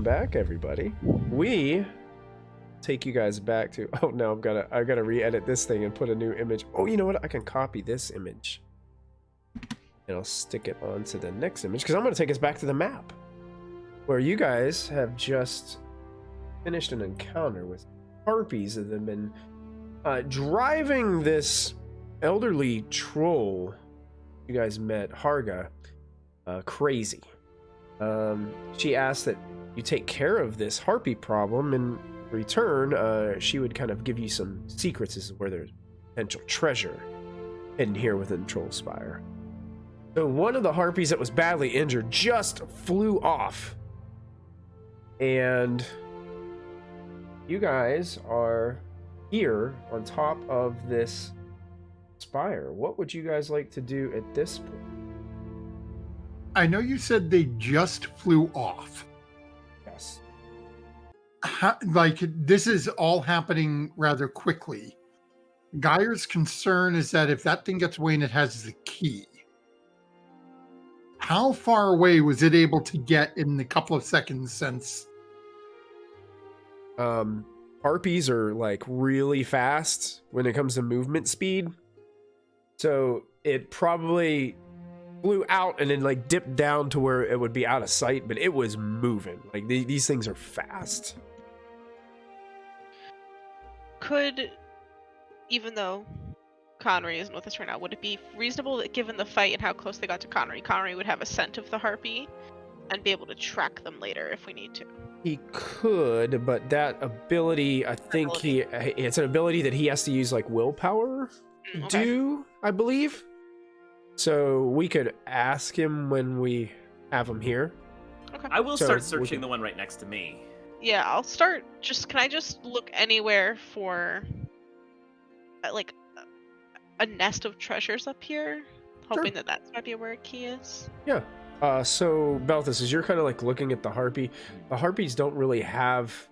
welcome back, everybody. We take you guys back to. Oh no, I gotta re-edit this thing and put a new image. Oh, you know what? I can copy this image and I'll stick it onto the next image because I'm gonna take us back to the map where you guys have just finished an encounter with harpies that have been driving this elderly troll you guys met, Harga, crazy. She asked that you take care of this harpy problem. In return, she would kind of give you some secrets as to where there's potential treasure hidden here within Troll Spire. So one of the harpies that was badly injured just flew off. And you guys are here on top of this spire. What would you guys like to do at this point? I know you said they just flew off. Yes. This is all happening rather quickly. Geyer's concern is that if that thing gets away and it has the key, how far away was it able to get in the couple of seconds since? Harpies are like really fast when it comes to movement speed. So it probably flew out and then like dipped down to where it would be out of sight, but it was moving. Like these things are fast. Could, even though Connery isn't with us right now, would it be reasonable that given the fight and how close they got to Connery would have a scent of the harpy and be able to track them later if we need to? He could, but that ability, I think it's an ability that he has to use like willpower to do, I believe. So we could ask him when we have him here. Okay. I will start searching the one right next to me. Yeah, I'll start. Can I just look anywhere for like a nest of treasures up here, hoping that might be where a key is? Yeah. So Balthus, as you're kind of like looking at the harpies don't really have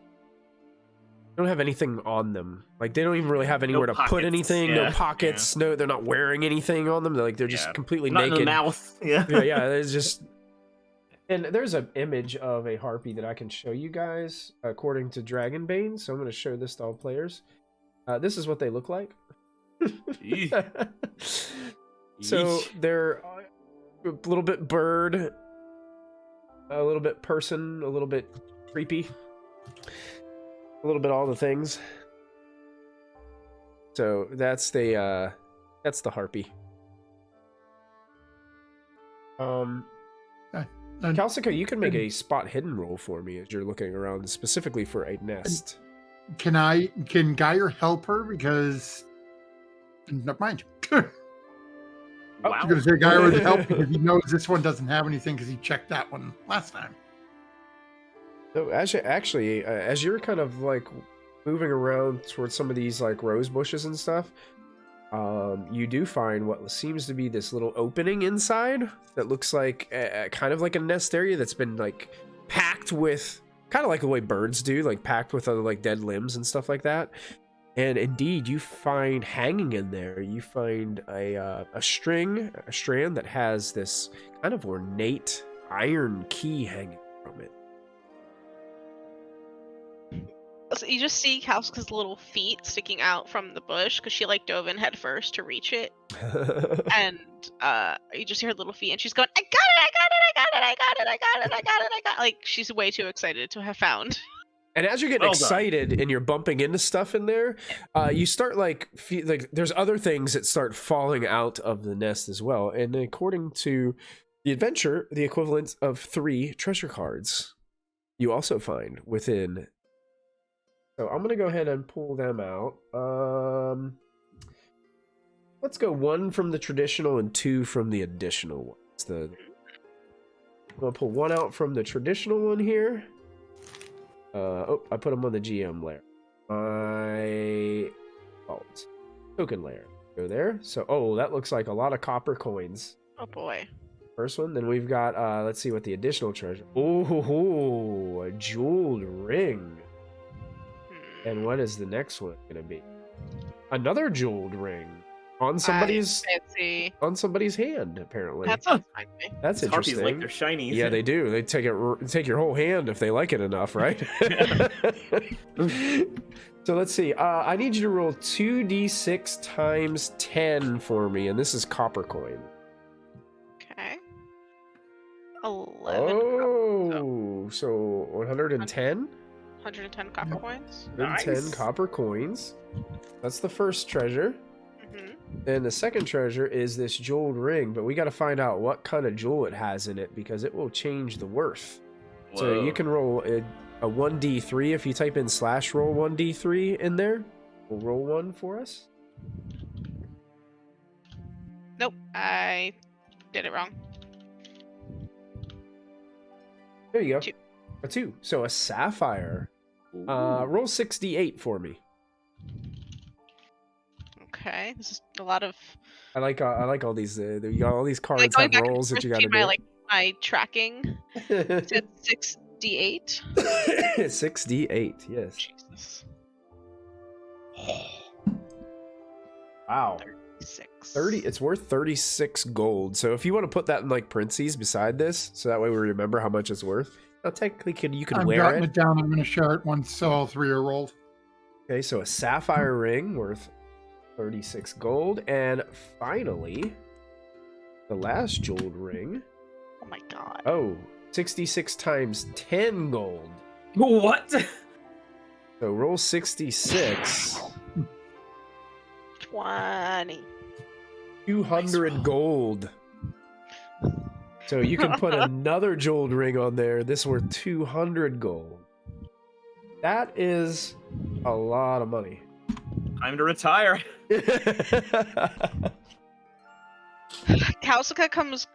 anything on them. Like they don't even really have anywhere to put anything. No pockets. No, they're not wearing anything on them. They're just completely not naked. In the mouth. Yeah. yeah. There's just. And there's an image of a harpy that I can show you guys according to Dragonbane. So I'm going to show this to all players. This is what they look like. So they're a little bit bird, a little bit person, a little bit creepy, a little bit all the things. So that's the harpy. Calcica, you can make a spot hidden roll for me as you're looking around, specifically for a nest. Can Geyer help her? Because never mind. Wow. I'm going to say Geyer would help because he knows this one doesn't have anything because he checked that one last time. So actually, as you're kind of like moving around towards some of these like rose bushes and stuff, you do find what seems to be this little opening inside that looks like kind of like a nest area that's been like packed with, kind of like the way birds do, like packed with other like dead limbs and stuff like that. And indeed, you find hanging in there, you find a strand that has this kind of ornate iron key hanging from it. So you just see Kalska's little feet sticking out from the bush because she like dove in head first to reach it, and you just hear her little feet, and she's going, "I got it! I got it! I got it! I got it! I got it! I got it! I got it!" Like she's way too excited to have found. And as you're getting excited and you're bumping into stuff in there, you start like there's other things that start falling out of the nest as well. And according to the adventure, the equivalent of 3 treasure cards you also find within. So I'm going to go ahead and pull them out. Let's go 1 from the traditional and 2 from the additional ones. I'm going to pull 1 out from the traditional one here. I put them on the GM layer. My vault token layer. Go there. So, that looks like a lot of copper coins. Oh boy. First one. Then we've got, let's see what the additional treasure. Oh, a jeweled ring. And what is the next one going to be? Another jeweled ring. on somebody's Fancy. hand, apparently. That sounds fine to me. That's These harpies interesting. like their shinies. Yeah, they do. They take your whole hand if they like it enough, right? So let's see. I need you to roll 2d6 times 10 for me, and this is copper coin. Okay. 11. Oh, so 110? 110 copper coins. 110 Nice. copper coins. That's the first treasure. And the second treasure is this jeweled ring, but we got to find out what kind of jewel it has in it because it will change the worth. So you Whoa. can roll a 1d3 if you type in /roll 1d3 in there. We'll roll one for us. Nope, I did it wrong. There you go. 2. A 2. So a sapphire. Ooh. Roll 6d8 for me. Okay, this is a lot of. I like all these. You got all these cards going have back and rolls that forth you got to between do. my tracking. It's at 6d8. 6d8. Yes. Jesus. Wow. 6. 30. It's worth 36 gold. So if you want to put that in like parentheses beside this, so that way we remember how much it's worth. Now technically, you could I'm wear jotting it. it down. I'm going to share it once all 3 are rolled. Okay, so a sapphire ring worth 36 gold, and finally, the last jeweled ring. Oh my god. Oh, 66 times 10 gold. What? So roll 66. 20. 200 gold. So you can put another jeweled ring on there. This worth 200 gold. That is a lot of money. Time to retire. Kausuka comes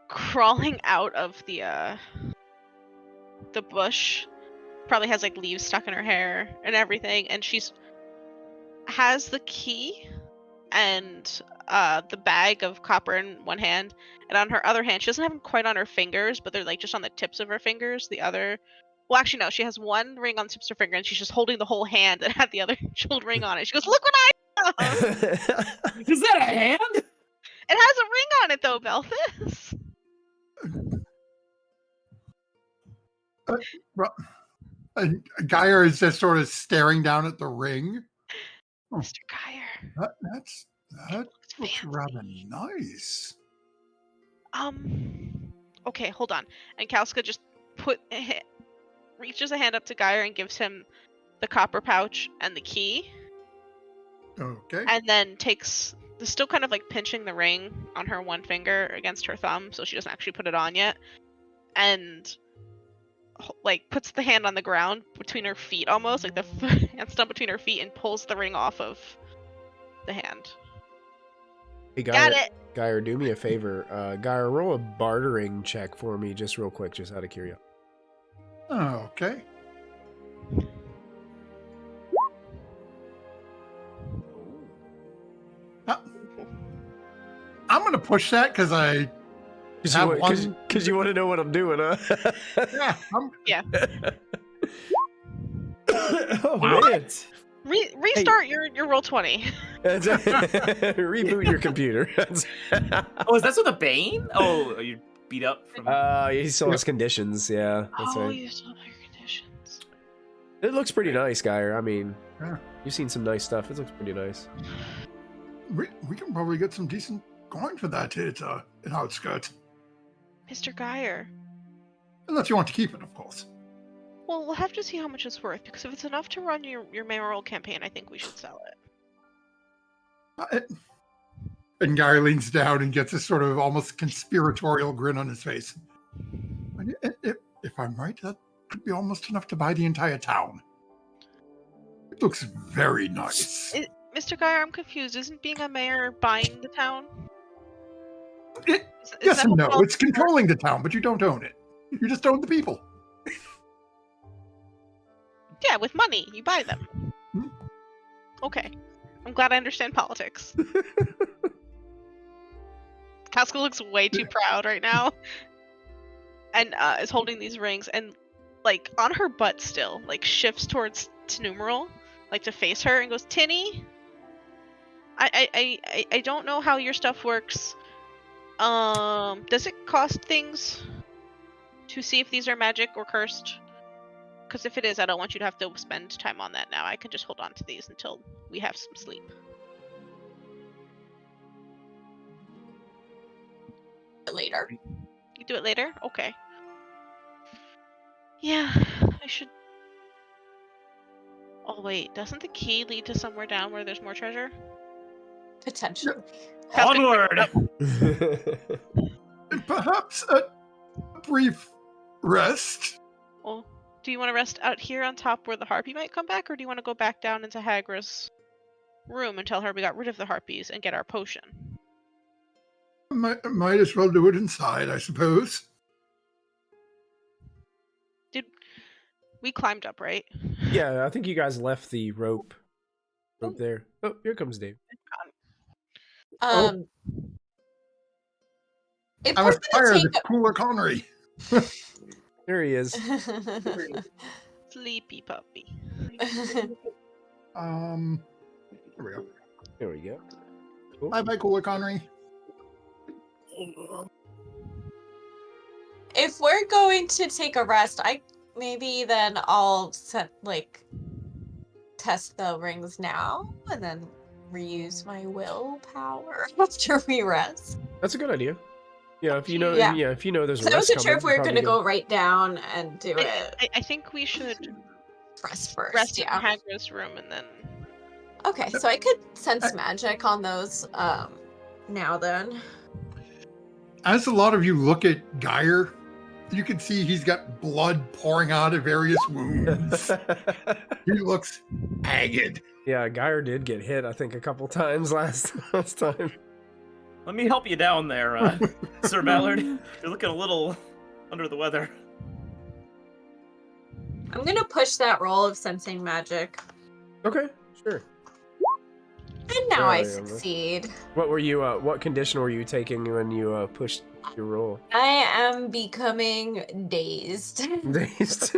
crawling out of the bush. Probably has like leaves stuck in her hair and everything, and she's has the key and the bag of copper in one hand, and on her other hand, she doesn't have them quite on her fingers, but they're like just on the tips of her fingers. The other, well, actually no, she has one ring on the tips of her finger, and she's just holding the whole hand that had the other jeweled ring on it. She goes, "Look what I have!" Is that a hand? It has a ring on it though, Belphis. And Geyer is just sort of staring down at the ring. Mr. Geyer. That looks rather nice. Okay, hold on. And Kausuka just reaches a hand up to Geyer and gives him the copper pouch and the key, Okay. and then takes still kind of like pinching the ring on her one finger against her thumb, so she doesn't actually put it on yet, and like puts the hand on the ground between her feet, almost like the hand stump between her feet, and pulls the ring off of the hand. Hey, Got it. Geyer, do me a favor. Geyer, roll a bartering check for me, just real quick, just out of curiosity. Okay. I'm going to push that because I have one. Because you want to know what I'm doing, huh? Yeah. Oh, Wow. man. Restart your roll 20. Reboot your computer. Oh, is that with a Bane? Oh, are you beat up from... He still has conditions, yeah. That's right. You still have your conditions. It looks pretty nice, Geyer. I mean, Yeah. you've seen some nice stuff. It looks pretty nice. We can probably get some decent coin for that. It's an outskirt. Mr. Geyer. Unless you want to keep it, of course. Well, we'll have to see how much it's worth, because if it's enough to run your mayoral campaign, I think we should sell it. And Guy leans down and gets a sort of almost conspiratorial grin on his face. If I'm right, that could be almost enough to buy the entire town. It looks very nice. Mr. Geyer, I'm confused. Isn't being a mayor buying the town? Is Yes that and no. what It's controlling the town, but you don't own it. You just own the people. Yeah, with money. You buy them. Hmm. Okay. I'm glad I understand politics. Casca looks way too proud right now. And is holding these rings and, like, on her butt still, like, shifts towards Numeral, like, to face her and goes, "Tinny, I don't know how your stuff works. Does it cost things to see if these are magic or cursed? Because if it is, I don't want you to have to spend time on that now. I can just hold on to these until we have some sleep. Later. You do it later? Okay. Yeah, I should... Oh wait, doesn't the key lead to somewhere down where there's more treasure? Potentially. Onward! And perhaps a brief rest. Well, do you want to rest out here on top where the harpy might come back, or do you want to go back down into Hagra's room and tell her we got rid of the harpies and get our potion? Might as well do it inside, I suppose. We climbed up, right? Yeah, I think you guys left the rope there. Oh, here comes Dave. If I'm we're Spire, gonna the take cooler Connery. There he is. Sleepy puppy. There we go. There we go. Cool. Bye, cooler Connery. If we're going to take a rest, then I'll test the rings now and then reuse my willpower after we rest. That's a good idea. Yeah, if you know, Yeah. if you know there's a So I rest wasn't sure coming, if we were probably going to go right down and do it I think we should rest first. rest in Yeah. Hagra's room and then... Okay, so I could sense magic on those now then. As a lot of you look at Geyer, you can see he's got blood pouring out of various wounds. He looks haggard. Yeah, Geyer did get hit, I think, a couple times last time. Let me help you down there, Sir Ballard. You're looking a little under the weather. I'm gonna push that roll of sensing magic. Okay, sure. And now Yeah, I yeah, succeed. What were you? What condition were you taking when you pushed your roll? I am becoming dazed. Dazed.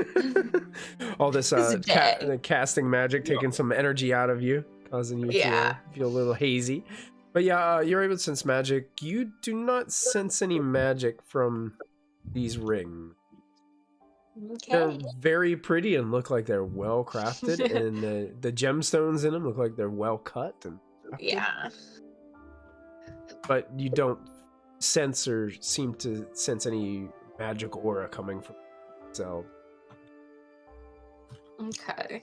All this the casting magic taking some energy out of you, causing you to feel a little hazy. But yeah, you're able to sense magic. You do not sense any magic from these rings. They're Okay. very pretty and look like they're well crafted, and the gemstones in them look like they're well cut and crafted. Yeah. But you don't sense or seem to sense any magic aura coming from it. So Okay.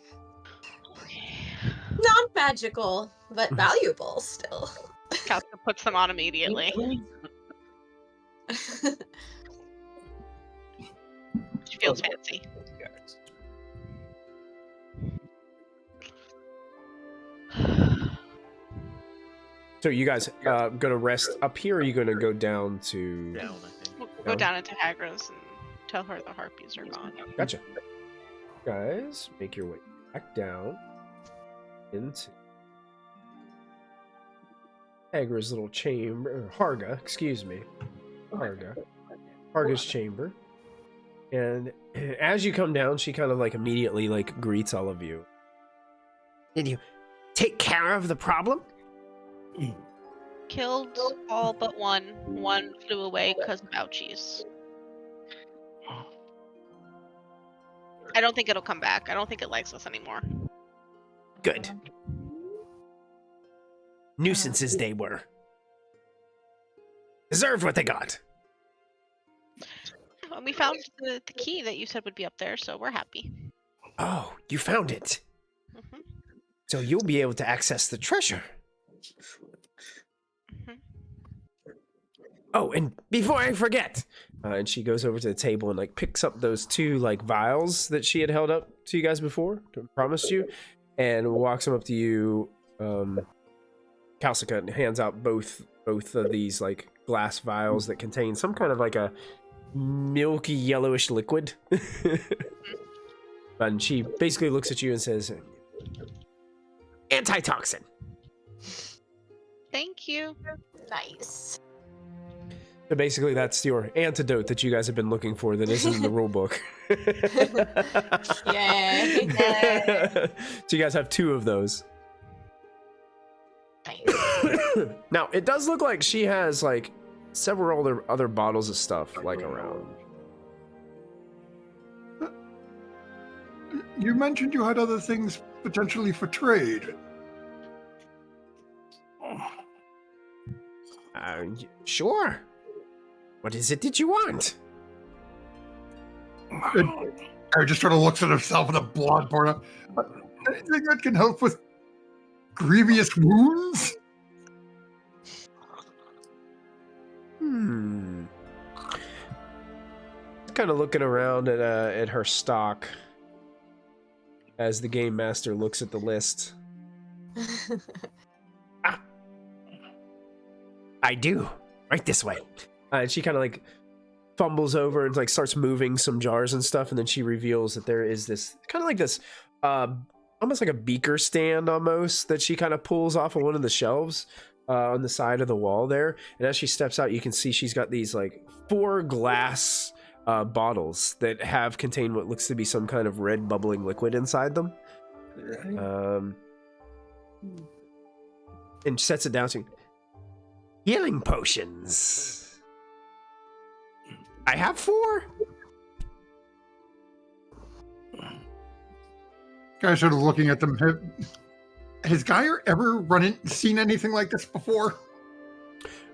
Not magical, but valuable still. Kalka puts them on immediately. She feels fancy. So you guys gonna rest up here, or are you gonna go down to... Down, I think. We'll go down into Hagra's and tell her the harpies are gone. Gotcha. Guys, make your way back down into Hagra's little chamber, or Harga, excuse me. Harga's chamber. And as you come down, she kind of like immediately like greets all of you. Did you take care of the problem? Killed all but one. One flew away because of ouchies. I don't think it'll come back. I don't think it likes us anymore. Good. Nuisances they were. Deserved what they got. And we found the key that you said would be up there, so we're happy. Oh, you found it. Mm-hmm. So you'll be able to access the treasure. Mm-hmm. Oh, and before I forget, and she goes over to the table and like picks up those two like vials that she had held up to you guys before, promised you, and walks them up to you. Kalsika, and hands out both of these like glass vials that contain some kind of like a milky yellowish liquid. And she basically looks at you and says, antitoxin. Thank you. Nice. So basically that's your antidote that you guys have been looking for that isn't in the rule book. Yay. So you guys have two of those. Nice. Now, it does look like she has like several other bottles of stuff like around. You mentioned you had other things potentially for trade. Sure. What is it that you want? I just sort of looks at himself with a blood pouring out. Anything that can help with grievous wounds? Kind of looking around at her stock as the game master looks at the list. I do. Right this way. And she kind of like fumbles over and like starts moving some jars and stuff, and then she reveals that there is this kind of like this almost like a beaker stand almost that she kind of pulls off of one of the shelves on the side of the wall there. And as she steps out, you can see she's got these like 4 glass bottles that have contained what looks to be some kind of red bubbling liquid inside them. And sets it down to healing potions. I have 4. Guys sort of looking at them. Has Geyer ever seen anything like this before?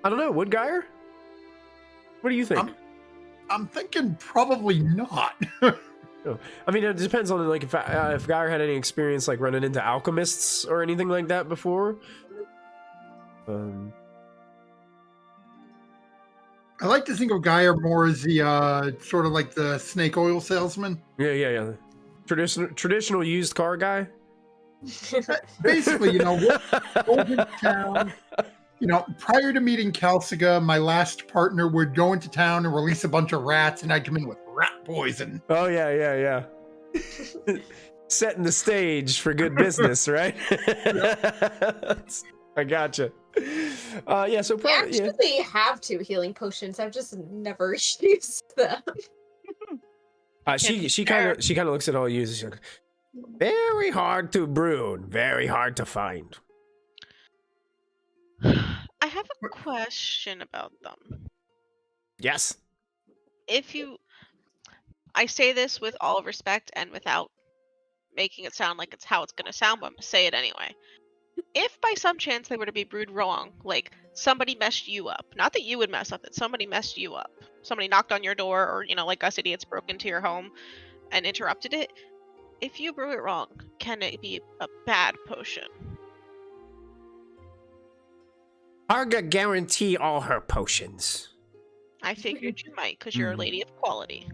I don't know. Would Geyer? What do you think? I'm thinking probably not. I mean, it depends on like if Geyer had any experience like running into alchemists or anything like that before. I like to think of Geyer more as the sort of like the snake oil salesman. Yeah. Traditional used car guy. Basically, over town. Prior to meeting Calciga, my last partner would go into town and release a bunch of rats, and I'd come in with rat poison. Oh, yeah. Setting the stage for good business, right? I gotcha. Yeah, so probably... I actually have 2 healing potions. I've just never used them. She kind of looks at all you. She's like, very hard to brew, very hard to find. I have a question about them. Yes. I say this with all respect and without making it sound like it's how it's going to sound, but I'm going to say it anyway. If by some chance they were to be brewed wrong, like somebody messed you up, not that you would mess up, that somebody messed you up. Somebody knocked on your door or, like us idiots broke into your home and interrupted it. If you brew it wrong, can it be a bad potion? Arga guarantee all her potions. I figured you might, because you're a lady of quality.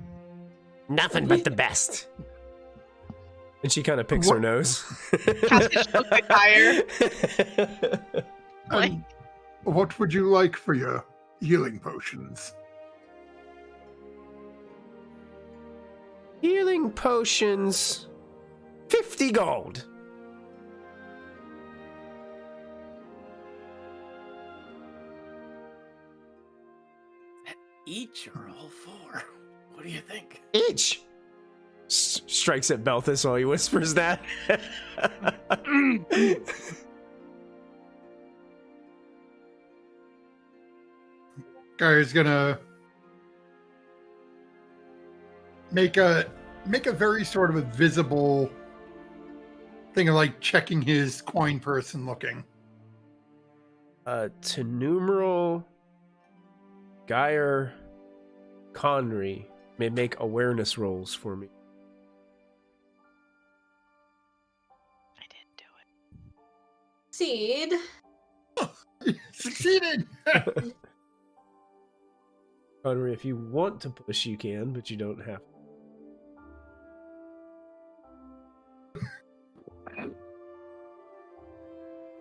Nothing but the best. And she kind of picks her nose. What would you like for your healing potions? Healing potions, 50 gold. Each or all 4? What do you think? Each. Strikes at Belthus while he whispers that. Guy's gonna make a very sort of a visible thing of like checking his coin purse and looking. To numeral Geyer Conry may make awareness rolls for me. I didn't do it. Succeed. Succeeded! Conry, if you want to push, you can, but you don't have to.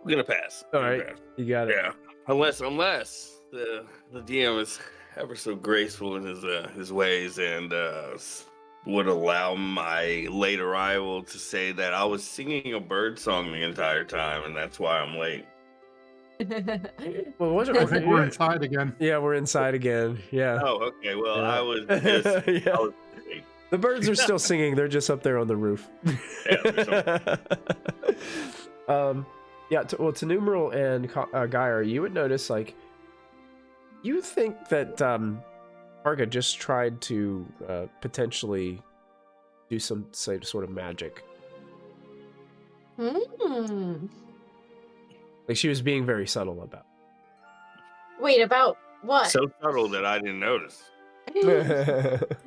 We're gonna pass. All right, you got it. Yeah, unless the DM is ever so graceful in his ways and would allow my late arrival to say that I was singing a bird song the entire time, and that's why I'm late. Well, I think we're inside again. Yeah, we're inside again. Yeah. Oh, okay. Well, Yeah. I was just. Yeah. I was late. The birds are still singing. They're just up there on the roof. Yeah, Yeah, to Numeral and Geyer, you would notice, like, you think that Arga just tried to potentially do some sort of magic. Hmm. Like, she was being very subtle about Wait, about what? So subtle that I didn't notice. it.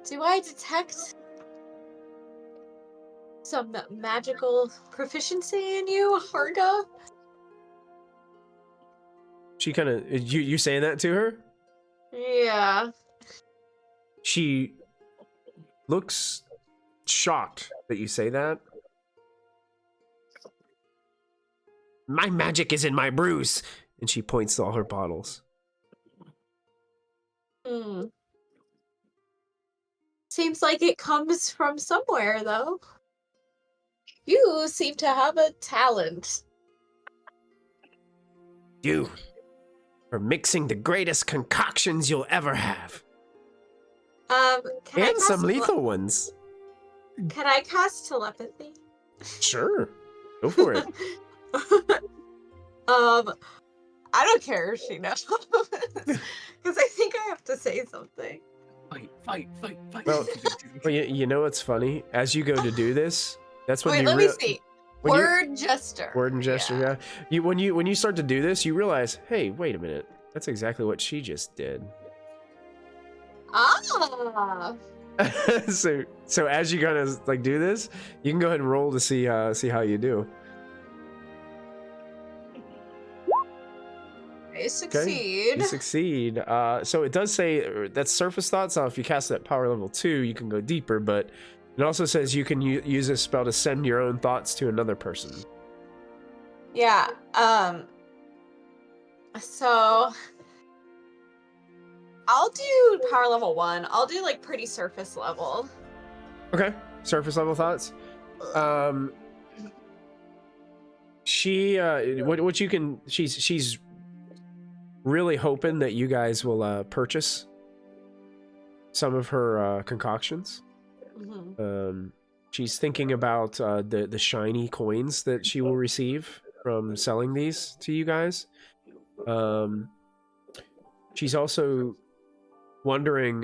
Do I detect some magical proficiency in you, Harga? She kind of, you saying that to her? Yeah. She looks shocked that you say that. My magic is in my brews, and she points to all her bottles. Hmm. Seems like it comes from somewhere, though. You seem to have a talent. You are mixing the greatest concoctions you'll ever have, Can I and cast some lethal ones. Can I cast telepathy? Sure, go for it. I don't care if she knows, because I think I have to say something. Fight. Well, but you know what's funny? As you go to do this, that's when Wait, you let me see. when you- Word gesture. Word and gesture, yeah. When you start to do this, you realize, hey, wait a minute, that's exactly what she just did. Ah. so as you kind of like do this, you can go ahead and roll to see how you do. I succeed. You succeed. So it does say that's surface thought. So if you cast it at power level 2, you can go deeper. But it also says you can use this spell to send your own thoughts to another person. Yeah. So I'll do power level 1. I'll do like pretty surface level. Okay, surface level thoughts. She what you can she's really hoping that you guys will purchase some of her concoctions. Mm-hmm. She's thinking about the shiny coins that she will receive from selling these to you guys. She's also wondering,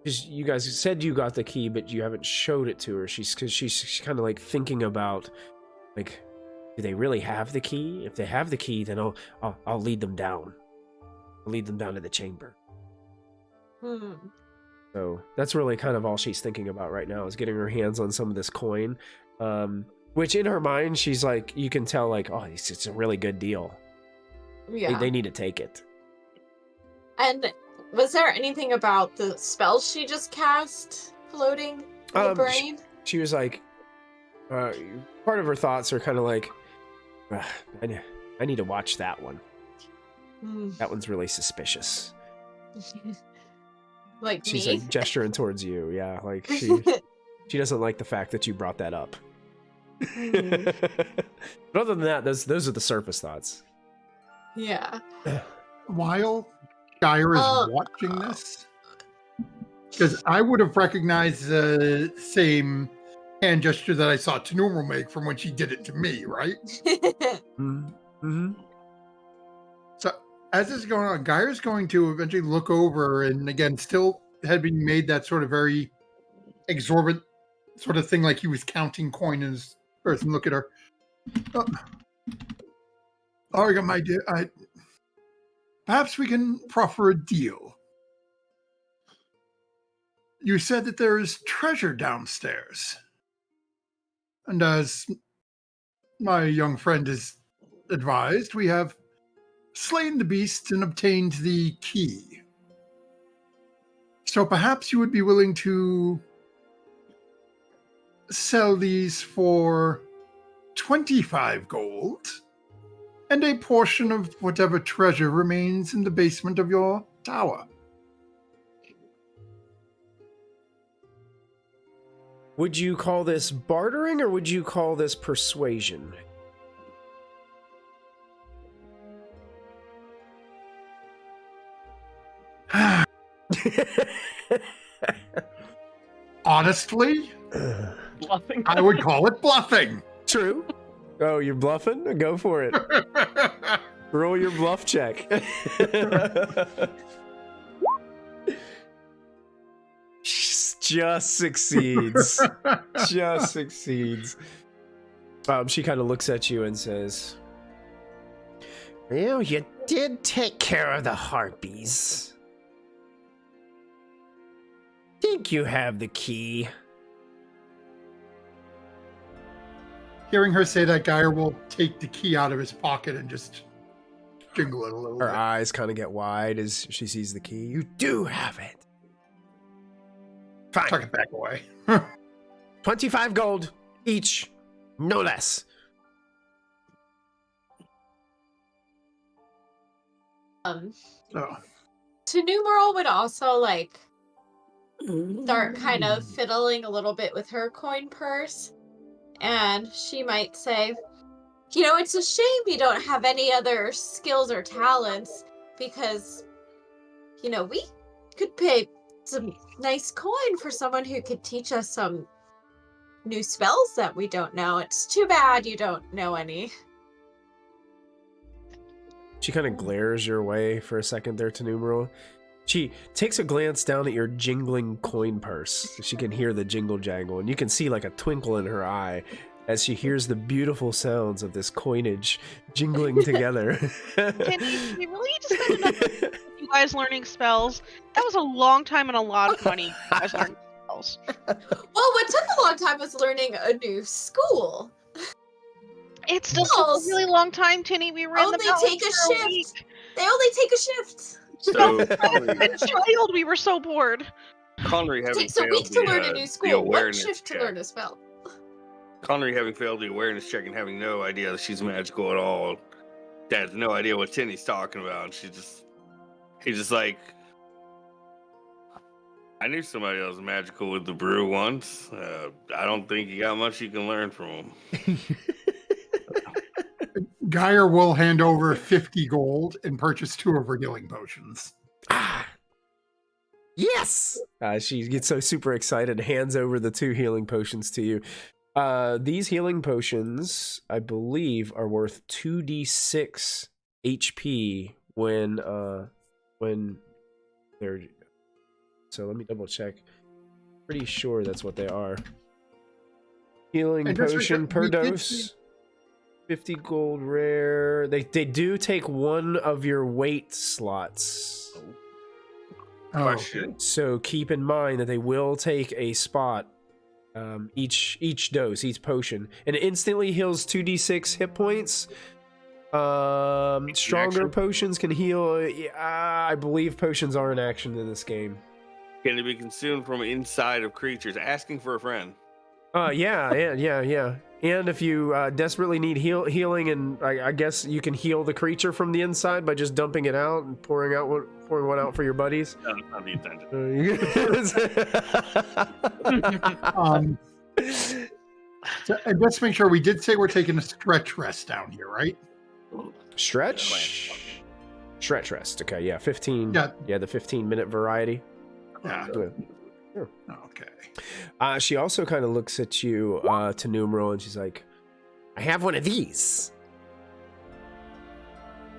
because you guys said you got the key, but you haven't showed it to her. She's kind of like thinking about, like, do they really have the key? If they have the key, then I'll lead them down. I'll lead them down to the chamber. So that's really kind of all she's thinking about right now, is getting her hands on some of this coin. Which in her mind, she's like, you can tell, like, oh, it's a really good deal. Yeah. They need to take it. And was there anything about the spells she just cast floating in the brain? She was like, part of her thoughts are kind of like, I need to watch that one. That one's really suspicious. Like She's me? like gesturing towards you. Yeah, like she doesn't like the fact that you brought that up. But other than that, those are the surface thoughts. Yeah. While Geyer is watching this, because I would have recognized the same hand gesture that I saw Tanumro make from when she did it to me, right? Mm-hmm. So as this is going on, Geyer's going to eventually look over and again, still having made that sort of very exorbitant sort of thing, like he was counting coin in his purse, and look at her. Arga, my dear, perhaps we can proffer a deal. You said that there is treasure downstairs. And as my young friend is advised, we have slain the beast and obtained the key. So perhaps you would be willing to sell these for 25 gold and a portion of whatever treasure remains in the basement of your tower. Would you call this bartering or would you call this persuasion? Honestly, Bluffing. I would call it bluffing. True. Oh, you're bluffing? Go for it. Roll your bluff check. Just succeeds. Just succeeds. She kind of looks at you and says, well, you did take care of the harpies. Think you have the key. Hearing her say that, Geyer will take the key out of his pocket and just jingle it a little Her bit. eyes kind of get wide as she sees the key. You do have it. Fine. Tuck it back away. 25 gold each, no less. So, Numeral would also like start kind of fiddling a little bit with her coin purse, and she might say, you know, it's a shame you don't have any other skills or talents, because, you know, we could pay some nice coin for someone who could teach us some new spells that we don't know. It's too bad you don't know any. She kind of glares your way for a second there to Numeral. She takes a glance down at your jingling coin purse. She can hear the jingle jangle, and you can see like a twinkle in her eye as she hears the beautiful sounds of this coinage jingling together. Can we really need to spend enough time with you guys learning spells? That was a long time and a lot of money, you guys learning spells. Well, what took a long time was learning a new school. It still took a really long time, Tinny. We were in the Only mountains take a for shift. week. They only take a shift. So As a child, we were so bored. Connery It having takes a failed week to learn a the new school. One awareness shift to check. learn a spell. Connery having failed the awareness check and having no idea that she's magical at all. Dad's no idea what Tinny's talking about. He's just like, I knew somebody that was magical with the brew once. I don't think you got much you can learn from him. Geyer will hand over 50 gold and purchase 2 of her healing potions. Ah, yes! She gets so super excited, hands over the 2 healing potions to you. These healing potions, I believe, are worth 2d6 HP when they're... So let me double check. Pretty sure that's what they are. Healing And just potion per we did dose. see- 50 gold rare. They do take one of your weight slots. Oh, Question. So keep in mind that they will take a spot each dose, each potion. And it instantly heals 2d6 hit points. Stronger action? potions can heal. I believe potions are in action in this game. Can it be consumed from inside of creatures? Asking for a friend. Yeah. And if you desperately need healing, and I guess you can heal the creature from the inside by just dumping it out and pouring one out for your buddies. No, that's not the intention. So, and let's make sure we did say we're taking a stretch rest down here, right? Stretch rest. Okay, yeah, 15. Yeah. The 15-minute variety. Yeah. Sure. Okay. She also kind of looks at you to Numeral, and she's like, I have one of these.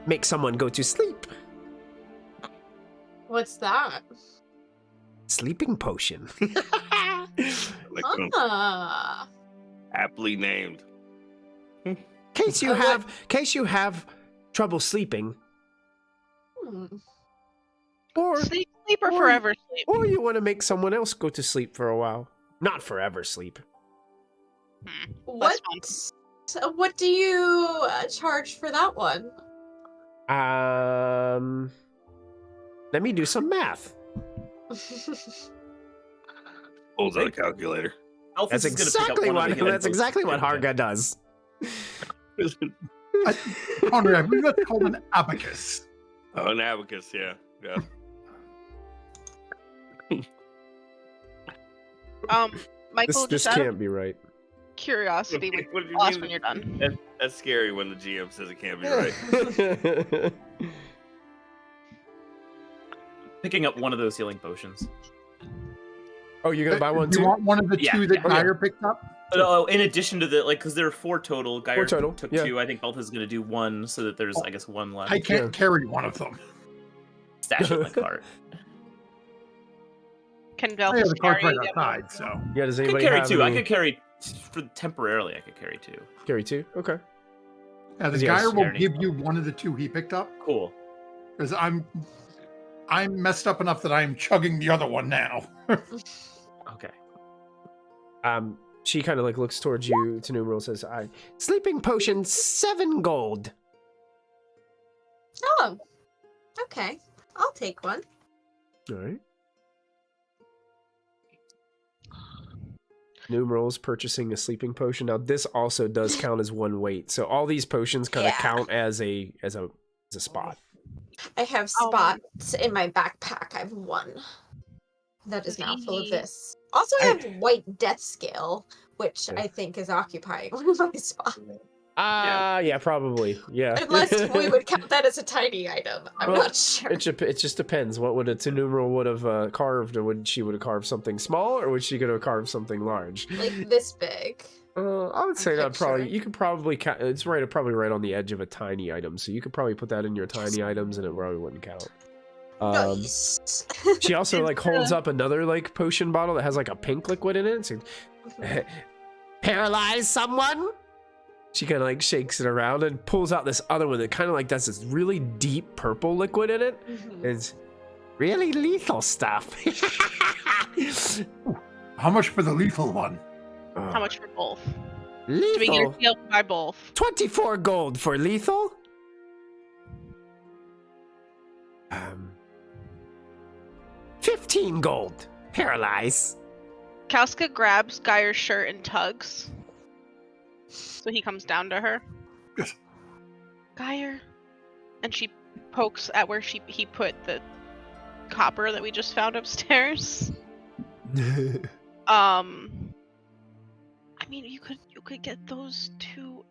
Make someone go to sleep. What's that? Sleeping potion. Like, Ah. aptly named. Case you have trouble sleeping, Hmm. or Sleep or or- forever sleep. or you want to make someone else go to sleep for a while. Not forever sleep. What? What do you charge for that one? Let me do some math. Pulls out a calculator. Elphys That's is gonna pick up exactly one of what the healing that's exactly what potions. Harga does. Conrad, I believe that's called an abacus. Oh, an abacus, yeah. Michael, This just out of can't be right. curiosity, would What did you tell us mean? when you're done. That's scary when the GM says it can't be right. Picking up one of those healing potions. Oh, you're gonna buy one Do you too? want one of the Yeah, two that yeah. Geyer picked up? But, in addition to the because there are 4 total. Guy total, took yeah. 2. I think Belta's gonna do 1, so that there's I guess 1 left. I can't carry one of them. Stash it in the cart. Can I Belfast have the cart carry right them? outside, so. Yeah, does I could anybody carry have 2. I any- could carry temporarily. I could carry 2. carry 2? Okay. Yeah, the Yes. Geyer will Carrying give them. you one of the 2 he picked up. Cool. Because I'm messed up enough that I am chugging the other one now. Okay. She kind of like looks towards you to numeral says, sleeping potion 7 gold. Oh, okay. I'll take one. All right. Numerals purchasing a sleeping potion. Now this also does count as 1 weight. So all these potions kind of Yeah. count as a spot. I have Oh. spots in my backpack. I have 1. That is now full of Eee. this. Also, I have white death scale, which Yeah. I think is occupying one of my spots. Yeah, probably. Yeah. Unless we would count that as a tiny item. I'm Well, not sure. It just depends. What would a numeral would have carved? Or would she have carved something small, or would she could have carved something large? Like this big. I would say I'm that probably picturing. you could probably count. It's probably right on the edge of a tiny item, so you could probably put that in your tiny items, and it probably wouldn't count. Nice. She also like holds up another like potion bottle that has like a pink liquid in it. So, paralyze someone. She kind of like shakes it around and pulls out this other one that kind of like does this really deep purple liquid in it. Mhm. It's really lethal stuff. How much for the lethal one? How much for both? Do we get Lethal. a deal to buy both? 24 gold for lethal. 15 gold. Paralyze. Kauska grabs Geyer's shirt and tugs. So he comes down to her. Yes. Geyer. And she pokes at where he put the copper that we just found upstairs. I mean, you could get those 2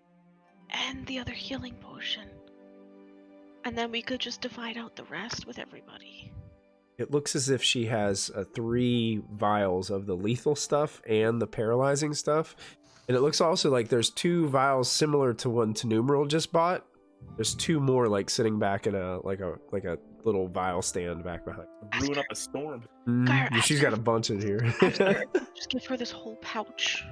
and the other healing potion. And then we could just divide out the rest with everybody. It looks as if she has 3 vials of the lethal stuff and the paralyzing stuff. And it looks also like there's 2 vials similar to one Numeral just bought. There's 2 more like sitting back in a little vial stand back behind. Brewing up a storm. Geyer, Yeah, she's got a bunch in here. Just give her this whole pouch.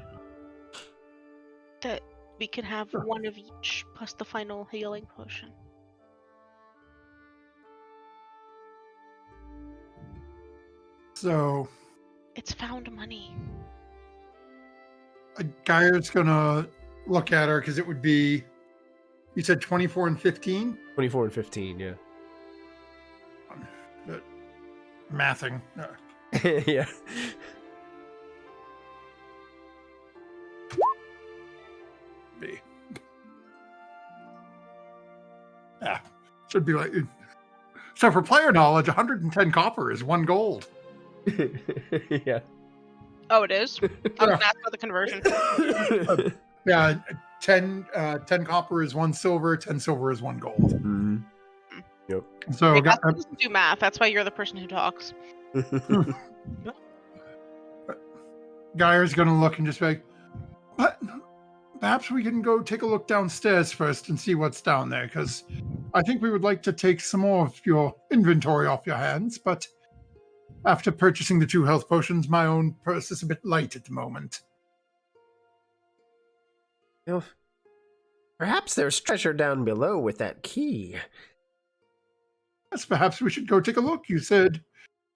That we can have Sure. 1 of each, plus the final healing potion. So, It's found money. Geyer's gonna look at her because it would be. You said 24 and 15? 24 and 15, yeah. Mathing. Yeah. B. Yeah. Should be like. So for player knowledge, 110 copper is 1 gold. Yeah. Oh, it is? I was gonna ask about the conversion. Yeah, 10 copper is 1 silver, 10 silver is 1 gold. Mhm. Yep. So Hey, got, Gus doesn't do math. That's why you're the person who talks. Geyer's going to look and just be like, but perhaps we can go take a look downstairs first and see what's down there, because I think we would like to take some more of your inventory off your hands, but after purchasing the 2 health potions, my own purse is a bit light at the moment. You know, perhaps there's treasure down below with that key. Yes, perhaps we should go take a look. You said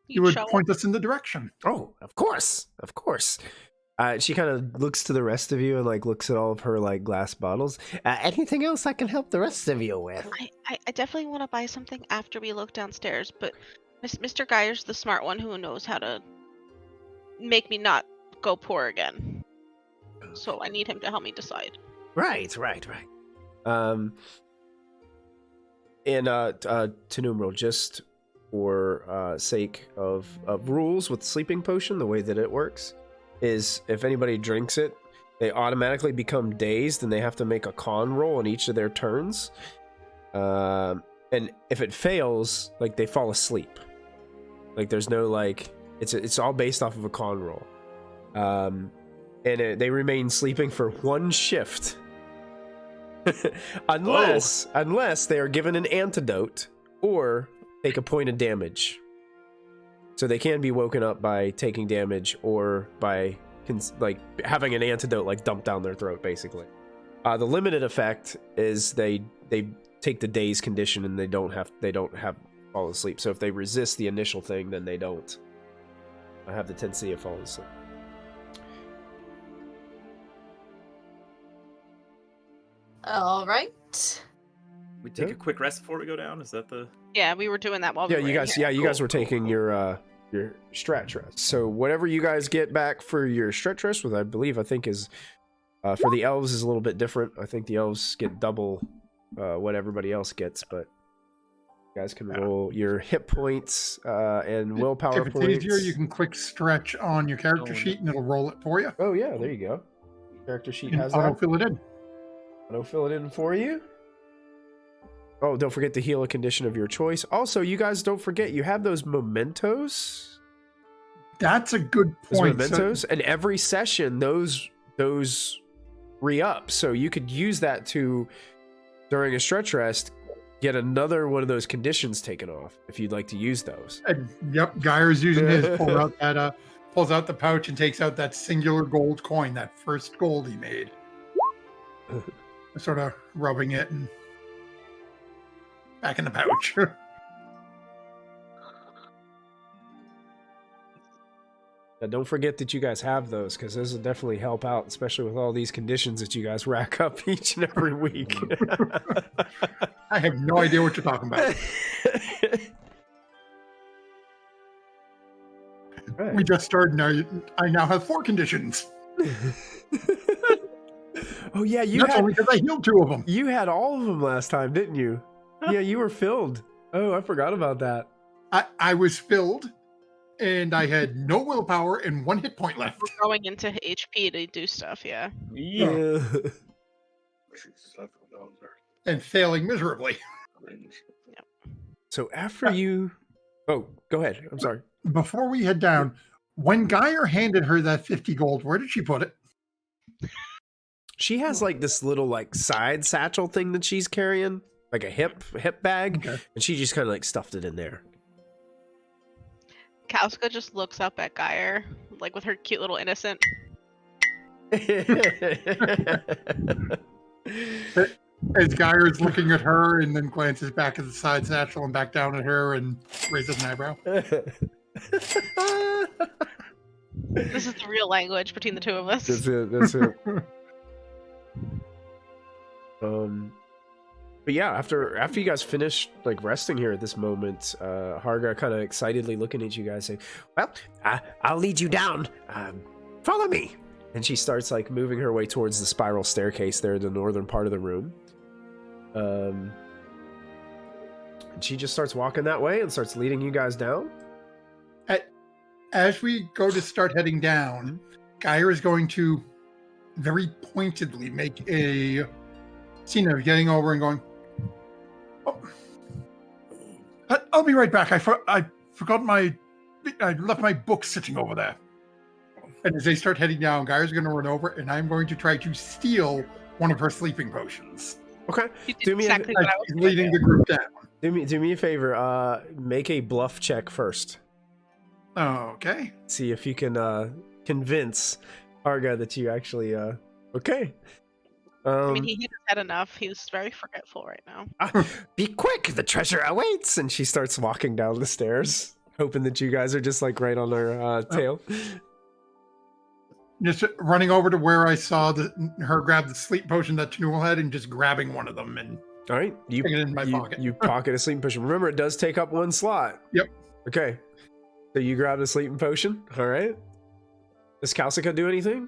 you would show point us in the direction. Oh, of course. Of course. She kind of looks to the rest of you and like looks at all of her like glass bottles. Anything else I can help the rest of you with? I definitely want to buy something after we look downstairs, but Mr. Geyer's the smart one who knows how to make me not go poor again. So I need him to help me decide. Right. And to numeral, just for sake of rules with sleeping potion, the way that it works is if anybody drinks it, they automatically become dazed and they have to make a con roll on each of their turns. And if it fails, like they fall asleep. Like there's no like It's all based off of a con roll. And they remain sleeping for 1 shift. unless they are given an antidote or take a point of damage. So they can be woken up by taking damage or by like having an antidote like dumped down their throat, basically. The limited effect is they take the day's condition and they don't have fall asleep. So if they resist the initial thing, then they don't have the tendency of falling asleep. All right. We take a quick rest before we go down. Is that the? Yeah, we were doing that while we were you guys. in here. Yeah, you guys were taking your stretch rest. So whatever you guys get back for your stretch rest, with I think is for the elves is a little bit different. I think the elves get double what everybody else gets, but you guys can roll your hit points and willpower If it's points. easier, you can click stretch on your character sheet and it'll roll it for you. Oh yeah, there you go. Character sheet And has auto that. fill it in. I'll fill it in for you. Oh, don't forget to heal a condition of your choice. Also, you guys don't forget you have those mementos. That's a good Those point. mementos, and every session those re-up. So you could use that to, during a stretch rest, get another one of those conditions taken off if you'd like to use those. Yep, Geyer's using his, pulls out the pouch and takes out that singular gold coin, that first gold he made. Sort of rubbing it and back in the pouch. Now, don't forget that you guys have those, because those will definitely help out, especially with all these conditions that you guys rack up each and every week. I have no idea what you're talking about. Right. We just started now. I now have 4 conditions. Oh yeah, That's only because I healed 2 of them. You had all of them last time, didn't you? Yeah, you were filled. Oh, I forgot about that. I was filled, and I had no willpower and 1 hit point left. We're going into HP to do stuff, yeah. Yeah. And failing miserably. So after you... Oh, go ahead. I'm sorry. Before we head down, when Geyer handed her that 50 gold, where did she put it? She has like this little like side satchel thing that she's carrying, like a hip bag, Okay. and she just kind of like stuffed it in there. Kauska just looks up at Geyer, like with her cute little innocent. As Geyer's looking at her and then glances back at the side satchel and back down at her and raises an eyebrow. This is the real language between the 2 of us. That's it. But yeah, after you guys finish like resting here at this moment, Harga kind of excitedly looking at you guys saying, well, I'll lead you down. Follow me. And she starts like moving her way towards the spiral staircase there in the northern part of the room. And she just starts walking that way and starts leading you guys down. As we go to start heading down, Geyer is going to very pointedly make a scene of getting over and going, oh, I'll be right back. I forgot I left my book sitting over there. And as they start heading down, Geyer's going to run over, and I'm going to try to steal one of her sleeping potions. Okay. You did Do me exactly As what I was she's gonna leading do. the group down. Do me a favor. Make a bluff check first. Okay. See if you can convince Harga that you actually okay. I mean, he hit his head enough. He's very forgetful right now. Be quick, the treasure awaits. And she starts walking down the stairs, hoping that you guys are just like right on her tail. Just running over to where I saw her grab the sleep potion that Tanul had and just grabbing one of them and All right, you putting it in my pocket. You pocket a sleeping potion. Remember, it does take up 1 slot. Yep. Okay. So you grab the sleeping potion. All right. Does Kalsika do anything?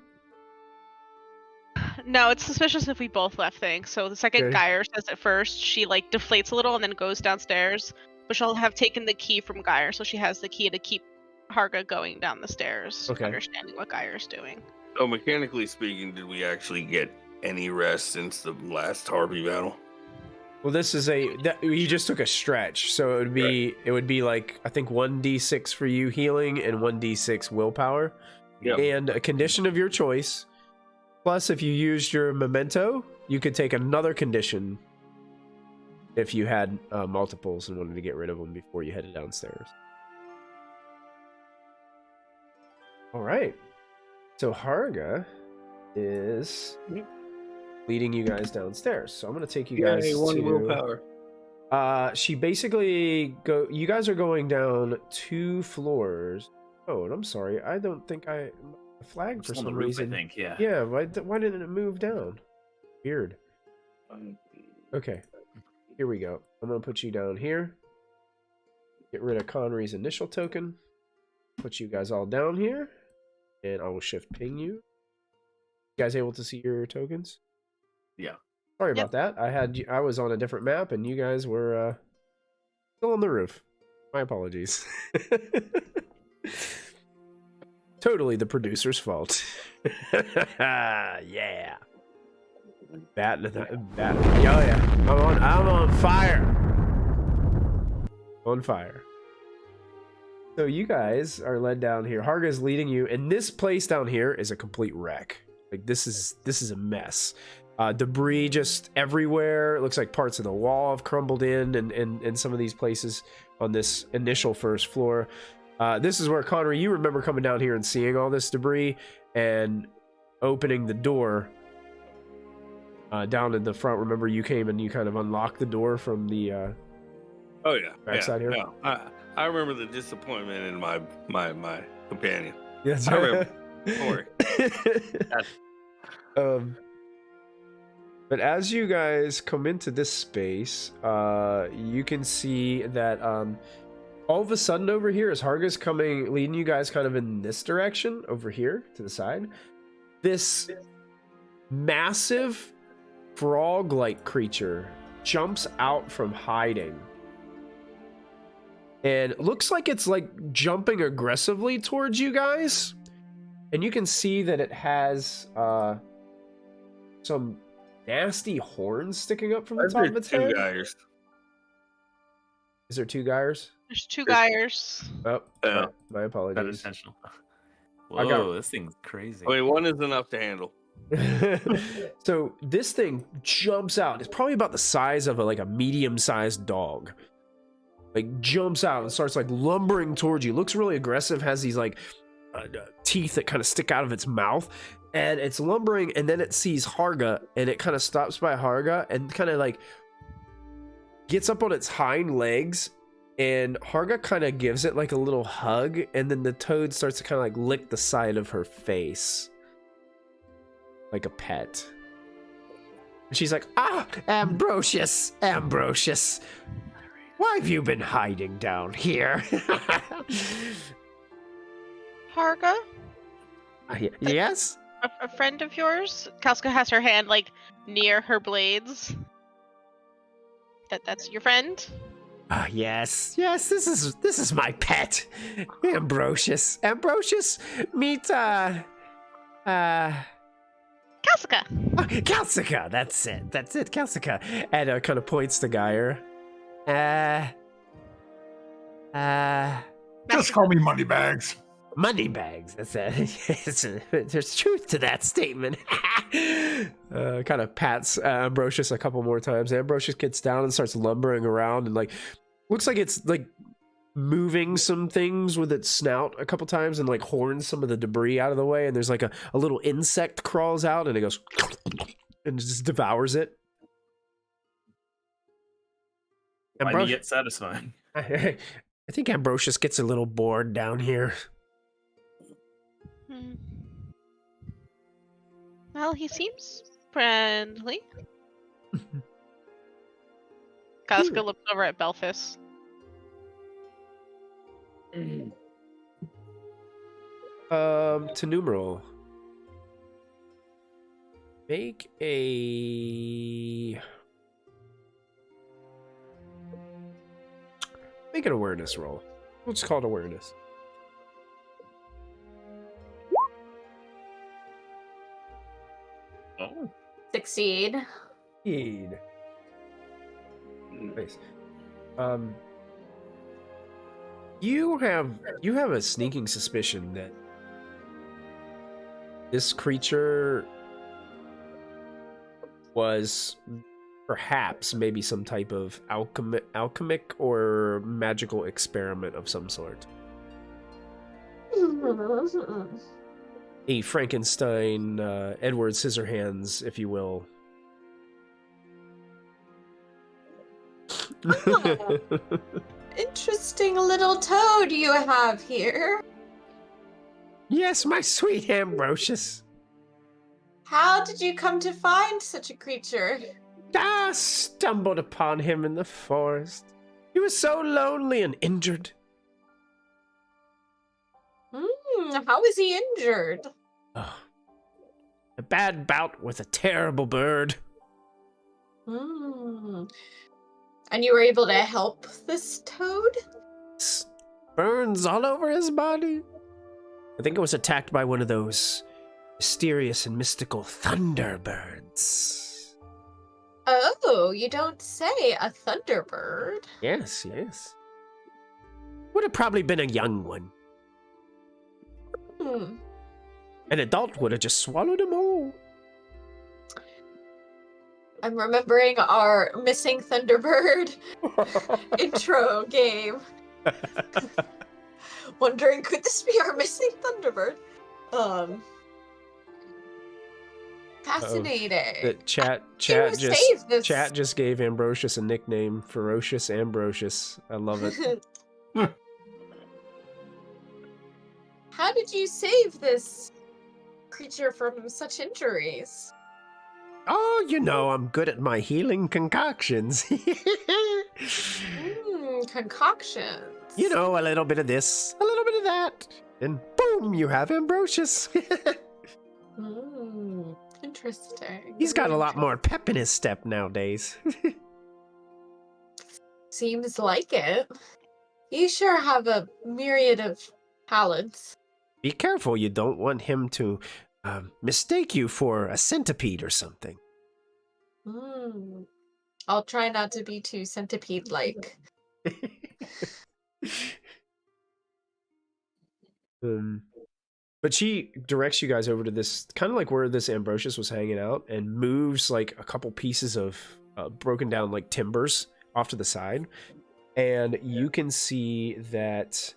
No, it's suspicious if we both left things. So the second Okay. Geyer says it first, she like deflates a little and then goes downstairs. But she'll have taken the key from Geyer, so she has the key to keep Harga going down the stairs, Okay. understanding what Geyer's doing. So mechanically speaking, did we actually get any rest since the last Harvey battle? Well, this is you just took a stretch, so it would be like I think 1d6 for you healing and 1d6 willpower, and a condition of your choice. Plus, if you used your memento, you could take another condition if you had multiples and wanted to get rid of them before you headed downstairs. All right, so Harga is leading you guys downstairs. So I'm going to take you guys one to willpower. She basically you guys are going down 2 floors. Oh, and I'm sorry. I don't think I flagged for It's on some the roof, reason. I think, yeah. Yeah, why didn't it move down? Weird. Okay. Here we go. I'm going to put you down here. Get rid of Connery's initial token. Put you guys all down here. And I will shift ping you. You guys able to see your tokens? Yeah. Sorry about that. I was on a different map and you guys were still on the roof. My apologies. Totally the producer's fault. Yeah. Bat. Yeah. I'm on fire. On fire. So you guys are led down here. Harga's leading you, and this place down here is a complete wreck. Like this is a mess. Debris just everywhere. It looks like parts of the wall have crumbled in some of these places on this initial first floor. This is where, Connery, you remember coming down here and seeing all this debris and opening the door down in the front. Remember you came and you kind of unlocked the door from the Oh yeah, backside here? No, I remember the disappointment in my companion. Yes, I remember. Don't worry. But as you guys come into this space, you can see that all of a sudden over here, as Harga's coming, leading you guys kind of in this direction, over here to the side, this massive frog-like creature jumps out from hiding. And it looks like it's like jumping aggressively towards you guys. And you can see that it has some nasty horns sticking up from the top of its head. Gyres. Is there 2 gyres? There's 2 gyres. Oh, Yeah. my That apologies. intentional. I got- Whoa, this thing's crazy. I mean, one is enough to handle. So this thing jumps out. It's probably about the size of a medium-sized dog. Like jumps out and starts like lumbering towards you. Looks really aggressive. Has these like teeth that kind of stick out of its mouth, and it's lumbering. And then it sees Harga, and it kind of stops by Harga and kind of like gets up on its hind legs. And Harga kind of gives it like a little hug, and then the toad starts to kind of like lick the side of her face. Like a pet. And she's like, Ambrosius, why have you been hiding down here? Harga? Yes? A friend of yours? Kalska has her hand like near her blades. That's your friend? Yes, this is my pet, Ambrosius. Meet Kalska! Kalsika, that's it, Kalsika. And kind of points to Geyer. Just call me Moneybags. Moneybags, that's it. There's truth to that statement. Kind of pats Ambrosius a couple more times. Ambrosius gets down and starts lumbering around and like looks like it's like moving some things with its snout a couple times and like horns some of the debris out of the way, and there's like a little insect crawls out and it goes and just devours it. Why get satisfying? I think Ambrosius gets a little bored down here. Well, he seems friendly. Kalska looks over at Belfast. To numeral. Make an awareness roll. We'll just call it awareness. Succeed. Nice. You have a sneaking suspicion that this creature was perhaps maybe some type of alchemic or magical experiment of some sort. A Frankenstein, Edward Scissorhands, if you will. Interesting little toad you have here. Yes, my sweet Ambrosius. How did you come to find such a creature? I stumbled upon him in the forest. He was so lonely and injured. How is he injured? Oh, a bad bout with a terrible bird. And you were able to help this toad? Burns all over his body. I think it was attacked by one of those mysterious and mystical thunderbirds. Oh, you don't say. A thunderbird? Yes. Would have probably been a young one. An adult would have just swallowed him whole. I'm remembering our missing thunderbird intro game. Wondering, could this be our missing thunderbird? Fascinating. The chat just gave Ambrosius a nickname, Ferocious Ambrosius. I love it. How did you save this creature from such injuries? Oh, you know, I'm good at my healing concoctions. Concoctions. You know, a little bit of this, a little bit of that, and boom, you have Ambrosius. Interesting. He's got a lot more pep in his step nowadays. Seems like it. You sure have a myriad of talents. Be careful, you don't want him to mistake you for a centipede or something. I'll try not to be too centipede-like. But she directs you guys over to this, kind of like where this Ambrosius was hanging out, and moves like a couple pieces of broken down like timbers off to the side. And you can see that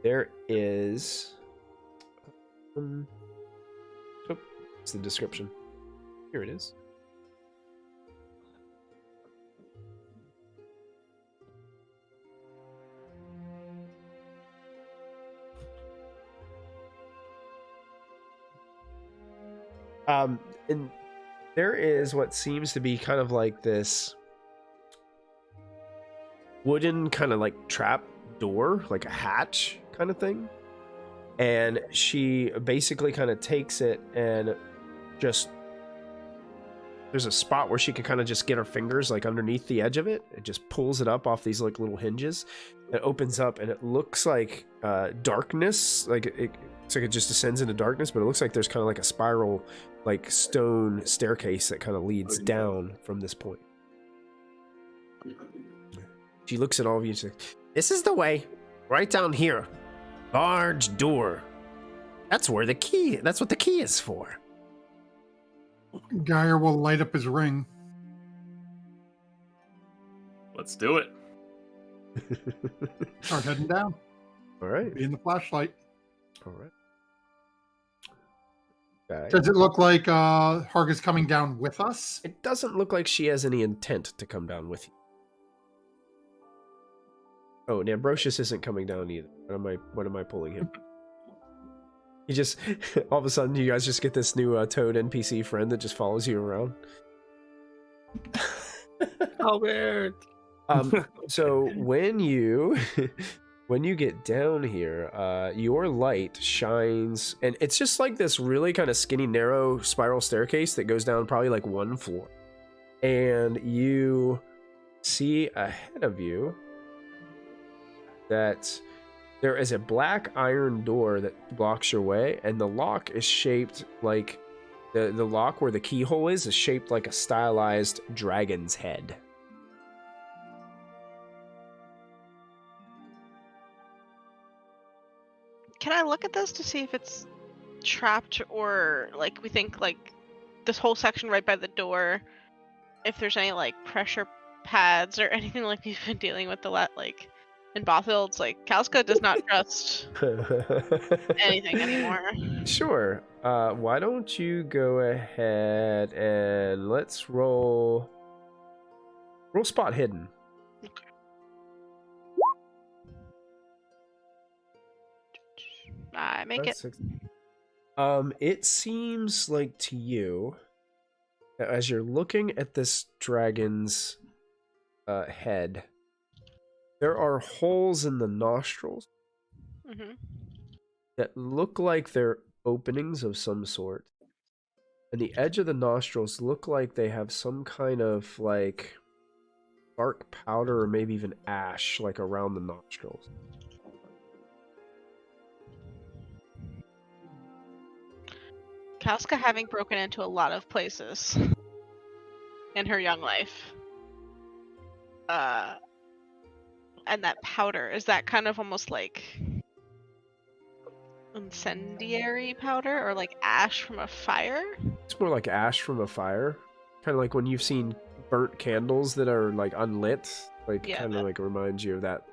there is... it's the description. Here it is. And there is what seems to be kind of like this wooden kind of like trap door, like a hatch kind of thing. And she basically kind of takes it and just, there's a spot where she can kind of just get her fingers like underneath the edge of it and just pulls it up off these like little hinges. It opens up and it looks like darkness, like it's like it just descends into darkness, but it looks like there's kind of like a spiral, like stone staircase that kind of leads down from this point. She looks at all of you and says, "This is the way, right down here. Large door. That's what the key is for." Geyer will light up his ring. Let's do it. Start heading down. All right. Be in the flashlight. All right. Okay. Does it look like Harga's coming down with us? It doesn't look like she has any intent to come down with you. Oh, and Ambrosius isn't coming down either. What am I pulling him? He just, all of a sudden, you guys just get this new Toad NPC friend that just follows you around. Oh, weird. So when you get down here, your light shines, and it's just like this really kind of skinny, narrow spiral staircase that goes down probably like one floor. And you see ahead of you that there is a black iron door that blocks your way, and the lock is shaped like the lock where the keyhole is shaped like a stylized dragon's head. Can I look at this to see if it's trapped or like we think like this whole section right by the door, if there's any like pressure pads or anything like we've been dealing with like in Bothild's, like Kalska does not trust anything anymore. Sure. Why don't you go ahead and let's roll spot hidden. Okay. I make That's it. 6. It seems like to you that as you're looking at this dragon's head, there are holes in the nostrils Mm-hmm. that look like they're openings of some sort. And the edge of the nostrils look like they have some kind of like dark powder or maybe even ash like around the nostrils. Kalska having broken into a lot of places in her young life. And that powder, is that kind of almost like incendiary powder or like ash from a fire? It's more like ash from a fire. Kind of like when you've seen burnt candles that are like unlit. Like Yeah, kind of like reminds you of that.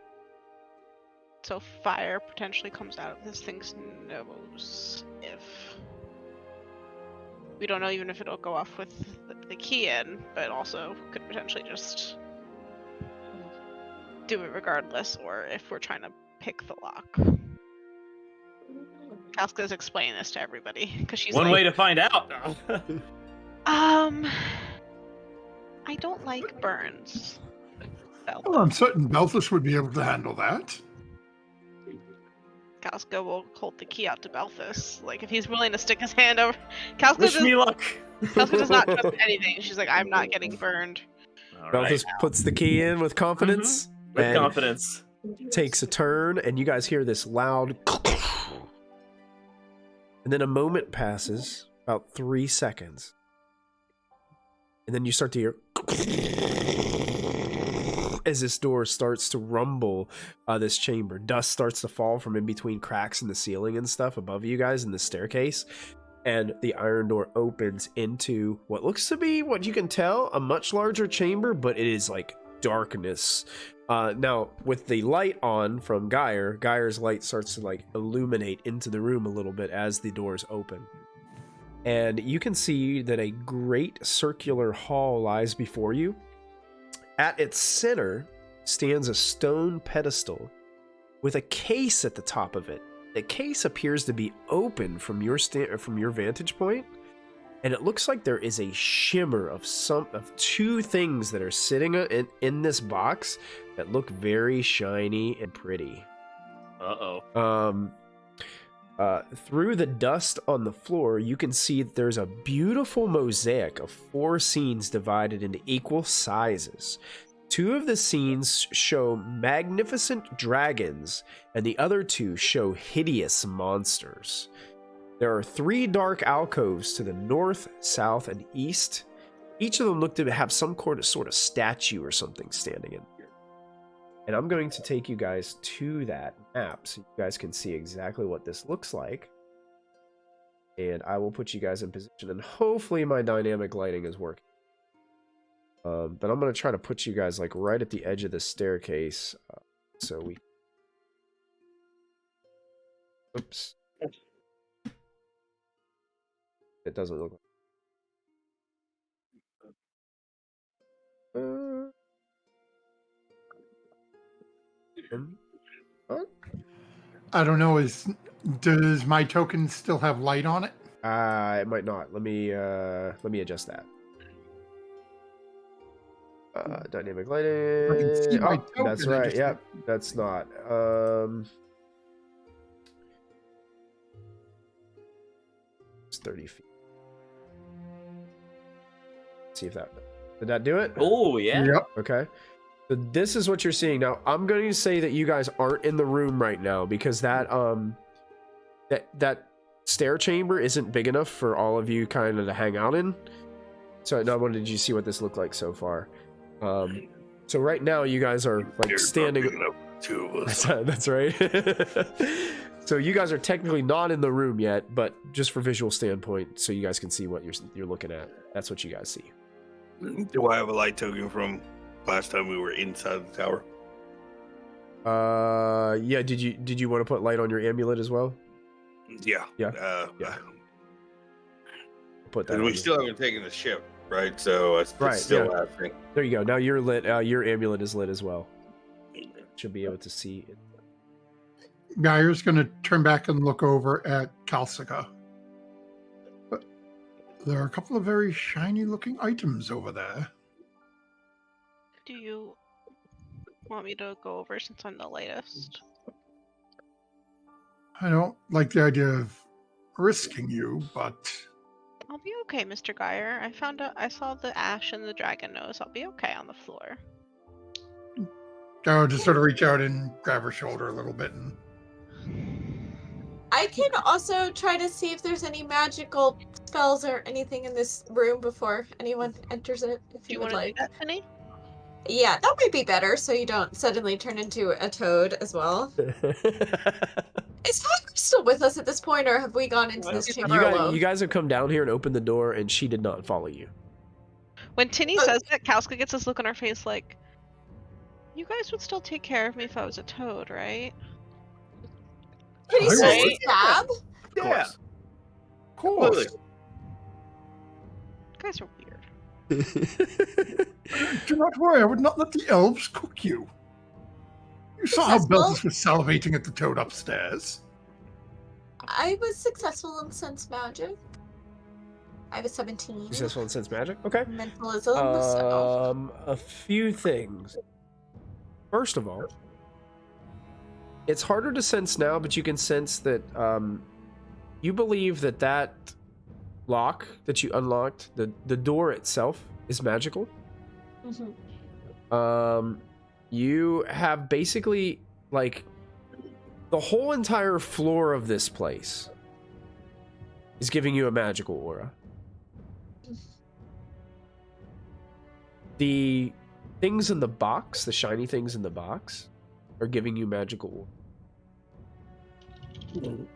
So fire potentially comes out of this thing's nose if... We don't know even if it'll go off with the key in, but also could potentially just do it regardless, or if we're trying to pick the lock. Kalska's explaining this to everybody because she's One like, way to find out. I don't like burns. Well, I'm certain Belthus would be able to handle that. Kalska will hold the key out to Balthus. Like, if he's willing to stick his hand over... Kalska Wish me luck. does not trust anything. She's like, I'm not getting burned. All Balthus right. puts the key in with confidence. With and confidence. takes a turn, and you guys hear this loud... And then a moment passes, about 3 seconds. And then you start to hear... As this door starts to rumble this chamber. Dust starts to fall from in between cracks in the ceiling and stuff above you guys in the staircase. And the iron door opens into what looks to be, what you can tell, a much larger chamber, but it is like darkness. Now, with the light on from Geyer's light starts to like illuminate into the room a little bit as the doors open. And you can see that a great circular hall lies before you. At its center stands a stone pedestal with a case at the top of it. The case appears to be open from your vantage point, and it looks like there is a shimmer of two things that are sitting in this box that look very shiny and pretty. Uh-oh. Through the dust on the floor, you can see that there's a beautiful mosaic of 4 scenes divided into equal sizes. 2 of the scenes show magnificent dragons, and the other 2 show hideous monsters. There are 3 dark alcoves to the north, south, and east. Each of them look to have some sort of statue or something standing in here. And I'm going to take you guys to that map so you guys can see exactly what this looks like. And I will put you guys in position, and hopefully my dynamic lighting is working. But I'm going to try to put you guys like right at the edge of the staircase. So we... Oops. It doesn't look like... I don't know. Does my token still have light on it? It might not. Let me adjust that. Dynamic lighting. I can see my token, That's I right. just- Yep, that's not. It's 30 feet. Let's see if that did that do it? Oh, yeah. Yep. Okay. So this is what you're seeing now. I'm going to say that you guys aren't in the room right now because that stair chamber isn't big enough for all of you kind of to hang out in. So now, did you see what this looked like so far? So right now you guys are like You're standing. not big enough for 2 of us. That's right. So you guys are technically not in the room yet, but just for visual standpoint, so you guys can see what you're looking at. That's what you guys see. Do I have a light token from last time we were inside the tower? Yeah. Did you want to put light on your amulet as well? Yeah. Yeah. Put that. And on we you. still haven't taken the ship, right? So it's Right, still yeah. happening. There you go. Now you're lit. Your amulet is lit as well. Should be able to see it. Geyer's going to turn back and look over at Kalsika. But there are a couple of very shiny-looking items over there. Do you want me to go over since I'm the latest? I don't like the idea of risking you, but I'll be okay, Mr. Geyer. I saw the ash and the dragon nose. I'll be okay on the floor. I'll just sort of reach out and grab her shoulder a little bit. And I can also try to see if there's any magical spells or anything in this room before anyone enters it, if Do you would want to like. do that, Penny? Yeah, that might be better, so you don't suddenly turn into a toad as well. Is Hagrid still with us at this point, or have we gone into this chamber alone? You guys have come down here and opened the door, and she did not follow you. When Tinny says that, Kalska gets this look on her face like, you guys would still take care of me if I was a toad, right? Can you I still will. stab? Yeah. of course, Absolutely. You guys are weird. do not worry, I would not let the elves cook you. You saw how Successful? Beltis was salivating at the toad upstairs. I was successful in sense magic. I was 17. Successful in sense magic. Okay. Mentalism, so. A few things. First of all, it's harder to sense now, but you can sense that you believe that lock that you unlocked, the door itself, is magical. Mhm. You have basically like the whole entire floor of this place is giving you a magical aura. The things in the box, the shiny things in the box, are giving you magical aura.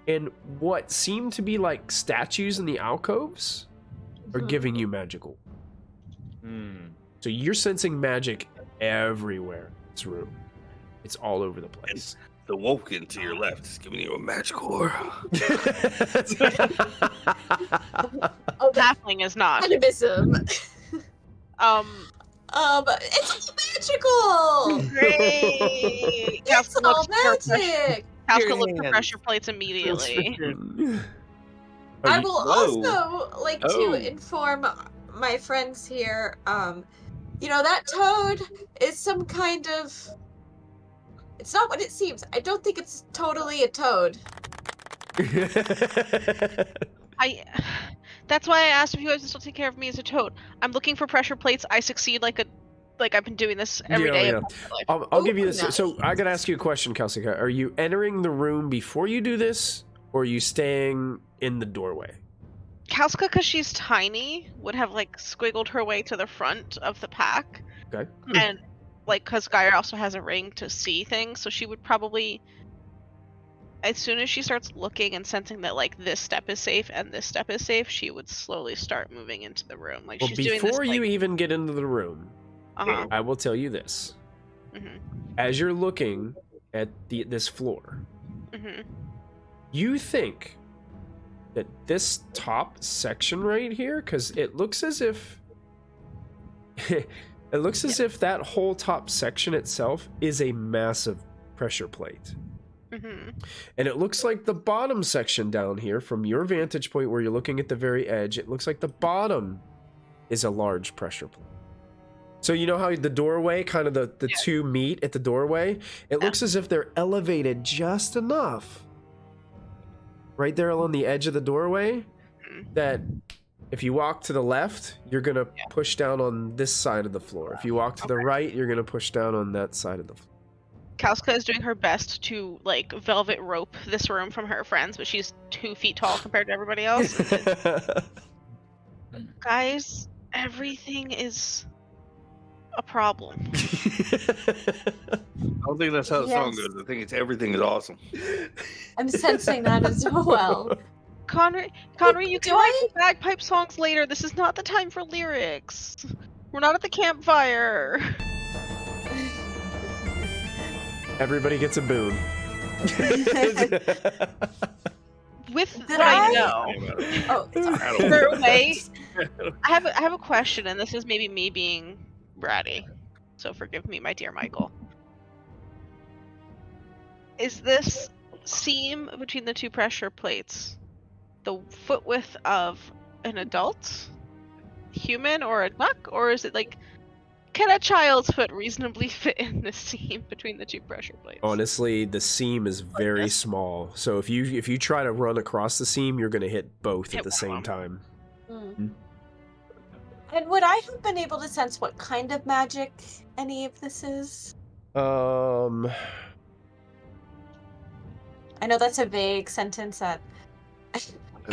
And what seem to be like statues in the alcoves are Mhm. giving you magical. So you're sensing magic everywhere in this room. It's all over the place. The Woken to your left is giving you a magical aura. Oh, that Halfling is not. animism. It's all magical! Great! It's all magic! Kalska looks for pressure plates immediately. I will Whoa. also like Oh. to inform my friends here, that toad is some kind of... It's not what it seems. I don't think it's totally a toad. That's why I asked if you guys would still take care of me as a toad. I'm looking for pressure plates. I succeed like I've been doing this every day. Yeah. Of my life. I'll Ooh, give you this. nice. So I gotta ask you a question, Kalsika. Are you entering the room before you do this, or are you staying in the doorway? Kalska, because she's tiny, would have like squiggled her way to the front of the pack. Okay. And like, because Geyer also has a ring to see things, so she would probably, as soon as she starts looking and sensing that like this step is safe and this step is safe, she would slowly start moving into the room. Like Well, she's doing this. before you even get into the room, Uh-huh. I will tell you this. Mhm. As you're looking at this floor, Mhm. you think that this top section right here, because it looks as if if that whole top section itself is a massive pressure plate. Mhm. And it looks like the bottom section down here, from your vantage point where you're looking at the very edge, it looks like the bottom is a large pressure plate. So you know how the doorway, kind of the two meet at the doorway? It looks as if they're elevated just enough right there along the edge of the doorway that if you walk to the left, you're going to push down on this side of the floor. If you walk to the right, you're going to push down on that side of the floor. Kalska is doing her best to like velvet rope this room from her friends, but she's 2 feet tall compared to everybody else. Guys, everything is a problem. don't think that's how the song Yes. goes. I think it's everything is awesome. I'm sensing that as well. Connery, you Do can write the bagpipe songs later. This is not the time for lyrics. We're not at the campfire. Everybody gets a boon. With Did what I I? know. Oh, I Is don't there know. a way? I have a question, and this is maybe me being bratty, so forgive me, my dear Michael. Is this seam between the two pressure plates the foot width of an adult human or a duck, or is it like, can a child's foot reasonably fit in the seam between the two pressure plates? Honestly, the seam is very this. small. So if you try to run across the seam, you're going to hit both Hit at the one of same them. time. And would I have been able to sense what kind of magic any of this is? Um, I know that's a vague sentence that I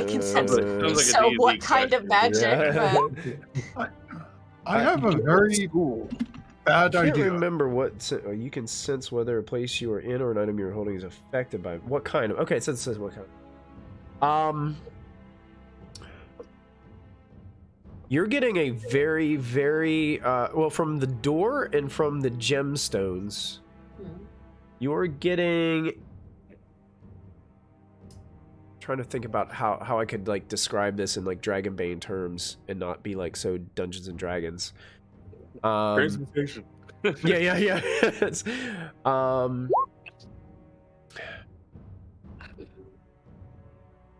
can sense. Sounds like a So, D&D what kind of question. magic? yeah. I have a very bad I can't idea. remember what you can sense whether a place you are in or an item you're holding is affected by what kind of. Okay, it says what kind. You're getting a very, very well from the door and from the gemstones. You're getting. Trying to think about how I could like describe this in like Dragonbane terms and not be like so Dungeons and Dragons. Transmutation. Yeah. It's,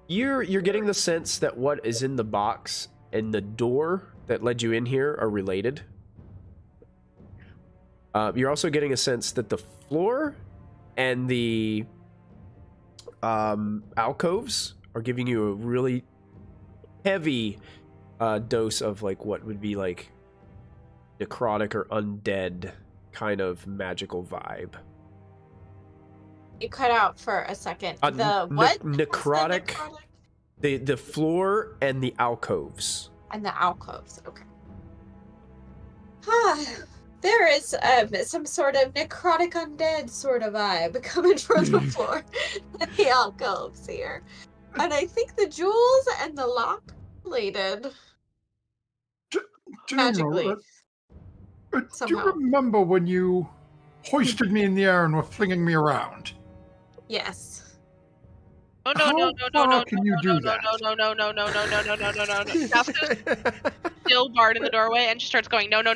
you're getting the sense that what is in the box and the door that led you in here are related. You're also getting a sense that the floor and the alcoves are giving you a really heavy dose of like what would be like necrotic or undead kind of magical vibe. You cut out for a second. Uh, The ne- what? necrotic? What's the necrotic? The floor and the alcoves. And the alcoves. Okay. There is some sort of necrotic undead sort of vibe coming from the floor and the alcoves here. And I think the jewels and the lock related. Magically. General, do you Somehow. remember when you hoisted me in the air and were flinging me around? Yes. Oh How far can you do that? Casca's still barred in the doorway, and she starts going, no. No,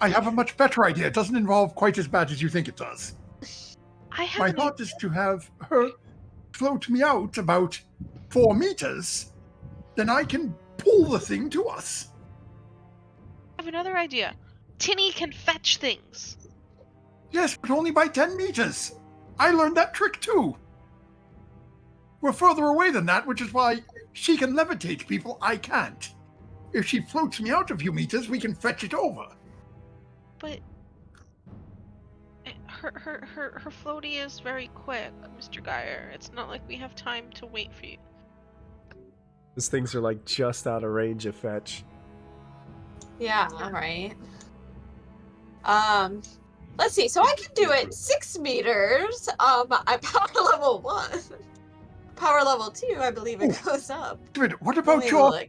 I have a much better idea. It doesn't involve quite as bad as you think it does. I have My an thought is to have her float me out about 4 meters, then I can pull the thing to us. I have another idea. Tinny can fetch things. Yes, but only by 10 meters. I learned that trick too. We're further away than that, which is why she can levitate people, I can't. If she floats me out a few meters, we can fetch it over. But her floaty is very quick, Mr. Geyer. It's not like we have time to wait for you. Those things are like just out of range of fetch. Yeah, right. Let's see. So I can do it 6 meters. I'm power level 1. Power level 2, I believe it goes up. Wait, what Let about me your look.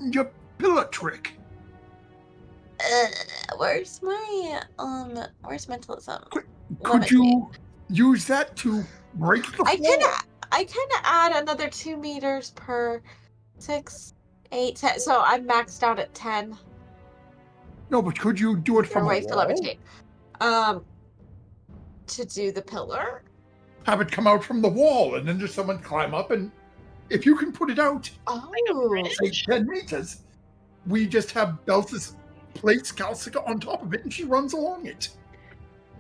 your pillar trick? Where's my mentalism? Could you use that to break the I floor? can add another 2 meters per 6, 8, 10. So I'm maxed out at 10. No, but could you do it from a Away for wall? levitate. To do the pillar. Have it come out from the wall, and then just someone climb up, and if you can put it out, Oh, say 10 meters, we just have Belsa's plates Calcica on top of it, and she runs along it.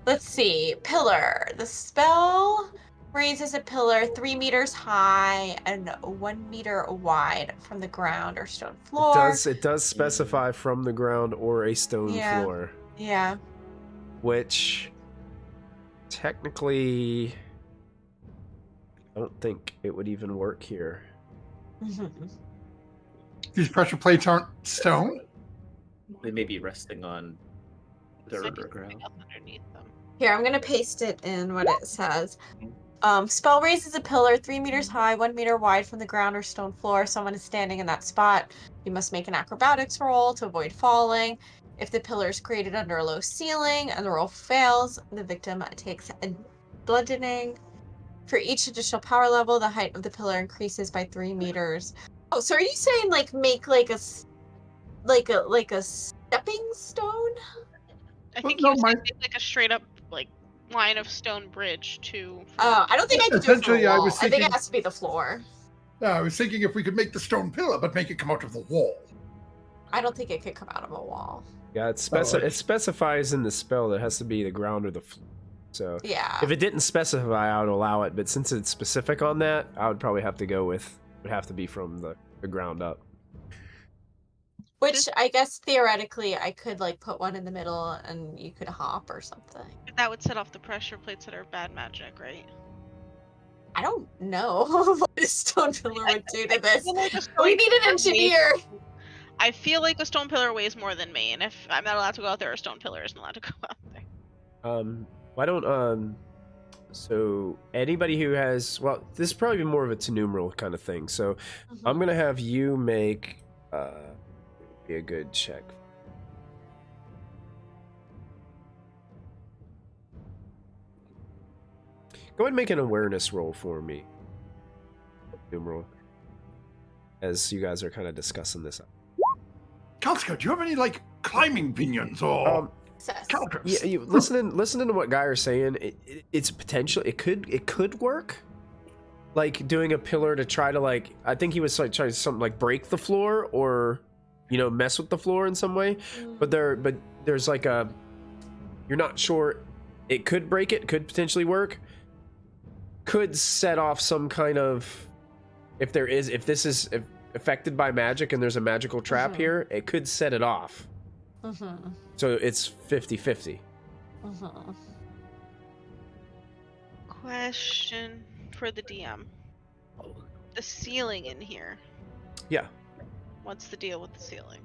let's see. Pillar. The spell raises a pillar 3 meters high and 1 meter wide from the ground or stone floor. It does specify from the ground or a stone floor, Yeah. which technically I don't think it would even work here. These pressure plates aren't stone? They may be resting on There dirt might be or something ground. else underneath them. Here, I'm gonna paste it in what it says. Spell raises a pillar 3 meters high, 1 meter wide from the ground or stone floor. Someone is standing in that spot. You must make an acrobatics roll to avoid falling. If the pillar is created under a low ceiling and the roll fails, the victim takes a bludgeoning. For each additional power level, the height of the pillar increases by 3 meters. Oh, so are you saying like make like a stepping stone? I Well, think no, he was my- saying make, like a straight up like line of stone bridge to. I don't think I can do it from the Essentially, I wall. was I think thinking- it has to be the floor. I was thinking if we could make the stone pillar, but make it come out of the wall. I don't think it could come out of a wall. Yeah, it specifies in the spell that it has to be the ground or the floor. So Yeah. if it didn't specify, I would allow it. But since it's specific on that, I would probably have to go with it would have to be from the ground up. Which I guess theoretically I could like put one in the middle and you could hop or something. That would set off the pressure plates that are bad magic, right? I don't know what a stone pillar would do to this. feel like a stone We need an pillar engineer. I feel like a stone pillar weighs more than me, and if I'm not allowed to go out there, a stone pillar isn't allowed to go out there. Why don't so anybody who has this is probably more of a tenumeral kind of thing. So I'm gonna have you make be a good check. Go ahead and make an awareness roll for me. Numeral. As you guys are kind of discussing this. Kalska, do you have any like climbing pinions or Success. caltrops? Yeah, you listening to what Guy is saying. It's potential. It could work. Like doing a pillar to try to like. I think he was like trying to something like break the floor or, mess with the floor in some way. But there's like a. You're not sure. It could break it. Could potentially work. Could set off some kind of. If this is affected by magic and there's a magical trap here, it could set it off. So it's 50-50. Question for the DM. The ceiling in here. Yeah. What's the deal with the ceiling?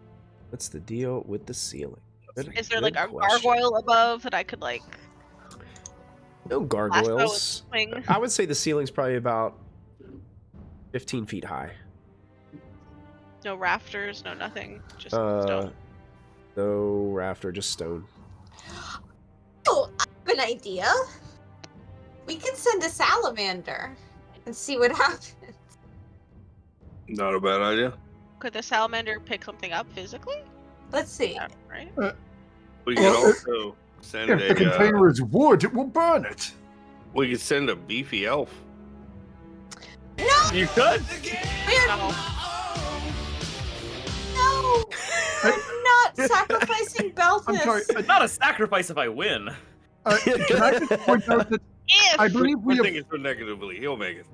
What's the deal with the ceiling? Is there like a question. gargoyle above that I could like No gargoyles. swing? I would say the ceiling's probably about 15 feet high. No rafters, no nothing. Just stone. No rafter, just stone. Oh, I have an idea. We can send a salamander and see what happens. Not a bad idea. Could the salamander pick something up physically? Let's see. Yeah, right? We could Well, also send If the container is wood, it will burn it. we could send a beefy elf. No! You could. We're No. no! I'm not sacrificing I'm sorry. Belthus. Not a sacrifice if I win. Can I just point out that If I believe we We're have thinking so negatively. He'll make it.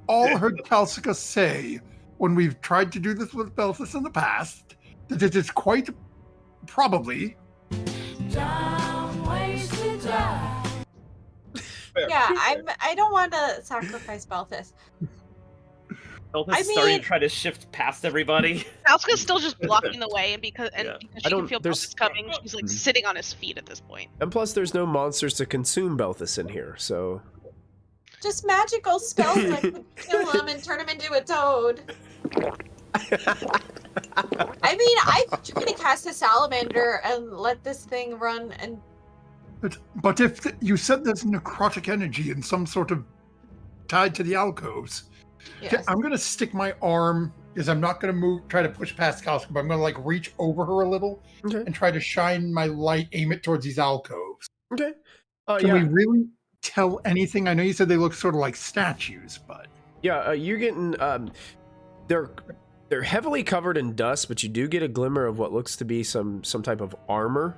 all heard Kalsika say when we've tried to do this with Belthus in the past that it is quite probably Yeah, I don't want to sacrifice Belthus. Elvis I is starting mean- to try to shift past everybody. Alska's still just blocking the way, and because Yeah. she I don't- can feel there's- Belthus coming, she's like sitting on his feet at this point. And plus, there's no monsters to consume Belthus in here, so. Just magical spells that could kill him and turn him into a toad. I mean, I try to cast a salamander and let this thing run and But if you said there's necrotic energy in some sort of tied to the alcoves, yes. I'm going to stick my arm, because I'm not going to try to push past Kalska, but I'm going to like reach over her a little Okay. and try to shine my light, aim it towards these alcoves. Okay. Can we really tell anything? I know you said they look sort of like statues, but Yeah, you're getting. They're heavily covered in dust, but you do get a glimmer of what looks to be some type of armor.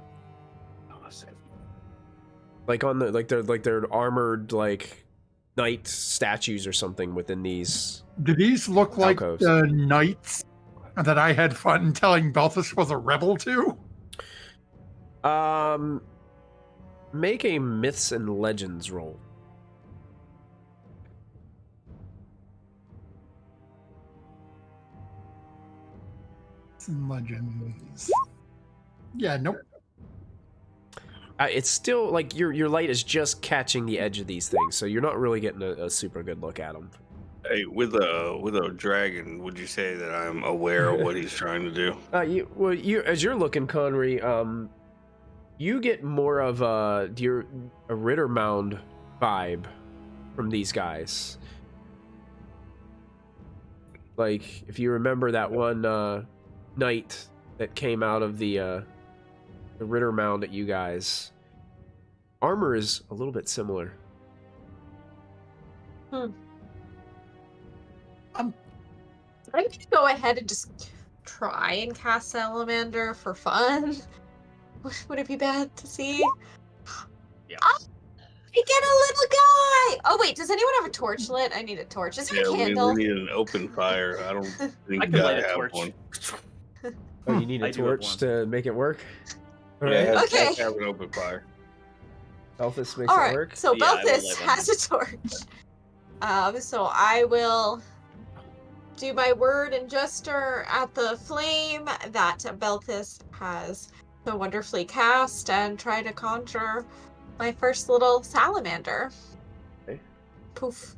Like on the they're armored like knight statues or something within these. do these look like Alcoves. the knights that I had fun telling Belthus was a rebel to? Make a myths and legends roll. Myths and legends. Yeah, nope. It's still like your light is just catching the edge of these things, so you're not really getting a super good look at them. Hey, with a dragon, would you say that I'm aware of what he's trying to do? You as you're looking, Conry, you get more of a Ritter Mound vibe from these guys. Like, if you remember that one knight that came out of the Ritter Mound at you guys, armor is a little bit similar. I'm gonna go ahead and just try and cast Salamander for fun. Would it be bad to see? Yeah. Oh, I get a little guy! Oh wait, does anyone have a torch lit? I need a torch. Is there a candle? We need an open fire. I don't think I can light a have torch. one. Oh, you need I a do have torch one. to make it work? Yeah, it has Okay. to have an open fire. Elphys makes it Alright, work? so Yeah, I will Belthus light one. has a torch. So I will do my word and gesture at the flame that Belthus has so wonderfully cast and try to conjure my first little salamander. Okay. Poof.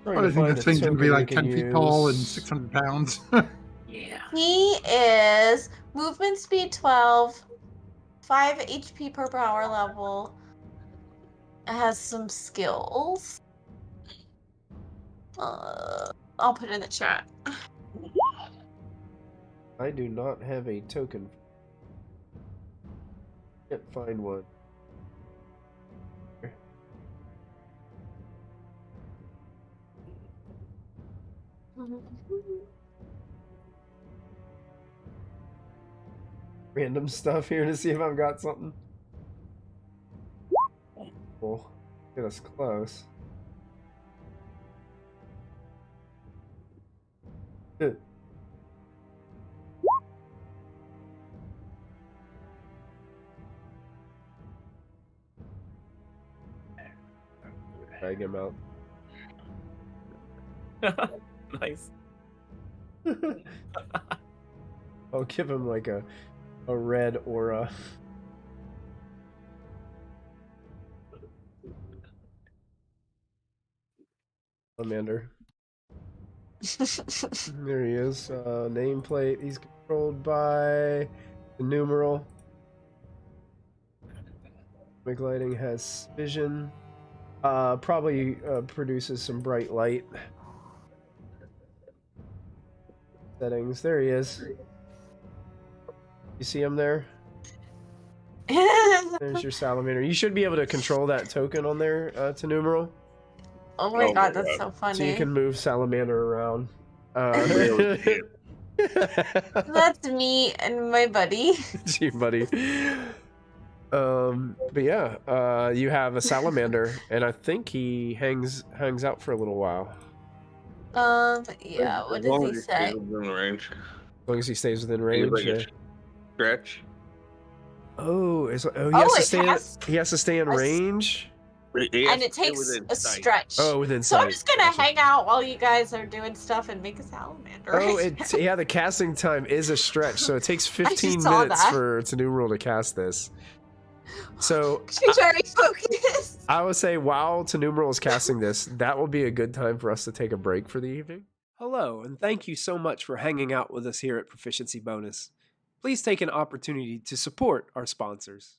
Trying I to think find this a thing's gonna be token we like can 10 feet tall and use. 600 pounds. Yeah. He is movement speed 12, 5 HP per power level. Has some skills. I'll put it in the chat. I do not have a token. Can't find one. Random stuff here to see if I've got something. Cool. Get us close. Good. Drag him out. Nice. I'll give him like a red aura. Commander. There he is. Nameplate. He's controlled by the numeral. McLighting has vision. Probably produces some bright light. Settings. There he is. You see him there? There's your salamander. You should be able to control that token on there to numeral. Oh my Oh god, my that's God. so funny. So you can move salamander around. Really? That's me and my buddy. Gee, buddy. But yeah, you have a salamander, and I think he hangs out for a little while. Yeah, what As long does as he stays say? within range. As long as he stays within Maybe range. like a stretch. He has to stay in a s- range. And it takes a stretch. Oh, within So sight. I'm just gonna Gotcha. hang out while you guys are doing stuff and make a salamander. Oh, yeah, the casting time is a stretch, so it takes 15 saw minutes that. for Tenumeral to cast this. So She's very focused. I would say while Tenumeral is casting this, that will be a good time for us to take a break for the evening. Hello, and thank you so much for hanging out with us here at Proficiency Bonus. Please take an opportunity to support our sponsors.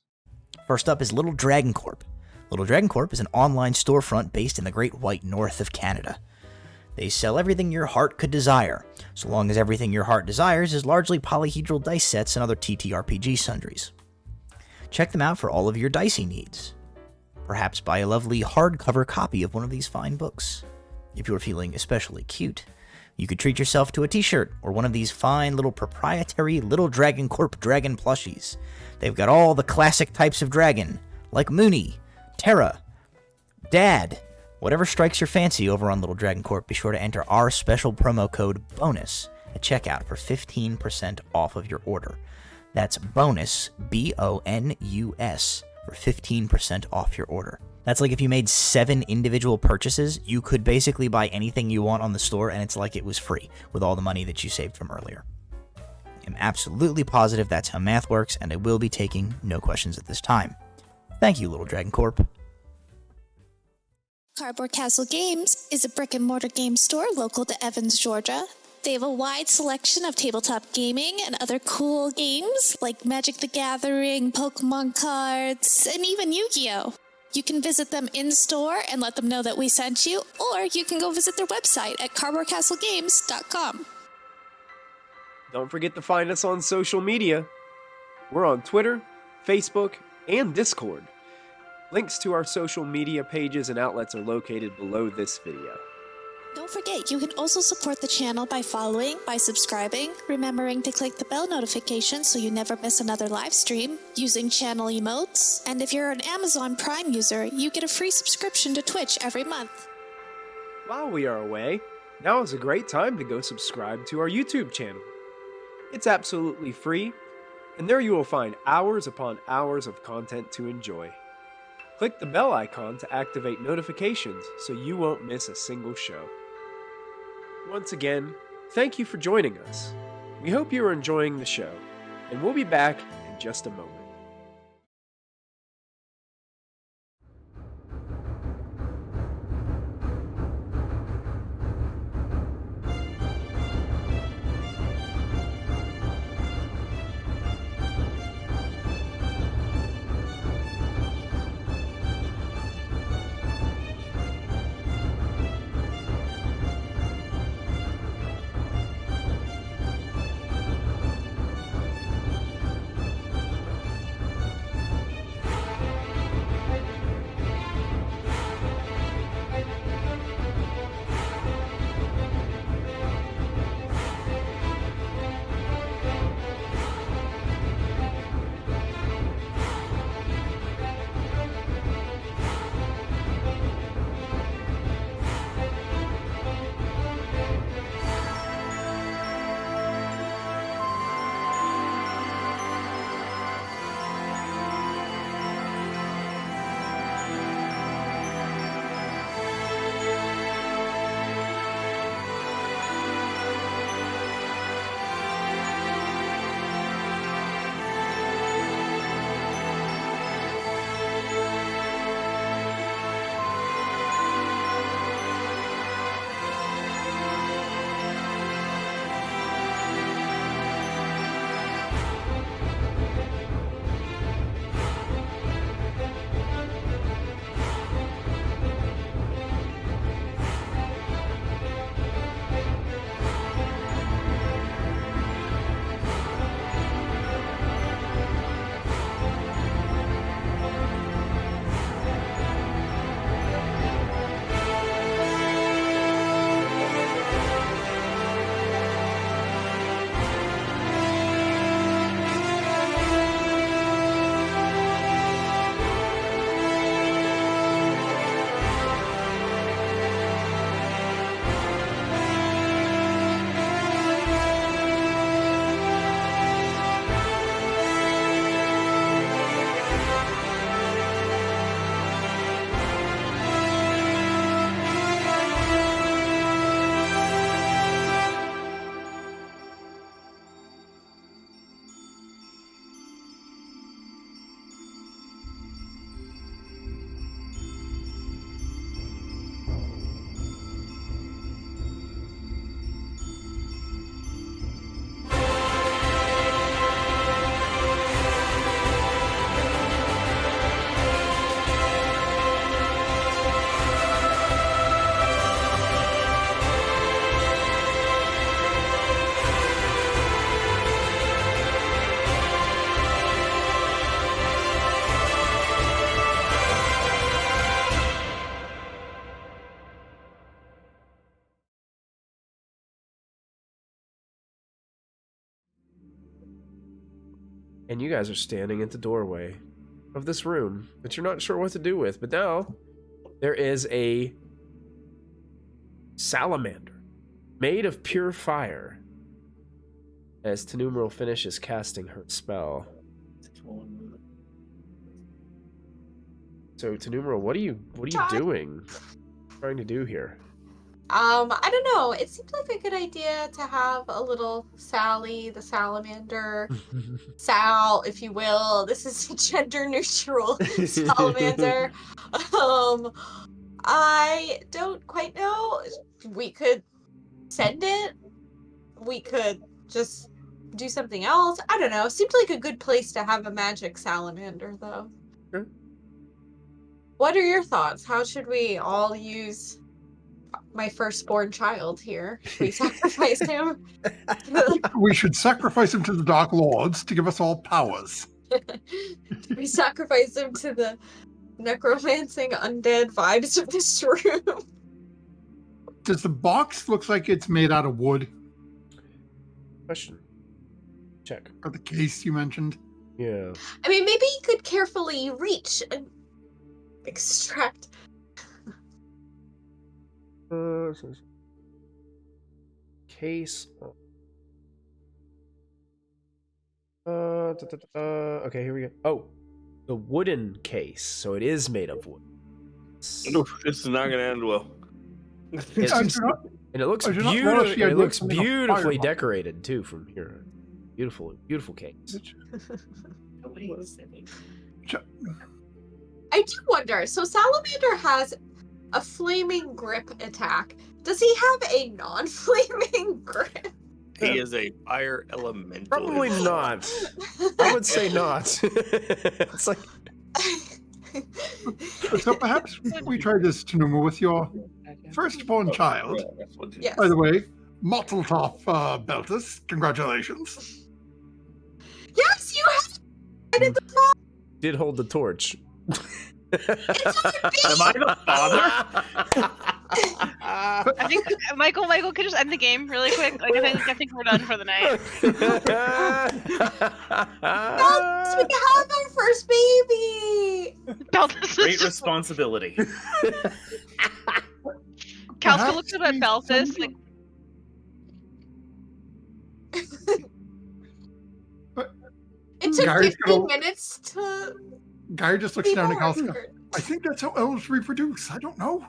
First up is Little Dragon Corp. Little Dragon Corp is an online storefront based in the Great White North of Canada. They sell everything your heart could desire, so long as everything your heart desires is largely polyhedral dice sets and other TTRPG sundries. Check them out for all of your dicey needs. Perhaps buy a lovely hardcover copy of one of these fine books. If you're feeling especially cute, you could treat yourself to a t-shirt or one of these fine little proprietary Little Dragon Corp dragon plushies. They've got all the classic types of dragon, like Mooney, Terra, Dad, whatever strikes your fancy over on Little Dragon Corp. Be sure to enter our special promo code BONUS at checkout for 15% off of your order. That's BONUS, BONUS, for 15% off your order. That's like if you made 7 individual purchases, you could basically buy anything you want on the store, and it's like it was free with all the money that you saved from earlier. I'm absolutely positive that's how math works, and I will be taking no questions at this time. Thank you, Little Dragon Corp. Cardboard Castle Games is a brick-and-mortar game store local to Evans, Georgia. They have a wide selection of tabletop gaming and other cool games like Magic the Gathering, Pokemon cards, and even Yu-Gi-Oh! You can visit them in-store and let them know that we sent you, or you can go visit their website at cardboardcastlegames.com. Don't forget to find us on social media. We're on Twitter, Facebook, and Discord. Links to our social media pages and outlets are located below this video. Don't forget, you can also support the channel by following, by subscribing, remembering to click the bell notification so you never miss another live stream, using channel emotes, and if you're an Amazon Prime user, you get a free subscription to Twitch every month. While we are away, now is a great time to go subscribe to our YouTube channel. It's absolutely free, and there you will find hours upon hours of content to enjoy. Click the bell icon to activate notifications so you won't miss a single show. Once again, thank you for joining us. We hope you are enjoying the show, and we'll be back in just a moment. And you guys are standing at the doorway of this room that you're not sure what to do with. But now there is a salamander made of pure fire. As Tenumeral finishes casting her spell. So, Tanumero, what are you doing? Trying to do here? I don't know. It seemed like a good idea to have a little Sally, the salamander, Sal, if you will. This is a gender-neutral salamander. I don't quite know. We could send it. We could just do something else. I don't know. Seemed like a good place to have a magic salamander, though. Sure. What are your thoughts? How should we all use my firstborn child here? Should we sacrifice him? We should sacrifice him to the Dark Lords to give us all powers. We sacrifice him to the necromancing undead vibes of this room. Does the box look like it's made out of wood? Question. Check. Or the case you mentioned? Yeah. I mean, maybe you could carefully reach and extract. Case. Okay, here we go. Oh, the wooden case. So it is made of wood. This is not going to end well. And it looks beautiful. It looks beautifully decorated too from here. Beautiful, beautiful case. I do wonder. So Salamander has a flaming grip attack. Does he have a non-flaming grip? He is a fire elemental. Probably not. I would say not. It's like. So perhaps we try this, Tanuma, with your firstborn child. Yes. By the way, Mazel Tov, Beltus. Congratulations. Yes, you have. I did the frog. Did hold the torch. Am I the father? I think Michael could just end the game really quick. Like I think we're done for the night. Beltus, we have our first baby. Beltus Great responsibility. Kalska looks up at Beltus like. It took Gary's 15 minutes to. Gary just looks be down at born. Kalska. I think that's how elves reproduce. I don't know.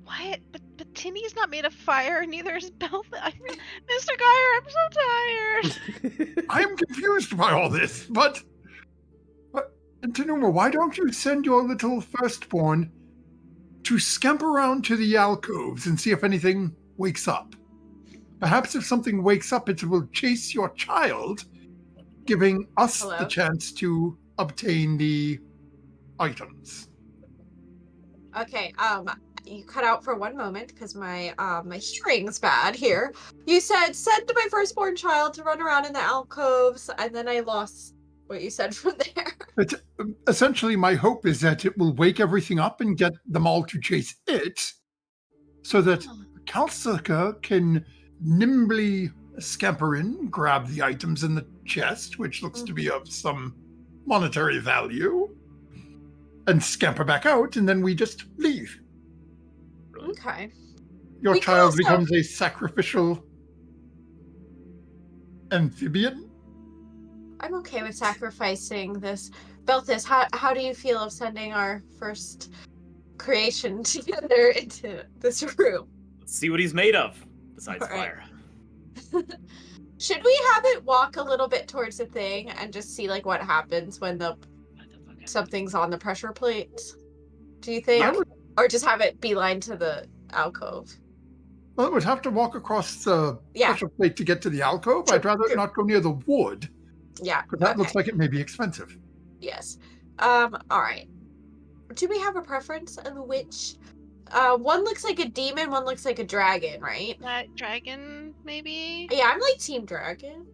What? But Timmy's not made of fire, neither is Beltus. Mr. Geyer, I'm so tired. I'm confused by all this, but and Tanuma, why don't you send your little firstborn to scamper around to the alcoves and see if anything wakes up? Perhaps if something wakes up, it will chase your child, giving us the chance to obtain the items. Okay, you cut out for one moment because my hearing's bad here. You said send my firstborn child to run around in the alcoves, and then I lost what you said from there. But essentially, my hope is that it will wake everything up and get them all to chase it, so that Kalska can nimbly scamper in, grab the items in the chest, which looks to be of some monetary value, and scamper back out, and then we just leave. Okay. Your We can child also- becomes a sacrificial amphibian. I'm okay with sacrificing this. Beltus, how do you feel of sending our first creation together into this room? Let's see what he's made of, besides All right. fire. Should we have it walk a little bit towards the thing and just see like what happens when something's on the pressure plates? Do you think? I would- Or just have it beeline to the alcove? Well, it would have to walk across the Yeah. pressure plate to get to the alcove. True, I'd rather true. not go near the wood, Yeah. because that okay. looks like it may be expensive. Yes. All right. Do we have a preference of which? One looks like a demon, one looks like a dragon, right? That dragon, maybe? Yeah, I'm like Team Dragon.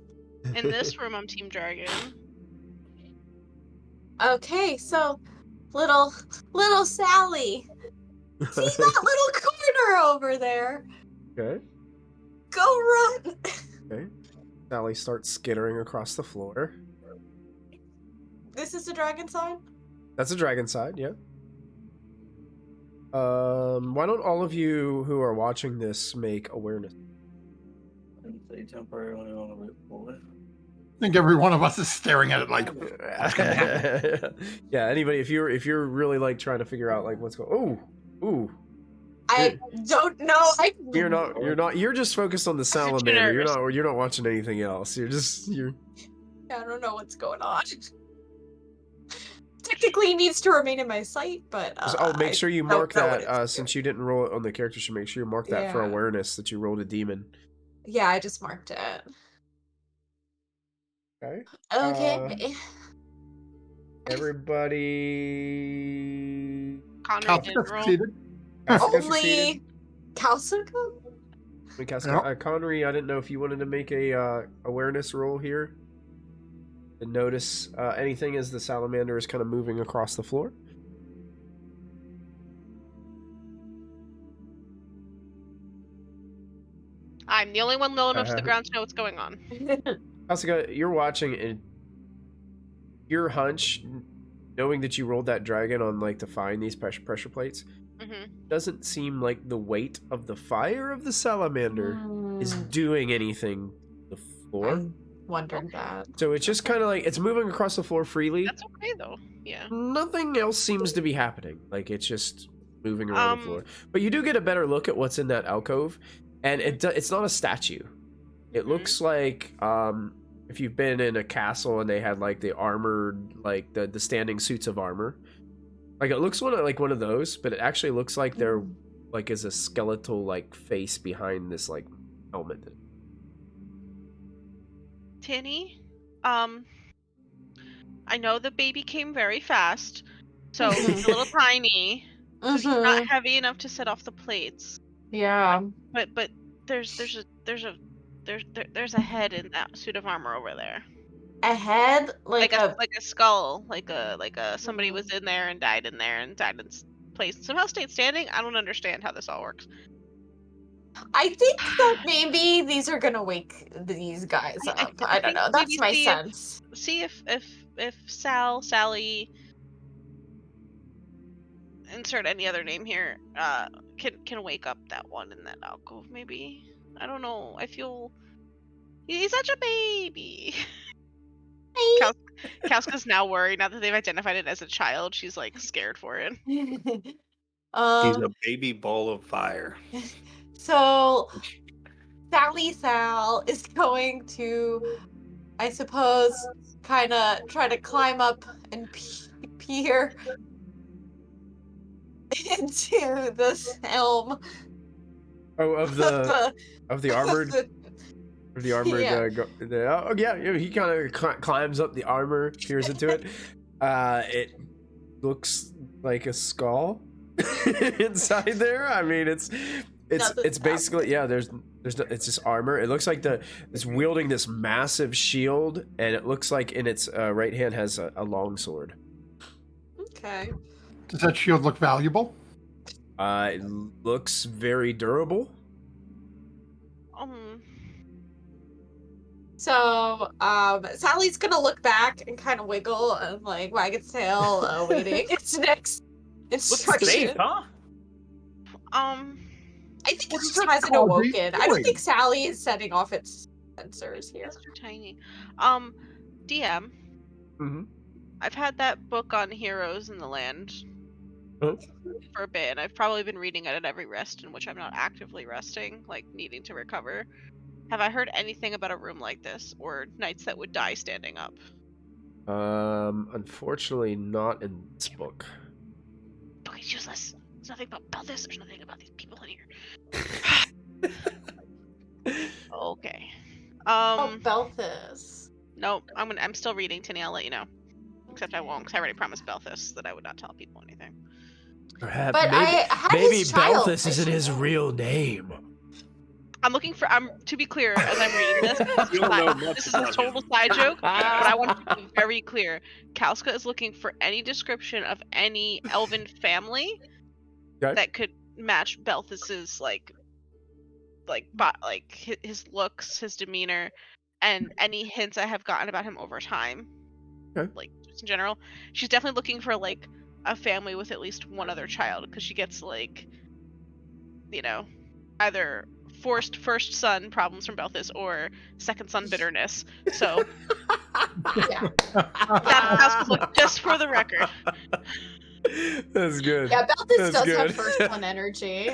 In this room, I'm Team Dragon. Okay, so little Sally. See that little corner over there? Okay. Go run. Okay. Sally starts skittering across the floor. This is the dragon sign? That's a dragon side, yeah. Why don't all of you who are watching this make awareness? think every one of us is staring at it like, what's gonna happen? Yeah, anybody, if you're really like trying to figure out like what's going, ooh, I don't know. you're just focused on the salamander. nervous. You're not watching anything else. You're I don't know what's going on. Technically, he needs to remain in my sight, but make sure you I mark don't know what that it's since you didn't roll it on the character sheet. Make sure you mark that for Yeah. awareness that you rolled a demon. Yeah, I just marked it. Okay. Okay. Everybody. Conrad didn't Calcica roll. succeeded. Succeeded. Only Calcica? Connery, I didn't know if you wanted to make a awareness roll here and notice anything as the salamander is kind of moving across the floor. I'm the only one low enough to the ground to know what's going on. Asuka, you're watching and your hunch, knowing that you rolled that dragon on like to find these pressure plates, doesn't seem like the weight of the fire of the salamander is doing anything to the floor. I'm wondering that. So it's just kind of like it's moving across the floor freely. That's okay though. Yeah. Nothing else seems to be happening. Like it's just moving around the floor. But you do get a better look at what's in that alcove, and it's not a statue. It looks like if you've been in a castle and they had like the armored, like the standing suits of armor. Like it looks one of those, but it actually looks like there like is a skeletal like face behind this like helmet. Tinny, I know the baby came very fast, so it's a little tiny. So he's not heavy enough to set off the plates. Yeah. But there's a head in that suit of armor over there. A head? Like a skull, like a somebody was in there and died in place. Somehow stayed standing. I don't understand how this all works. I think that maybe these are gonna wake these guys up. I don't know. That's my sense. See if Sally, insert any other name here, can wake up that one in that alcove. Maybe. I don't know. I feel he's such a baby. Kauska's now worried now that they've identified it as a child. She's like scared for it. He's a baby ball of fire. So Sal is going to, I suppose, kind of try to climb up and peer into this helm. Oh, of the armored. The armored, Yeah. He kind of climbs up the armor, peers into it. It looks like a skull inside there. I mean, it's basically it's just armor. It looks like it's wielding this massive shield, and it looks like in its right hand has a long sword. Okay. Does that shield look valuable? It looks very durable. So, Sally's gonna look back and kind of wiggle and like wag its tail, waiting its next instruction. Safe, huh? I think it What's just that hasn't called? awoken. I don't Doing? think Sally is setting off its sensors here. It's too tiny. DM. Mm-hmm. I've had that book on heroes in the land Oh. for a bit, and I've probably been reading it at every rest in which I'm not actively resting, like needing to recover. Have I heard anything about a room like this, or knights that would die standing up? Unfortunately, not in this book. Book is useless. There's nothing about this. There's nothing about these people in here. Okay. Belthus. Nope. I'm still reading, Tinny. I'll let you know. Except I won't, because I already promised Belthus that I would not tell people anything. Perhaps But I had his child. Belthus isn't his real name. I'm looking for. To be clear, as I'm reading this, You don't know much this is a about total side joke, but I want to be very clear. Kauska is looking for any description of any elven family Okay. that could match Belthus's his looks, his demeanor, and any hints I have gotten about him over time. Okay. Like just in general, she's definitely looking for like a family with at least one other child, because she gets like, either forced first son problems from Belthus or second son bitterness. So Yeah. that was like, just for the record. That's good. Yeah, Belthus That's does good. have first son energy.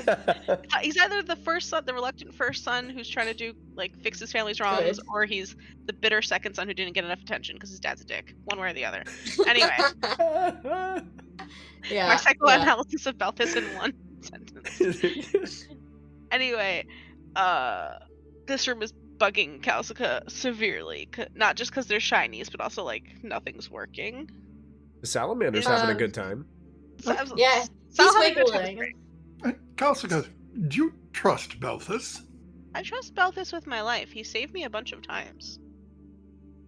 He's either the first son, the reluctant first son who's trying to do like fix his family's wrongs, Good. or he's the bitter second son who didn't get enough attention because his dad's a dick. One way or the other. Anyway, Yeah. my psychoanalysis of Belthus in one sentence. Anyway, this room is bugging Kalsika severely. Not just because they're shinies, but also like nothing's working. The salamander's having a good time. Yeah, he's wiggling. Kalsika, do you trust Belthus? I trust Belthus with my life. He saved me a bunch of times.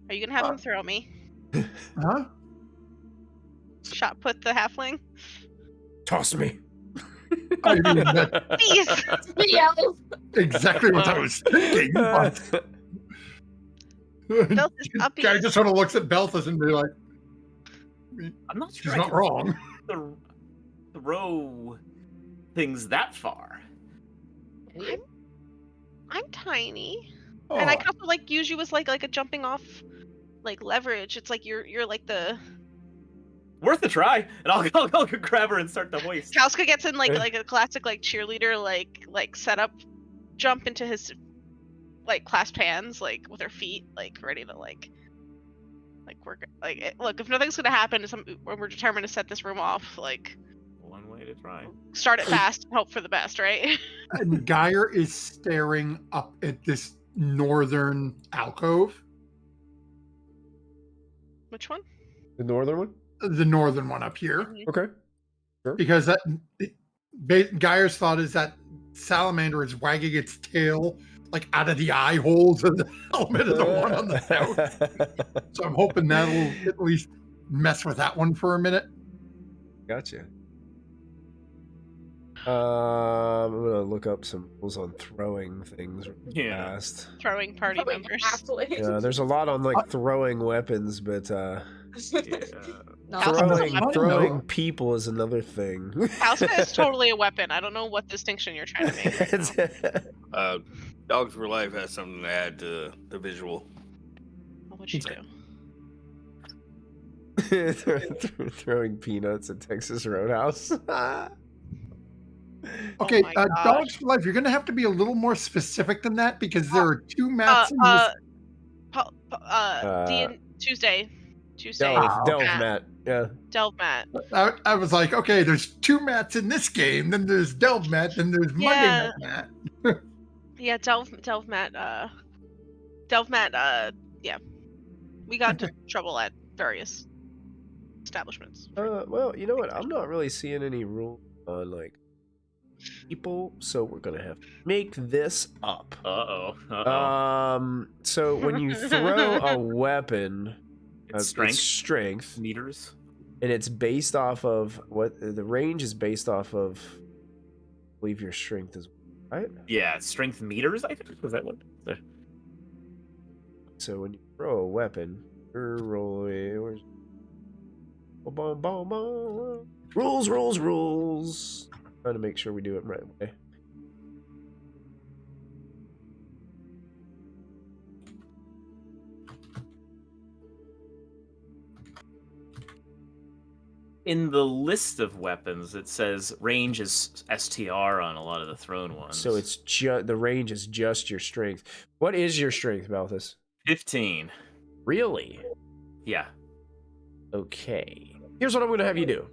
Are you gonna have him throw me? Huh? Shot put the halfling? Toss me. I mean, that's Please! Yeah. exactly what I was thinking. But... Belthus, I'll be... Guy just sort of looks at Belthus and be like, I'm not sure. he's not wrong. Throw things that far. I'm tiny. Oh, And I kind of like use you as like a jumping off like leverage. It's like you're like the Worth a try, and I'll go grab her and start the hoist. Kalska gets in like a classic like cheerleader like setup jump into his like clasped hands like with her feet like ready to like work like look, if nothing's gonna happen when we're determined to set this room off, like One way to try. start it fast and hope for the best, right? and Geyer is staring up at this northern alcove. Which one? The northern one? The northern one up here. Okay. Because Geyer's thought is that salamander is wagging its tail like out of the eye holes of the helmet of the one on the south. So I'm hoping that'll at least mess with that one for a minute. Gotcha. I'm gonna look up some rules on throwing things Yeah. fast. Throwing party Probably members. halfway. Yeah, there's a lot on like throwing weapons, but Yeah. Not throwing people is another thing. Kalska is totally a weapon. I don't know what distinction you're trying to make. Dogs for Life has something to add to the visual. What'd you do? Throwing peanuts at Texas Roadhouse. Okay, my gosh. Dogs for Life, you're going to have to be a little more specific than that because there are two maps in this. Tuesday. Delve, Matt. Yeah. Delve Matt. I was like, okay, there's two mats in this game, then there's Delve Mat, then there's Yeah. Monday Night Mat. Yeah, Delve Matt. Yeah. We got into trouble at various establishments. Well, you know what? I'm not really seeing any rule on like people, so we're gonna have to make this up. So when you throw a weapon, It's it's strength, meters. and it's based off of what the range is based off of. I believe your strength is right. Yeah, strength meters. I think was that what? So when you throw a weapon, you're rolling. Where's... Boom, boom, boom. Rules. Trying to make sure we do it right way. In the list of weapons, it says range is STR on a lot of the thrown ones. So it's just the range is just your strength. What is your strength, Balthus? 15. Really? Yeah. Okay. Here's what I'm gonna have you do.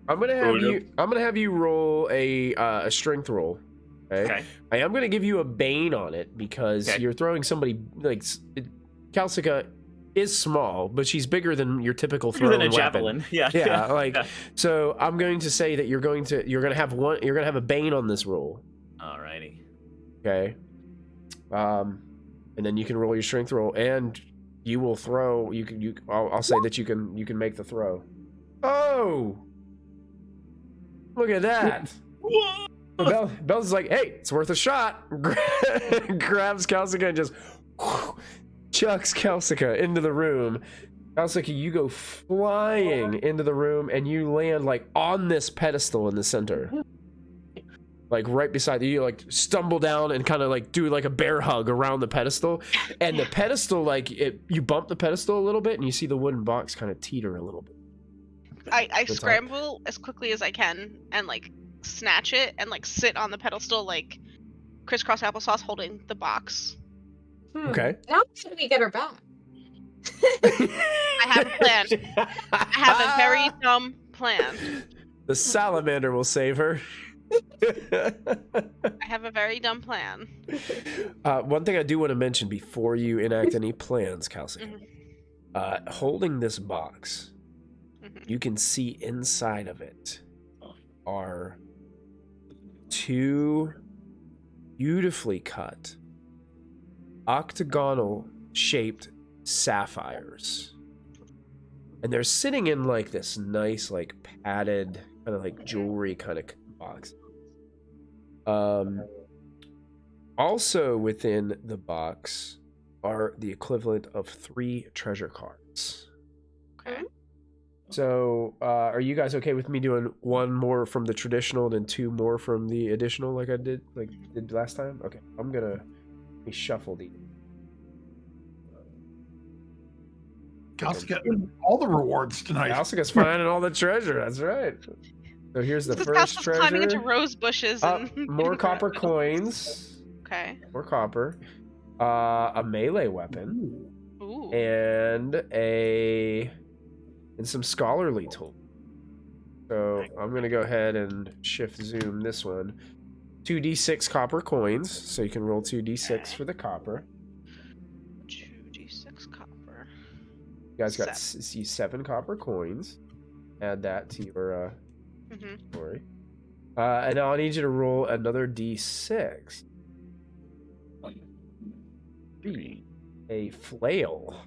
I'm gonna have you roll a strength roll. Okay. I am gonna give you a bane on it because you're throwing somebody like Kalsika is small, but she's bigger than your typical thrown weapon. Javelin. Yeah. So I'm going to say that you're gonna have a bane on this roll. Alrighty. Okay. And then you can roll your strength roll, and you will throw. I'll say that you can make the throw. Oh, look at that! Bell's is like, hey, it's worth a shot. Grabs Kalsika and just chucks Kalsika into the room. Kalsika, you go flying into the room, and you land like on this pedestal in the center. like right beside you, like stumble down and kind of like do like a bear hug around the pedestal, and the pedestal, like you bump the pedestal a little bit and you see the wooden box kind of teeter a little bit. I scramble as quickly as I can and like snatch it and like sit on the pedestal like crisscross applesauce holding the box. Okay. How should we get her back? I have a plan. I have a very dumb plan. The salamander will save her. I have a very dumb plan. One thing I do want to mention before you enact any plans, Kelsey, holding this box, you can see inside of it are 2 beautifully cut, octagonal shaped sapphires. And they're sitting in like this nice, like padded, kind of like jewelry kind of box. Also within the box are the equivalent of 3 treasure cards. Okay. So, are you guys okay with me doing 1 more from the traditional, then 2 more from the additional, like I did last time? Okay, I'm gonna shuffle these. Kelsey getting all the rewards tonight. Kelsey's finding all the treasure. That's right. So here's the first treasure. Climbing into rose bushes and more copper coins. Okay. More copper. A melee weapon. Ooh. And some scholarly tool. So I'm gonna go ahead and shift zoom this one. 2d6 copper coins, so you can roll 2d6 for the copper. 2d6 copper. You guys got 7 copper coins. Add that to your story. And now I need you to roll another d6. A flail.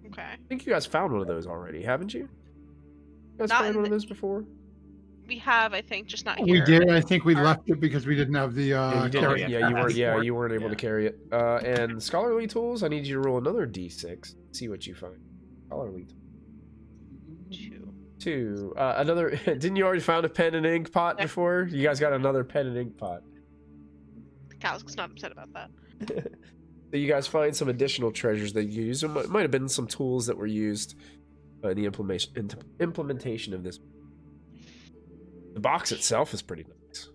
Okay. I think you guys found one of those already, haven't you? You guys found one of those before? We have, I think, just not here. We did. I think we left it because we didn't have the you weren't able to carry it. And scholarly tools, I need you to roll another d6. See what you find. Scholarly tools. 2. Another. Didn't you already found a pen and ink pot before? You guys got another pen and ink pot. Cal's not upset about that. So you guys find some additional treasures that you use. There might have been some tools that were used in the implementation of this. The box itself is pretty nice.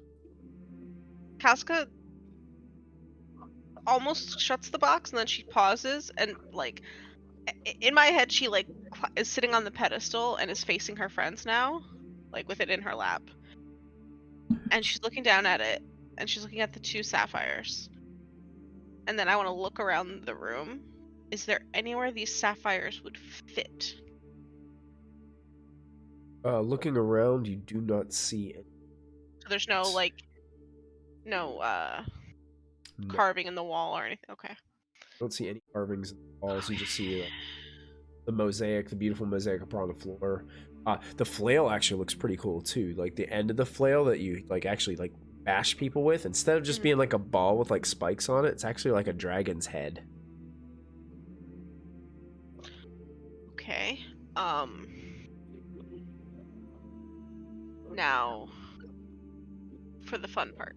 Casca almost shuts the box and then she pauses and like in my head she like is sitting on the pedestal and is facing her friends now, like with it in her lap. And she's looking down at it and she's looking at the 2 sapphires. And then I want to look around the room. Is there anywhere these sapphires would fit? Looking around, you do not see it. So there's no carving in the wall or anything. Okay. Don't see any carvings in the walls. You just see the mosaic, the beautiful mosaic upon the floor. The flail actually looks pretty cool too. Like the end of the flail that you like actually like bash people with, instead of just being like a ball with like spikes on it, it's actually like a dragon's head. Okay. Now for the fun part.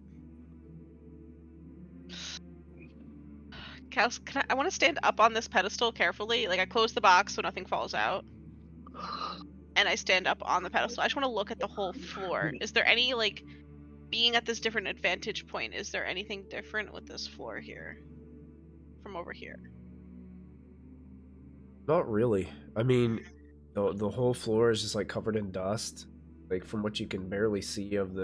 Kels, I want to stand up on this pedestal carefully. Like I close the box so nothing falls out. And I stand up on the pedestal. I just want to look at the whole floor. Is there any like being at this different vantage point, is there anything different with this floor here from over here? Not really. I mean, the whole floor is just like covered in dust. Like from what you can barely see of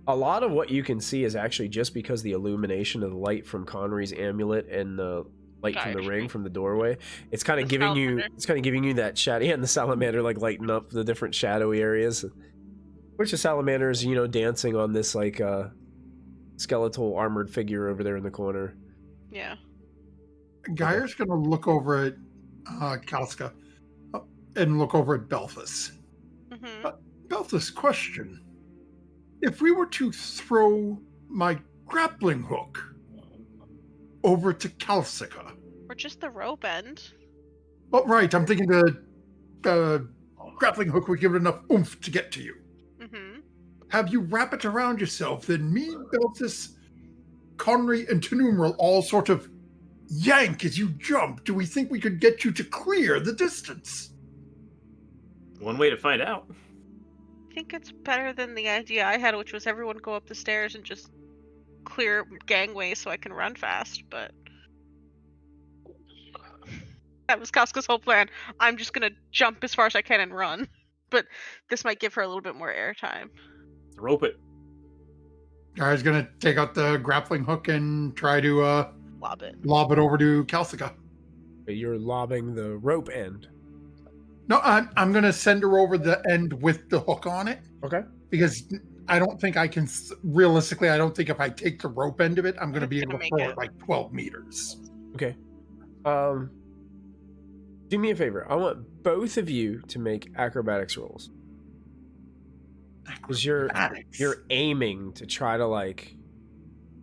a lot of what you can see is actually just because the illumination of the light from Connery's amulet and the light from the ring from the doorway. It's kind of giving you that shadow, and the salamander like lighting up the different shadowy areas. Which the salamander is, dancing on this like skeletal armored figure over there in the corner. Yeah. Geyer's gonna look over at Kalska and look over at Belfus. Belfus, question. If we were to throw my grappling hook over to Kalsika. Or just the rope end. Oh, right. I'm thinking the grappling hook would give it enough oomph to get to you. have you wrap it around yourself. Then me, Beltis, Conry, and Tenumeral all sort of yank as you jump. Do we think we could get you to clear the distance? One way to find out. I think it's better than the idea I had, which was everyone go up the stairs and just clear gangway so I can run fast, but that was Casca's whole plan. I'm just gonna jump as far as I can and run. But this might give her a little bit more airtime. Rope it. Guy's gonna take out the grappling hook and try to Lob it over to Calcica. You're lobbing the rope end. No, I'm gonna send her over the end with the hook on it. Okay. Because I don't think I can, realistically, I don't think if I take the rope end of it, I'm gonna be able to make throw it. it like 12 meters. Okay. Do me a favor. I want both of you to make acrobatics rolls. Because you're aiming to try to like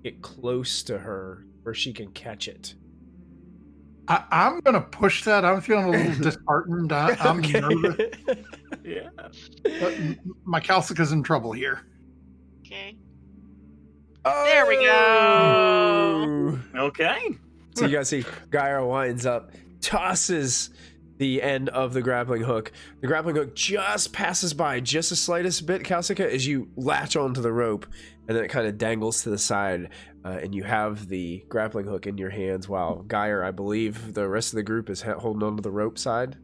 get close to her where she can catch it. I'm gonna push that. I'm feeling a little disheartened. I'm nervous. Yeah. But my Calcica's in trouble here. Okay. Oh! There we go. Okay. So you guys see Gyra winds up, tosses the end of the grappling hook. The grappling hook just passes by just the slightest bit, Calcica, as you latch onto the rope, and then it kind of dangles to the side, and you have the grappling hook in your hands while Gyra, I believe the rest of the group is holding onto the rope side.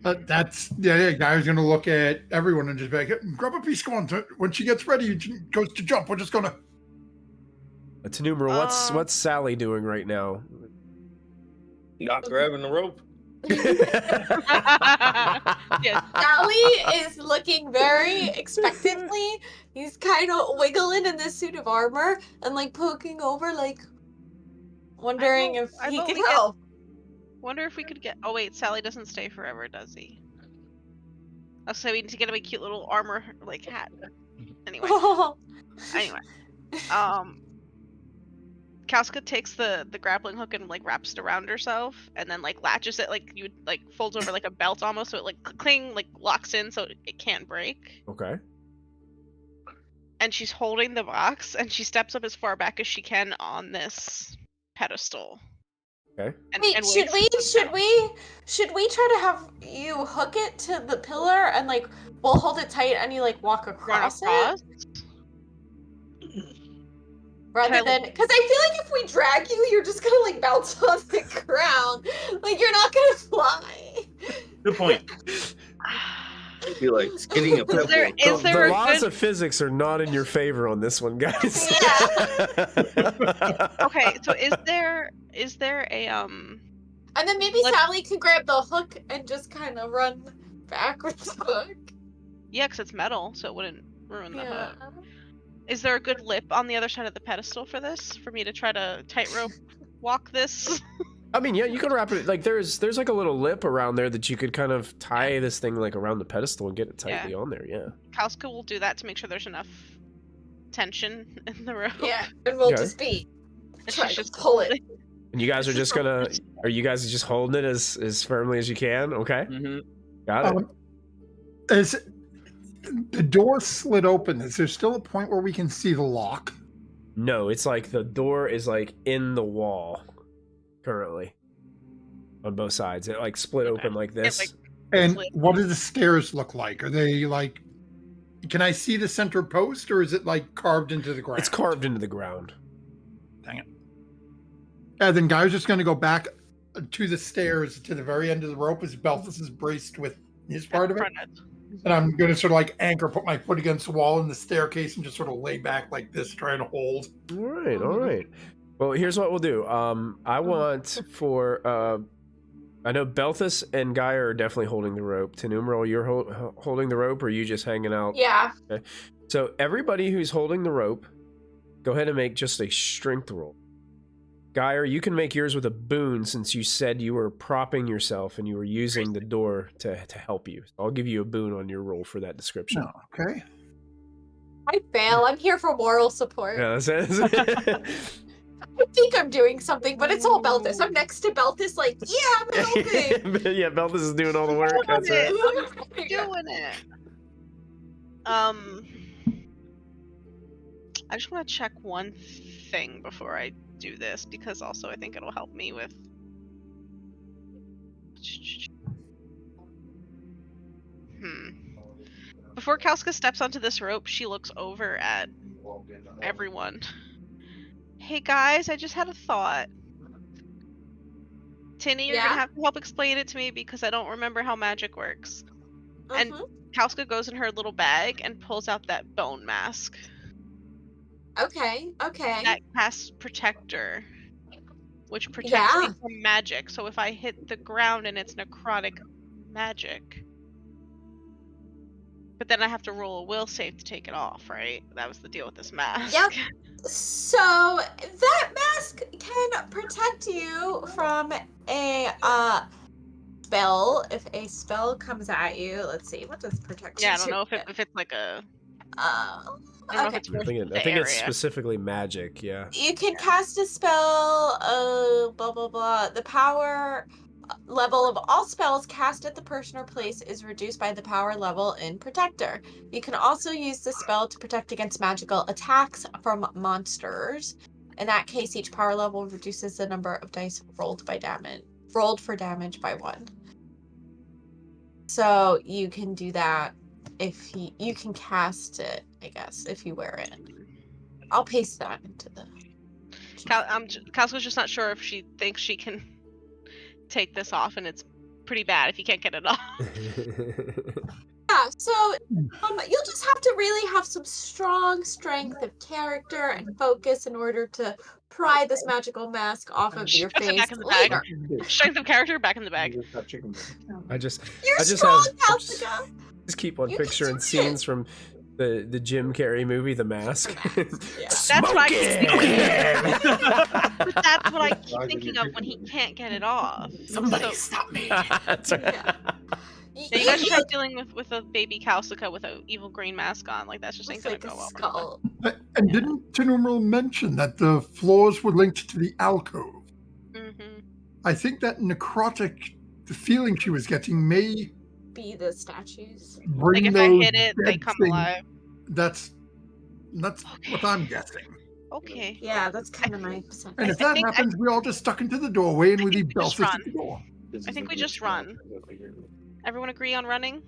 Guy's gonna look at everyone and just be like, grab a piece, come on. When she gets ready, she goes to jump. We're just gonna... Tenumeral, what's Sally doing right now? Not grabbing the rope. Yes. Sally is looking very expectantly. He's kind of wiggling in this suit of armor and like poking over, like wondering if he could help. Wonder if we could get. Oh wait, Sally doesn't stay forever, does he? Oh, so we need to get him a cute little armor like hat. Anyway. Casca takes the grappling hook and like wraps it around herself, and then like latches it like you would like folds over like a belt almost, so it like cling like locks in so it can't break. Okay. And she's holding the box, and she steps up as far back as she can on this pedestal. Okay. Wait, should we try to have you hook it to the pillar and like we'll hold it tight and you like walk across it? Rather than, because I feel like if we drag you, you're just gonna like bounce on the ground. Like you're not gonna fly. Good point. I feel like getting a pebble. The laws of physics are not in your favor on this one, guys. Yeah. Okay, so is there a And then maybe Sally can grab the hook and just kind of run back with the hook. Yeah, because it's metal, so it wouldn't ruin the hook. Is there a good lip on the other side of the pedestal for this? For me to try to tightrope walk this? I mean, yeah, you can wrap it. Like, there's like a little lip around there that you could kind of tie this thing like around the pedestal and get it tightly on there. Yeah. Calcica will do that to make sure there's enough tension in the rope. Yeah, and we'll just be trying to pull it. And you guys are just gonna? Are you guys just holding it as firmly as you can? Okay. Mm-hmm. Got it. Is the door slid open? Is there still a point where we can see the lock? No, it's like the door is like in the wall currently on both sides. It like split open like this. And what do the stairs look like? Are they like, can I see the center post, or is it like carved into the ground? It's carved into the ground. Dang it. And then Guy's just going to go back to the stairs to the very end of the rope as Beltis is braced with his part of it. And I'm going to sort of like anchor, put my foot against the wall in the staircase and just sort of lay back like this, trying to hold. All right. Well, here's what we'll do. I want for, I know Beltis and Guy are definitely holding the rope. Tenumeral, you're holding the rope, or are you just hanging out? Yeah. Okay. So everybody who's holding the rope, go ahead and make just a strength roll. Geyer, you can make yours with a boon since you said you were propping yourself and you were using the door to help you. So I'll give you a boon on your roll for that description. Oh, okay. I fail. I'm here for moral support. Yeah, that's it. I think I'm doing something, but it's all Beltis. I'm next to Beltis, like, yeah, I'm helping. Yeah, Beltis is doing all the work. That's it. I'm doing it. I just want to check one thing before I do this, because also I think it'll help me with. Before Kalska steps onto this rope, she looks over at everyone. Hey guys, I just had a thought. Tinny, you're gonna have to help explain it to me because I don't remember how magic works. And Kalska goes in her little bag and pulls out that bone mask. Okay. That casts Protector, which protects me from magic. So if I hit the ground and it's necrotic magic, but then I have to roll a will save to take it off, right? That was the deal with this mask. Yep. So that mask can protect you from a spell. If a spell comes at you, let's see, what does protection? Yeah, I don't know if it's like a. I don't know if it's I think it's specifically magic. Yeah. You can cast a spell. Blah blah blah. The power level of all spells cast at the person or place is reduced by the power level in Protector. You can also use the spell to protect against magical attacks from monsters. In that case, each power level reduces the number of dice rolled for damage by 1. So you can do that if you can cast it, I guess, if you wear it. I'll paste that into the. Kalska's just not sure if she thinks she can take this off, and it's pretty bad if you can't get it off. Yeah, so you'll just have to really have some strong strength of character and focus in order to pry this magical mask off of your face. Back in the bag. Strength of character back in the bag. I just keep on picturing scenes from the Jim Carrey movie, The Mask. That's what I keep But that's what I keep thinking of when he can't get it off. Somebody stop me. That's right. So you guys try dealing with a baby Kalska with an evil green mask on. Like, that's just ain't gonna go well. And didn't Tinumeral mention that the floors were linked to the alcove? Mm-hmm. I think that necrotic, the feeling she was getting may be the statues. Like if I hit it, they come alive. That's what I'm guessing. Okay. Yeah, that's kind of my perception. And if that happens, we all just stuck into the doorway and we leave Belsis at the door. I think we just run. Everyone agree on running?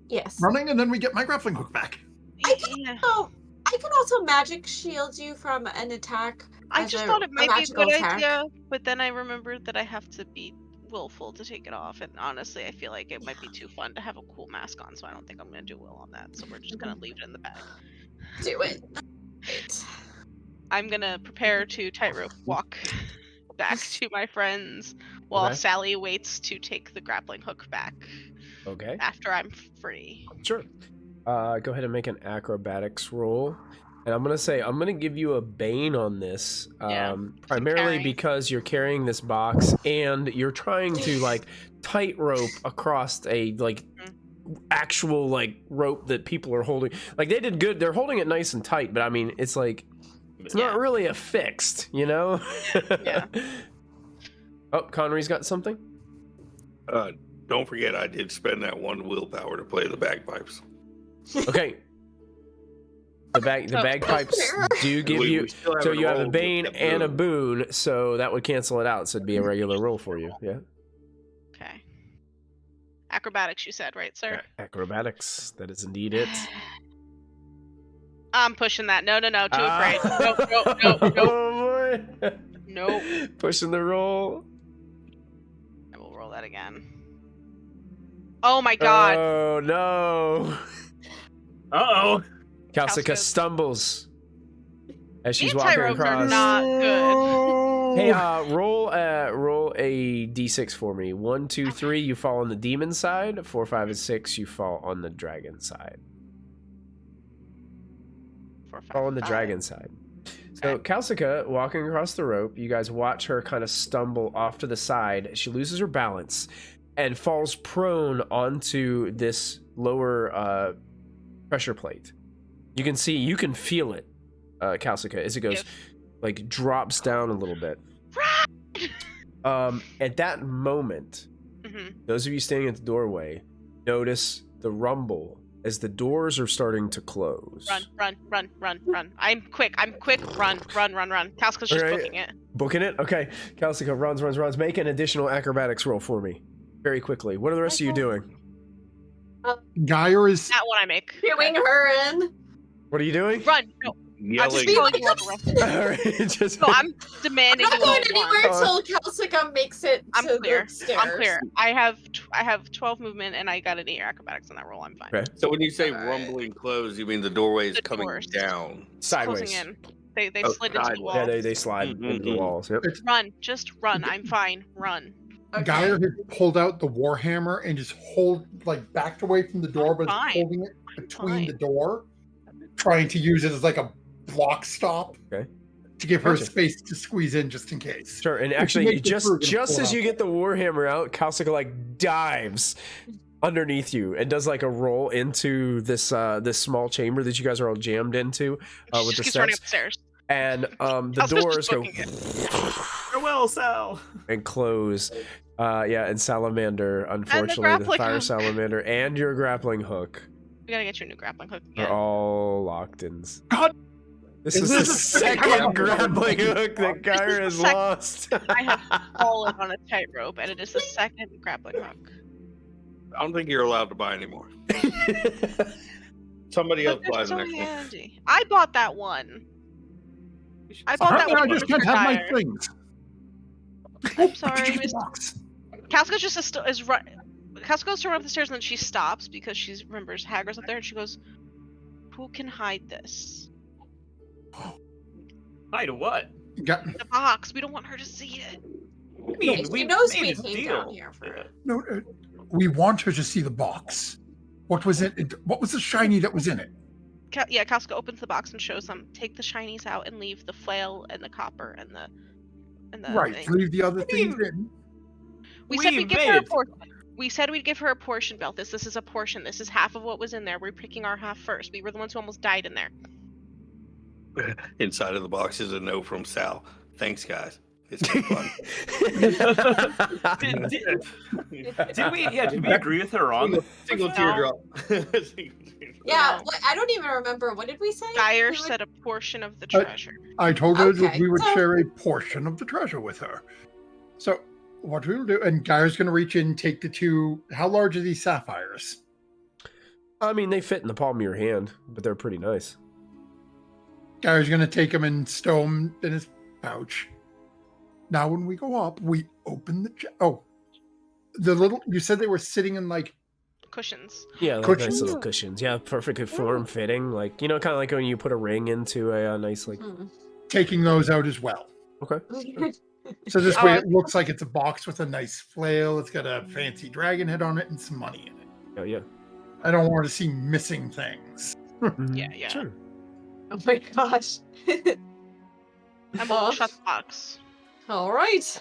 Yes. Running, and then we get my grappling hook back. I can also magic shield you from an attack. I just thought it might be a good idea, but then I remembered that I have to be willful to take it off, and honestly I feel like it might be too fun to have a cool mask on, so I don't think I'm gonna do will on that, so we're just gonna leave it in the bag. Do it. Right. I'm gonna prepare to tightrope walk back to my friends while Sally waits to take the grappling hook back. Okay. After I'm free. Sure. Go ahead and make an acrobatics roll. And I'm going to give you a Bane on this, primarily because you're carrying this box and you're trying to like tightrope across a actual like rope that people are holding. Like they did good. They're holding it nice and tight, but I mean, it's like, it's not really affixed, you know? Yeah. Oh, Connery's got something? Don't forget I did spend that 1 willpower to play the bagpipes. Okay. The bagpipes do give you, so you have a Bane and a boon, so that would cancel it out, so it'd be a regular roll for you, yeah? Okay. Acrobatics, you said, right, sir? Acrobatics, that is indeed it. I'm pushing that. No, too afraid. Nope. Nope. Pushing the roll. I will roll that again. Oh my god. Oh no. Uh-oh. Kalska stumbles as she's Me and walking Tyrone across. are not good. Hey, roll a d6 for me. 1, 2, 3, you fall on the demon side. 4, 5, and 6, you fall on the dragon side. 4, 5, Fall on the dragon side. So Kalska walking across the rope, you guys watch her kind of stumble off to the side. She loses her balance and falls prone onto this lower pressure plate. You can feel it, Kalska, as it goes, like drops down a little bit. At that moment, those of you standing at the doorway notice the rumble as the doors are starting to close. Run. I'm quick. Run. Casca's just Alright. booking it. Booking it? Okay. Calcica runs. Make an additional acrobatics roll for me. Very quickly. What are the rest of you doing? Geyer is That one I make. Doing her in. What are you doing? Run. No. I'm just Yelling. telling you what the rest. Alright, just... No, I'm demanding. I'm not you going all run. anywhere till Calcica makes it I'm to clear. the stairs. I'm clear. I have 12 movement and I got an 8 acrobatics on that roll. I'm fine. Okay. So when you say Alright. rumbling close, you mean the doorway is The coming doors. down? Sideways. Closing in. They Oh, slid into the sideways. wall. Yeah, they slide into the walls. Yep. Run. Just run. I'm fine. Run. Okay. Geyer had pulled out the warhammer and just backed away from the door, but fine. is holding it between fine. the door, trying to use it as like a block stop. Okay. To give her Gotcha. space to squeeze in just in case. Sure, and If actually, you make it just through, it'll just pull as out. you get the warhammer out, Calcica like dives underneath you and does like a roll into this this small chamber that you guys are all jammed into She with just the keeps running steps, upstairs. and the Calcica's doors just go booking it. Farewell, Sal. and close. Yeah, and salamander, unfortunately, the grappling fire hook. salamander and your grappling hook We gotta get you a new grappling hook are again. all locked in. God! This is the second grappling hook that Gyra has Second. lost. I have fallen on a tightrope, and it is the second grappling hook. I don't think you're allowed to buy anymore. Somebody else But buys they're an so extra. handy. I bought that one. I bought that Apparently, I one. just for can't have my Spire. things. I'm Did sorry, you get Miss. the box? Casca just is run. Casca goes to run up the stairs, and then she stops because she remembers Hagrid's up there, and she goes, "Who can hide this? Hide what? Got- The box. We don't want her to see it." I mean, She we knows made we a came deal. down here for it. No, we want her to see the box. What was it? What was the shiny that was in it? Yeah, Casca opens the box and shows them. Take the shinies out and leave the flail and the copper and the Right. thing. Leave the other I things mean- in. We said We we'd give made her a it. portion. We said we'd give her a portion, Belthus. This is a portion. This is half of what was in there. We're picking our half first. We were the ones who almost died in there. Inside of the box is a note from Sal. Thanks, guys. It's been fun. Did we agree with her on Single No. teardrop. Yeah, No. I don't even remember. What did we say? Geyer We were- said a portion of the Uh, treasure. I told her that Okay, we would so- share a portion of the treasure with her. So what we'll do, and Guy's going to reach in and take the two. How large are these sapphires? I mean, they fit in the palm of your hand, but they're pretty nice. Guy's going to take them and stow them in his pouch. Now, when we go up, we open the. The little. You said they were sitting in like. Cushions. Yeah, like Cushions? nice little cushions. Yeah, perfectly form fitting. Like, you know, kind of like when you put a ring into a nice, like. Taking those out as well. Okay. So this way, it looks like it's a box with a nice flail. It's got a fancy dragon head on it and some money in it. Oh, yeah. I don't want to see missing things. Yeah, yeah. Sure. Oh my gosh. And we'll shut the box. All right.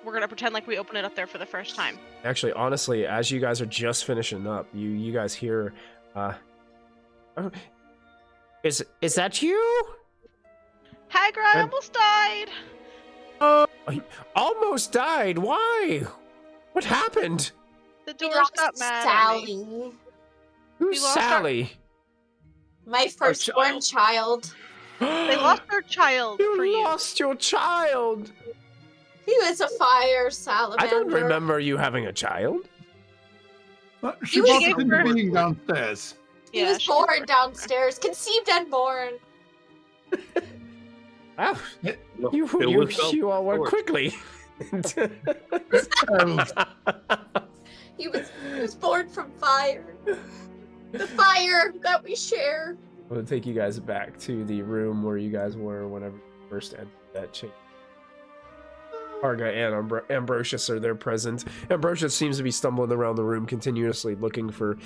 We're gonna pretend like we open it up there for the first time. Actually, honestly, as you guys are just finishing up, you guys hear, oh, is that you? Hagrid, I And- almost died. Almost died. Why? What happened? The We doors lost got mad at me. Sally, Who's We lost our- Sally? my firstborn child. They lost their child You for you. lost your child. He was a fire salamander. I don't remember you having a child. She was wasn't given birth- being downstairs. He Yeah, was she- born downstairs, conceived and born. Wow, It you all went short. quickly. He was born from fire. The fire that we share. I'm gonna take you guys back to the room where you guys were whenever you first entered that chamber. Arga and Ambrosius are there present. Ambrosius seems to be stumbling around the room continuously looking for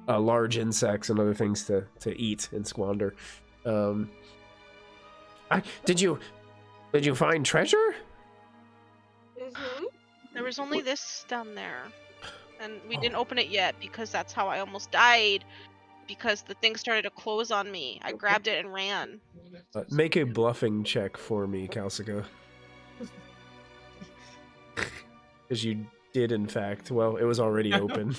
large insects and other things to eat and squander. Did you find treasure? Mm-hmm. There was only this down there. And we didn't open it yet because that's how I almost died. Because the thing started to close on me. I grabbed it and ran. Make a bluffing check for me, Calcica. Because you did, in fact. Well, it was already open.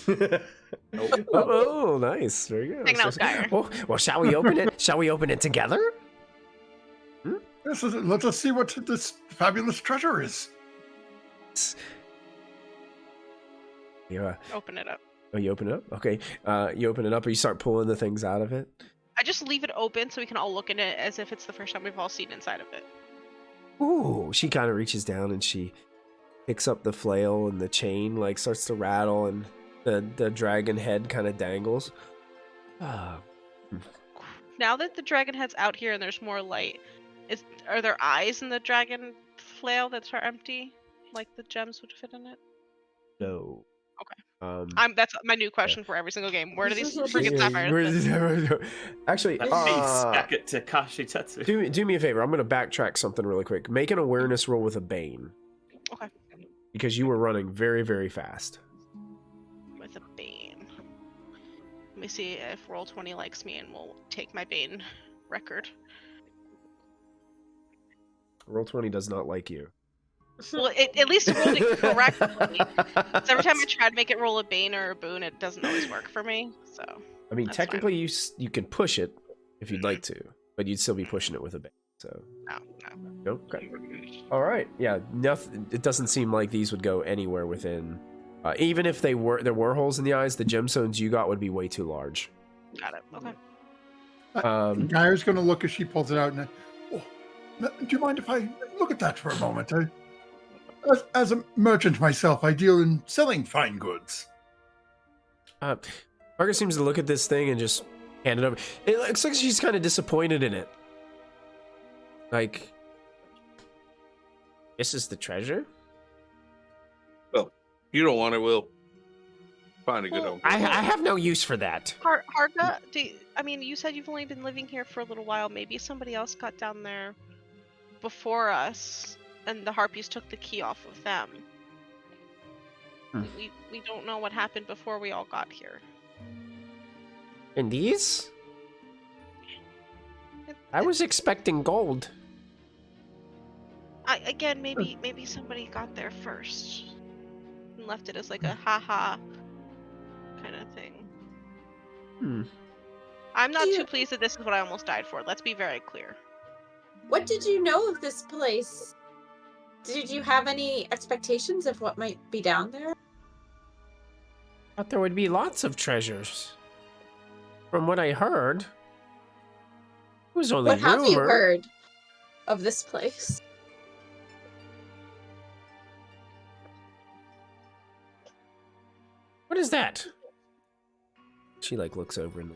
Oh, nice. Very good. Hanging out with Spire. Well, shall we open it? Shall we open it together? Yes, let us see what this fabulous treasure is. Yeah. Open it up. Oh, you open it up? Okay. You open it up, or you start pulling the things out of it? I just leave it open so we can all look in it as if it's the first time we've all seen inside of it. Ooh, she kind of reaches down and she picks up the flail, and the chain like starts to rattle, and the dragon head kind of dangles. Ah. Now that the dragon head's out here and there's more light, are there eyes in the dragon flail that are empty? Like the gems would fit in it? No. Okay. That's my new question for every single game. Where do these freaking sapphires fit? Actually, Back it to Kashi Tetsu. do me a favor. I'm going to backtrack something really quick. Make an awareness roll with a Bane. Okay. Because you were running very, very fast. With a Bane. Let me see if Roll20 likes me, and we'll take my Bane record. Roll20 does not like you. Well, at least it rolled it correctly. 'Cause every time I try to make it roll a Bane or a Boon, it doesn't always work for me. So. I mean, that's technically, you can push it if you'd like to, but you'd still be pushing it with a Bane. So. No. Nope. Okay. All right. Yeah. Nothing. It doesn't seem like these would go anywhere within. Even if there were holes in the eyes, the gemstones you got would be way too large. Got it. Okay. Gaia's going to look as she pulls it out, and do you mind if I look at that for a moment? As a merchant myself, I deal in selling fine goods. Margaret seems to look at this thing and just hand it over. It looks like she's kind of disappointed in it. Like, this is the treasure? Well, you don't want it, we'll find a good home. I have no use for that. Harga, you said you've only been living here for a little while. Maybe somebody else got down there before us, and the Harpies took the key off of them. We don't know what happened before we all got here. And these? I was expecting gold. Maybe somebody got there first and left it as like a haha kind of thing. I'm not too pleased that this is what I almost died for. Let's be very clear. What did you know of this place? Did you have any expectations of what might be down there? Thought there would be lots of treasures. From what I heard, it was only What have you rumor. heard of this place? What is that? She looks over and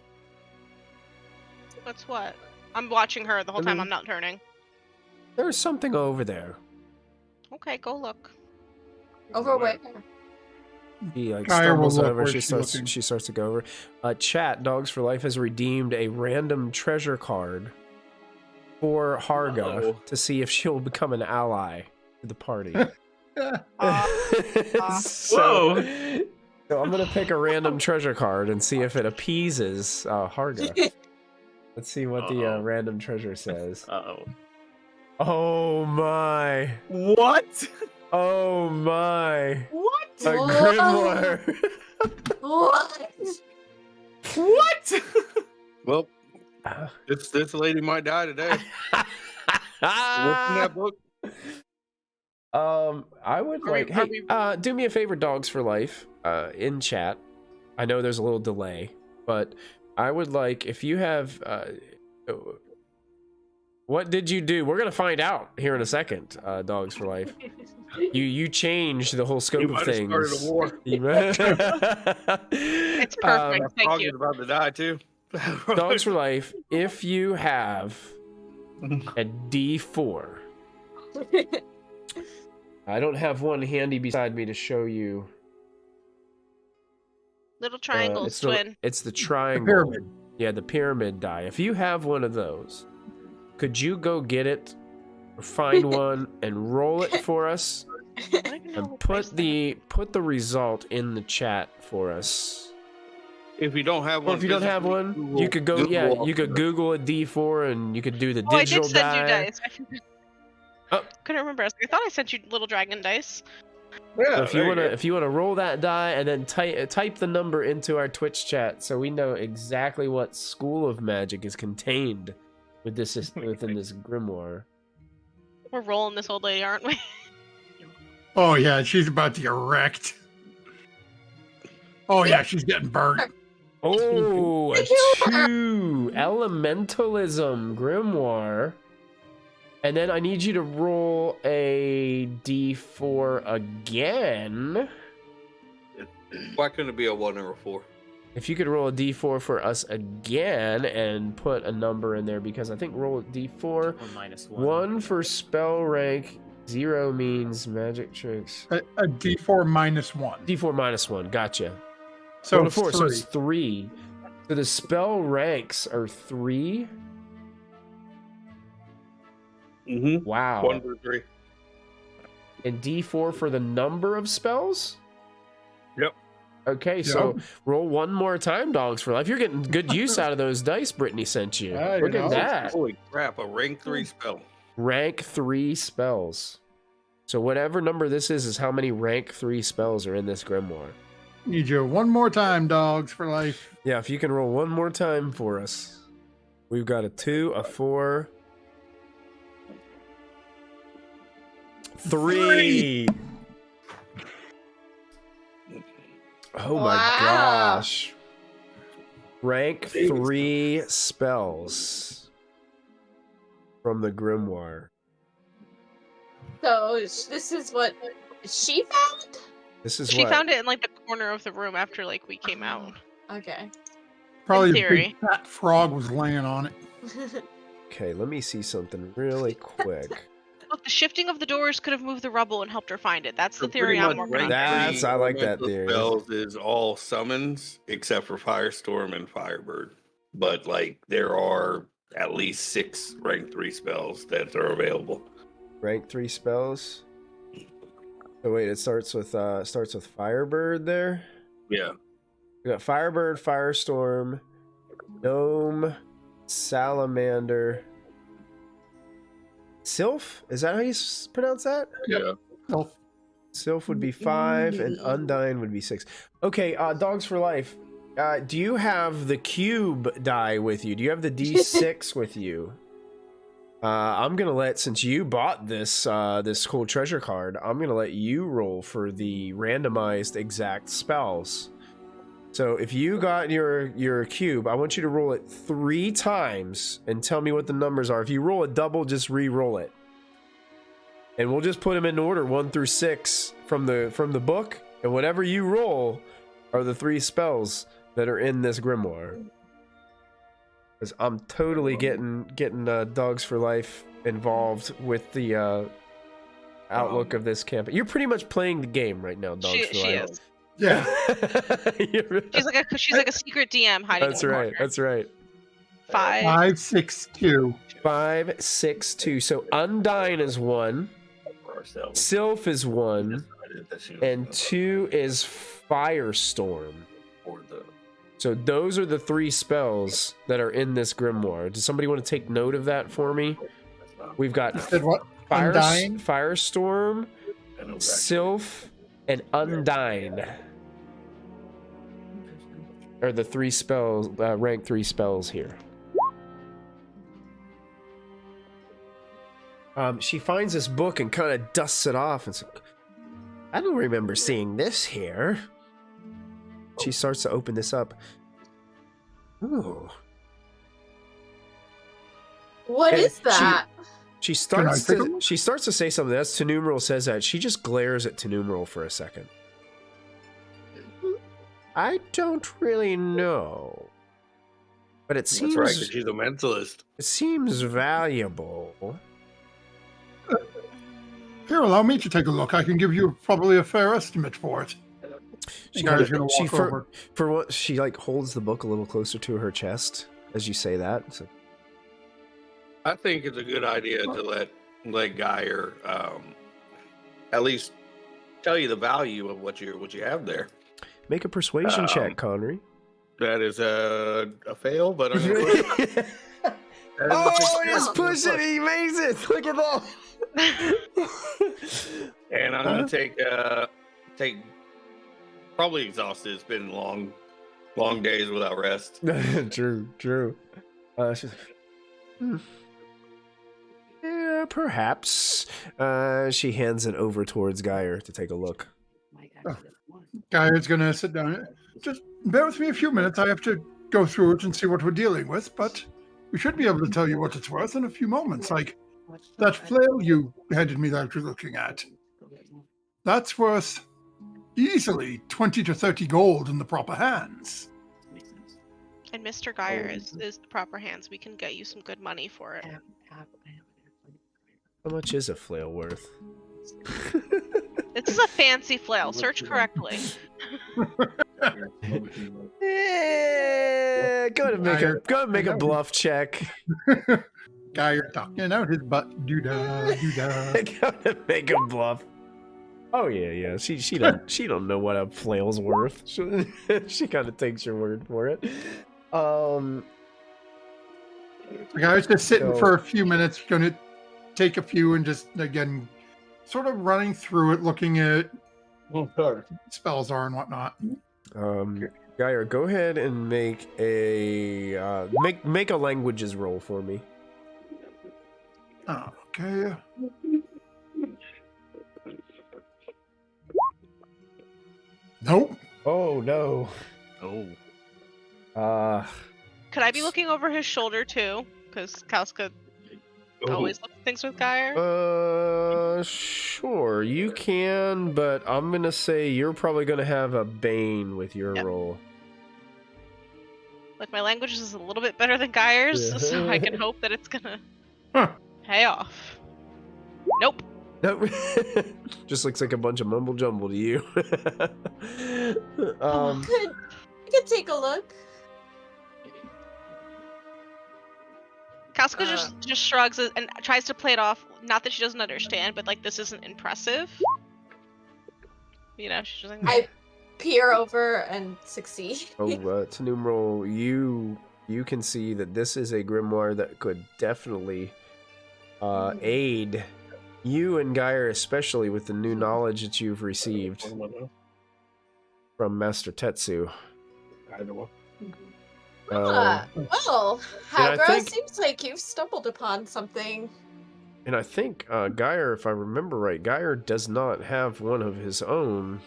What's what? I'm watching her the whole time. I'm not turning. there's something over there. Okay, go look. Over where? He Gaia will stumbles look over. where She she's looking. starts to go over. Chat Dogs for Life has redeemed a random treasure card for Harga Uh-oh. to see if she'll become an ally to the party. So I'm gonna pick a random treasure card and see if it appeases Harga. Let's see what the random treasure says. Uh-oh. Oh my! What? Oh my! What? A grimoire! What? What? Well, this lady might die today. What's in that book? I would do me a favor, Dogs for Life, in chat. I know there's a little delay, but I would like if you have. What did you do? We're gonna find out here in a second. Dogs for Life. You changed the whole scope You of might have things. started a war. It's perfect. Thank Frog you. is about to die too. Dogs for Life. If you have a D4, I don't have one handy beside me to show you. Little triangles, it's twin. It's the triangle. pyramid. Yeah, the pyramid die. If you have one of those, could you go get it, or find one, and roll it for us, I don't even know and what place put the result in the chat for us? If you don't have Or one, if you don't have one, Google- you could go. Google Yeah, all you could of it. Google a D4, and you could do the Oh, I digital did send die. you dice. Oh. Couldn't remember. I thought I sent you little dragon dice. Yeah, So if you wanna roll that die and then type the number into our Twitch chat so we know exactly what school of magic is contained within this grimoire. We're rolling this old lady, aren't we? Oh yeah, she's about to get wrecked. Oh yeah, she's getting burnt. Oh, a 2 elementalism grimoire. And then I need you to roll a d4 again. Why couldn't it be a 1 or a 4? If you could roll a d4 for us again and put a number in there, because I think roll a d4. Or -1. 1 for spell rank, 0 means magic tricks. A D4 minus 1. d4 -1, gotcha. So Roll a it's 4, so it's 3. 3. So the spell ranks are 3. Mm-hmm. Wow. 1 through 3. And d4 for the number of spells? Yep. Okay, so roll one more time, Dogs for Life. You're getting good use out of those dice Brittany sent you. Yeah, Look you at know. that. Holy crap, a rank 3 spell. Rank 3 spells. So whatever number this is how many rank 3 spells are in this grimoire. Need you one more time, Dogs for Life. Yeah, if you can roll one more time for us. We've got a 2, a 4, 3. Oh my Wow. gosh. Rank 3 spells from the grimoire. So this is what she found? This is She what found it in like the corner of the room after like we came out. Okay. Probably a theory. big fat frog was laying on it. Okay, let me see something really quick. Look, the shifting of the doors could have moved the rubble and helped her find it. That's the So theory pretty I'm much working on. That's- I like that elemental theory. Spells is all summons except for Firestorm and Firebird. But like there are at least 6 rank 3 spells that are available. Rank 3 spells. Oh wait, it starts with Firebird there. Yeah. We got Firebird, Firestorm, Gnome, Salamander, Sylph? Is that how you pronounce that? Yeah. Elf. Sylph would be 5 and Undyne would be 6. Okay, Dogs for Life. Do you have the cube die with you? Do you have the D6 with you? I'm gonna let, since you bought this this cool treasure card, I'm gonna let you roll for the randomized exact spells. So if you got your cube, I want you to roll it 3 times and tell me what the numbers are. If you roll a double, just re-roll it. And we'll just put them in order 1 through 6 from the book, and whatever you roll are the 3 spells that are in this grimoire. Because I'm totally getting Dogs for Life involved with the outlook of this campaign. You're pretty much playing the game right now, Dogs for She Life. is. Yeah. She's like a secret DM hiding. That's in the right. corner. That's right. 5. 5, 6, 2. 5, 6, 2. So Undyne is 1. Sylph is 1. And 2 is Firestorm. So those are the 3 spells that are in this grimoire. Does somebody want to take note of that for me? We've got Said what? Undyne? Firestorm, Sylph, and Undyne. Are the 3 spells, rank 3 spells here. She finds this book and kind of dusts it off and says, I don't remember seeing this here. She starts to open this up. Ooh. What And is that? She starts take a to look? say something. That's Tenumeral says that. She just glares at Tenumeral for a second. I don't really know. But it seems That's right, 'cause she's a mentalist. it seems valuable. Here, allow me to take a look. I can give you probably a fair estimate for it. She Guys, kinda- gonna walk she over. for what she like holds the book a little closer to her chest as you say that. So, I think it's a good idea to let Geyer at least tell you the value of what you have there. make a persuasion check, Connery. That is a fail, but I'm gonna put it- Oh, just push it. He makes it. Look at that. And I'm gonna take probably exhausted. It's been long days without rest. True. She's like, yeah, perhaps. She hands it over towards Geyer to take a look. Geyer's gonna sit down. Just bear with me a few minutes. I have to go through it and see what we're dealing with, but we should be able to tell you what it's worth in a few moments. Like that flail you handed me that you're looking at. That's worth easily 20 to 30 gold in the proper hands. And Mr. Geyer is the proper hands. We can get you some good money for it. How much is a flail worth? This is a fancy flail. Search correctly. Go to make a bluff check. Geyer talking out his butt. Doo-dah, doo-dah. Go to make a bluff. Oh yeah. She don't know what a flail's worth. She kind of takes your word for it. Geyer's just sitting for a few minutes, gonna take a few and just again sort of running through it, looking at spells are and whatnot. Geyer, go ahead and make a make a languages roll for me. Okay. Nope. Oh no. Oh. Could I be looking over his shoulder too? Because Kauska always looks at things with Geyer. Sure, you can, but I'm gonna say you're probably gonna have a Bane with your roll. Like my language is a little bit better than Geyer's, so I can hope that it's gonna pay off. Nope. Nope. Just looks like a bunch of mumble jumble to you. I could take a look. Kauska just shrugs and tries to play it off. Not that she doesn't understand, but like this isn't impressive. You know, she's just like. I peer over and succeed. To numeral, you can see that this is a grimoire that could definitely aid you and Geyer, especially with the new knowledge that you've received from Master Tetsu. Well, Hagra, seems like you've stumbled upon something. And I think Geyer, if I remember right, Geyer does not have one of his own.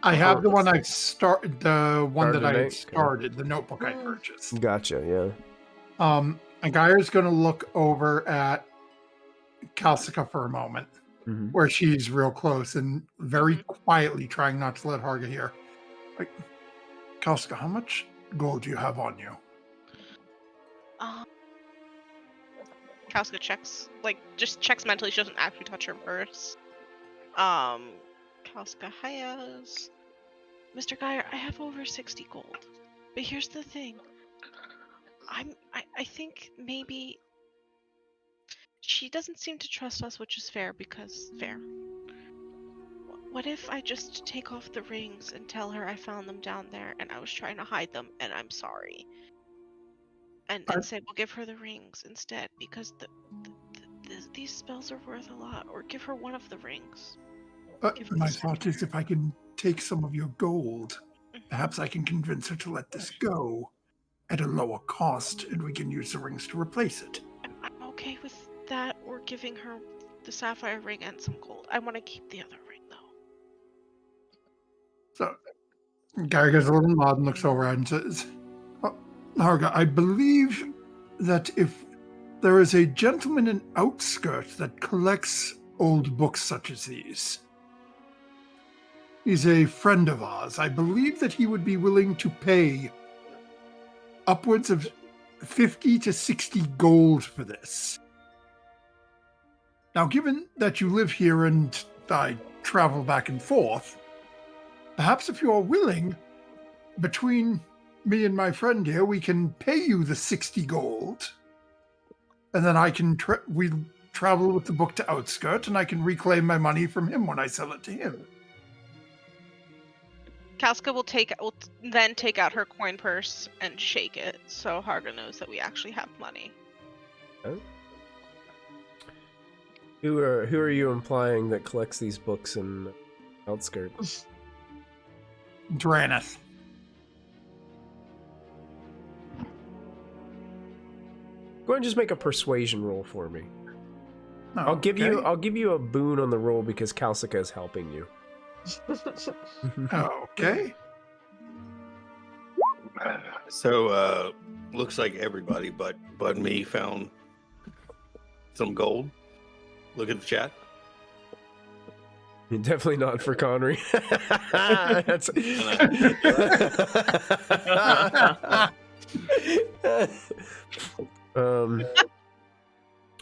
I have the one I started, the notebook I purchased. Gotcha, yeah. And Geyer's going to look over at Kalsika for a moment, where she's real close and very quietly trying not to let Harga hear. Like, Kalsika, how much gold do you have on you? Kauska just checks mentally. She doesn't actually touch her purse. Kauska has... Mr. Geyer, I have over 60 gold. But here's the thing. I think maybe... She doesn't seem to trust us, which is fair, because fair. What if I just take off the rings and tell her I found them down there and I was trying to hide them and I'm sorry? And say we'll give her the rings instead, because these spells are worth a lot. Or give her one of the rings. My thought is if I can take some of your gold, perhaps I can convince her to let this go at a lower cost, and we can use the rings to replace it. I'm okay with that, or giving her the sapphire ring and some gold. I want to keep the other ring, though. So, Geyer gets a little nod and looks over and says, Harga, I believe that if there is a gentleman in Outskirts that collects old books such as these, he's a friend of ours. I believe that he would be willing to pay upwards of 50 to 60 gold for this. Now, given that you live here and I travel back and forth, perhaps if you are willing, between me and my friend here, we can pay you the 60 gold, and then I can we travel with the book to Outskirt, and I can reclaim my money from him when I sell it to him. Kauska will then take out her coin purse and shake it, so Harga knows that we actually have money. Oh. Who are you implying that collects these books in Outskirt? Dranis. Go ahead and just make a persuasion roll for me. Oh, I'll give you a boon on the roll because Kalsika is helping you. Okay. So, looks like everybody but me found some gold. Look at the chat. Definitely not for Connery. That's...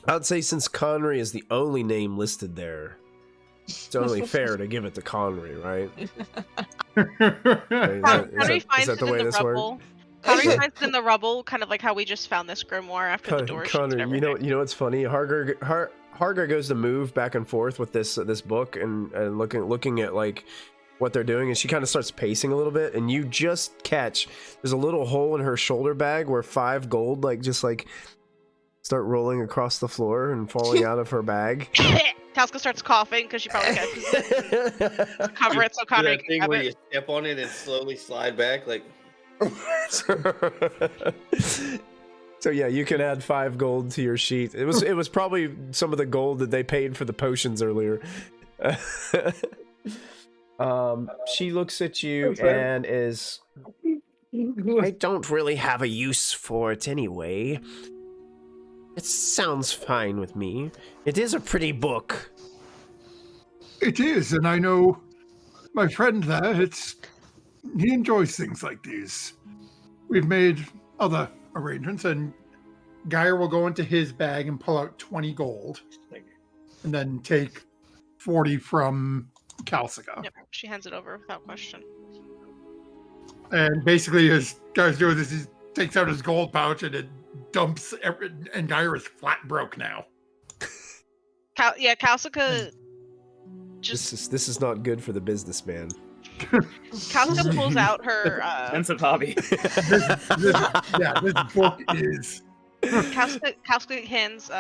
I'd say since Connery is the only name listed there, it's only fair to give it to Connery, right? Connery finds that it the in way the this works? rubble. Connery finds it in the rubble, kind of like how we just found this grimoire after the door. Connor, you know what's funny? Harger goes to move back and forth with this book and looking at like what they're doing, and she kind of starts pacing a little bit, and you just catch there's a little hole in her shoulder bag where 5 gold just start rolling across the floor and falling out of her bag. Kalska starts coughing because she probably can't cover it so Connery that can thing grab where it. you step on it and slowly slide back, like. So yeah, you can add 5 gold to your sheet. It was probably some of the gold that they paid for the potions earlier. She looks at you and is, I don't really have a use for it anyway. It sounds fine with me. It is a pretty book. It is, and I know my friend there, he enjoys things like these. We've made other arrangements, and Geyer will go into his bag and pull out 20 gold, and then take 40 from Kalsika. Yep, she hands it over without question. And basically, as Geyer's doing this, he takes out his gold pouch and it dumps, and Geyer is flat broke now. Kalsika just... This is not good for the businessman. Kalsika pulls out her... Expensive hobby. This book is... Kalsika hands,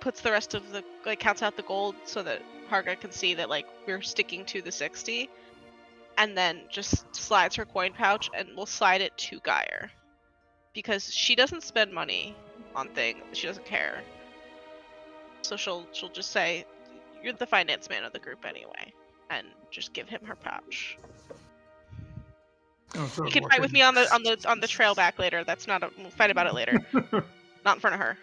puts the rest of the, counts out the gold so that Harga can see that, we're sticking to the 60, and then just slides her coin pouch and will slide it to Geyer. Because she doesn't spend money on things, she doesn't care. So she'll just say, you're the finance man of the group anyway, and just give him her pouch. Oh, so You can fight with me on the trail back later. That's not we'll fight about it later. Not in front of her.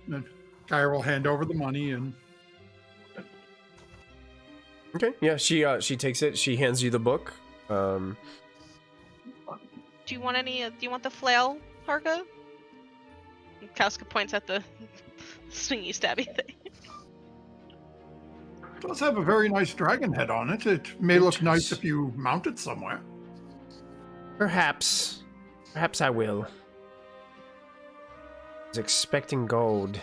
Then Geyer will hand over the money and... Okay, yeah, she takes it. She hands you the book. Do you want any? Do you want the flail, Harga? Kalska points at the swingy stabby thing. It does have a very nice dragon head on it. It may look nice if you mount it somewhere. Perhaps I will. I was expecting gold.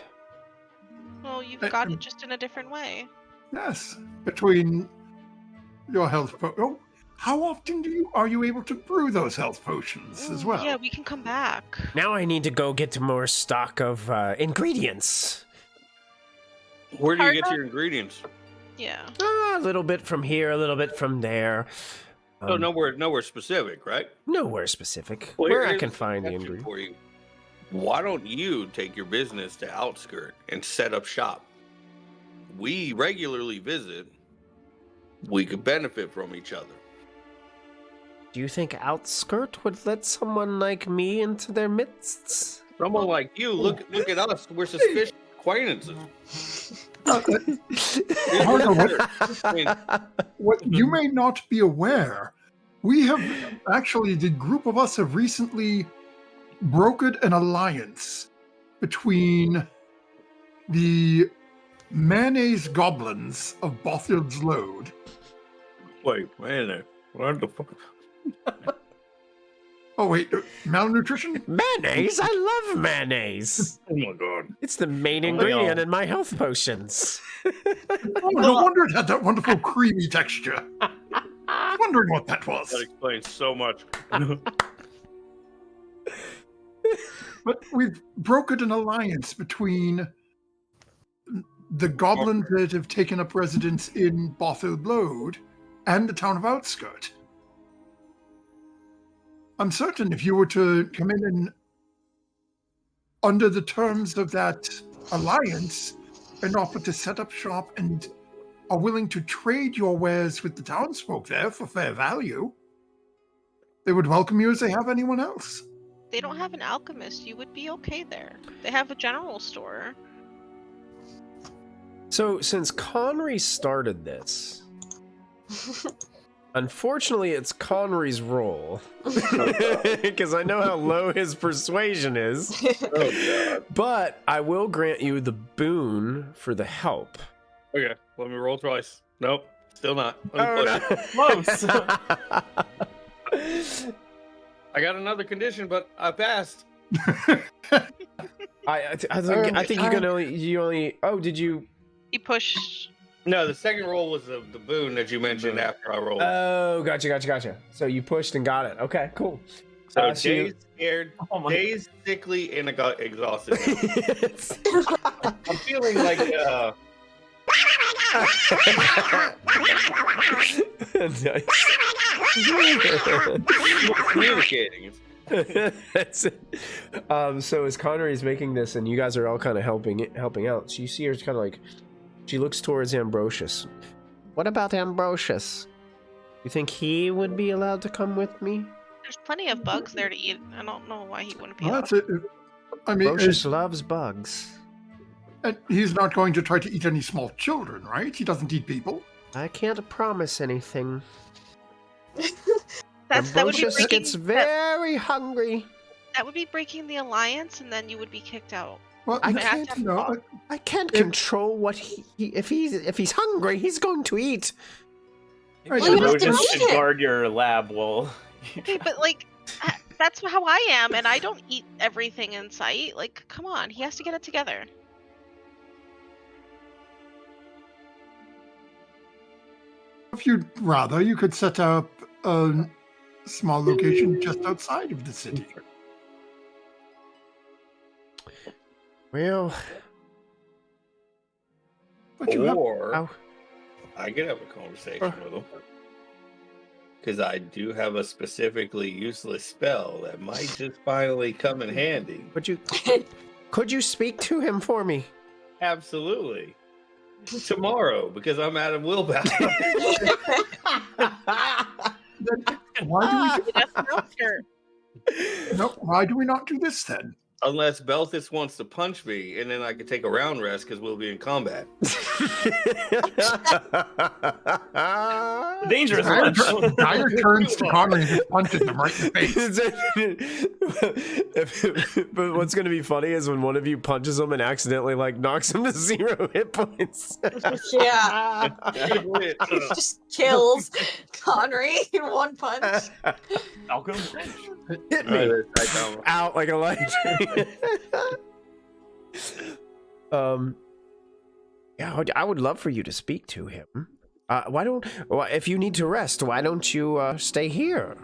Well, you've got it just in a different way. Yes, between your health oh, how often are you able to brew those health potions as well? Yeah, we can come back. Now I need to go get more stock of ingredients. Where do you get your ingredients? Yeah. A little bit from here, a little bit from there. So nowhere specific, right? Nowhere specific. Well, where I can find the question ingredients. for you. Why don't you take your business to Outskirt and set up shop? We regularly visit. We could benefit from each other. Do you think Outskirt would let someone like me into their midst? Someone like you, look at us. We're suspicious acquaintances. What you may not be aware, we have actually, the group of us have recently brokered an alliance between the mayonnaise goblins of Bothild's Load. Wait, mayonnaise. What the fuck? Oh wait, malnutrition? Mayonnaise? I love mayonnaise. Oh my god. It's the main ingredient in my health potions. Oh, no wonder it had that wonderful creamy texture. Wondering what that was. That explains so much. But we've brokered an alliance between the goblins that have taken up residence in Bothell Blood and the town of Outskirt. I'm certain if you were to come in and under the terms of that alliance and offer to set up shop and are willing to trade your wares with the townsfolk there for fair value, they would welcome you as they have anyone else. They don't have an alchemist. You would be okay there. They have a general store. So, since Connery started this, unfortunately, it's Connery's role. Because I know how low his persuasion is. Oh, God. But I will grant you the boon for the help. Okay, let me roll twice. Nope, still not. Close. I got another condition, but I passed. I think you only. Oh, did you? He pushed. No, the second roll was the boon that you mentioned after I rolled. Oh, gotcha. So you pushed and got it. Okay, cool. So so you- dazed, scared, Oh my- dazed, sickly, and I got exhausted. I'm feeling like communicating. That's it. So as Connery's making this, and you guys are all kind of helping out, so you see her kind of like, she looks towards Ambrosius. What about Ambrosius? You think he would be allowed to come with me? There's plenty of bugs there to eat. I don't know why he wouldn't be. Well, allowed. that's it. I mean, Ambrosius loves bugs. he's not going to try to eat any small children, right? He doesn't eat people. I can't promise anything. That would be Ambrosius breaking. gets very hungry. That would be breaking the alliance, and then you would be kicked out. Well, I you have can't, to you know, have I can't If- control what if he's hungry, he's going to eat. Right, Well, you have to Rodents eat should it. guard your lab while. Okay, but like, that's how I am, and I don't eat everything in sight. Like, come on, he has to get it together. if you'd rather, you could set up a small location just outside of the city. Well, But you have, Or ow. I could have a conversation with him. Because I do have a specifically useless spell that might just finally come in handy. could you speak to him for me? Absolutely. Tomorrow, because I'm out of willpower. why do That's not fair. we? No, why do we not do this then? Unless Belthus wants to punch me, and then I could take a round rest because we'll be in combat. Dangerous lunch. Dyer turns to Connery and just punches him right in the face. But what's going to be funny is when one of you punches him and accidentally like knocks him to 0 hit points. Yeah. Just kills Connery in one punch. Falcon. Hit me Right, out like a light. Yeah, I would love for you to speak to him. If you need to rest, why don't you stay here?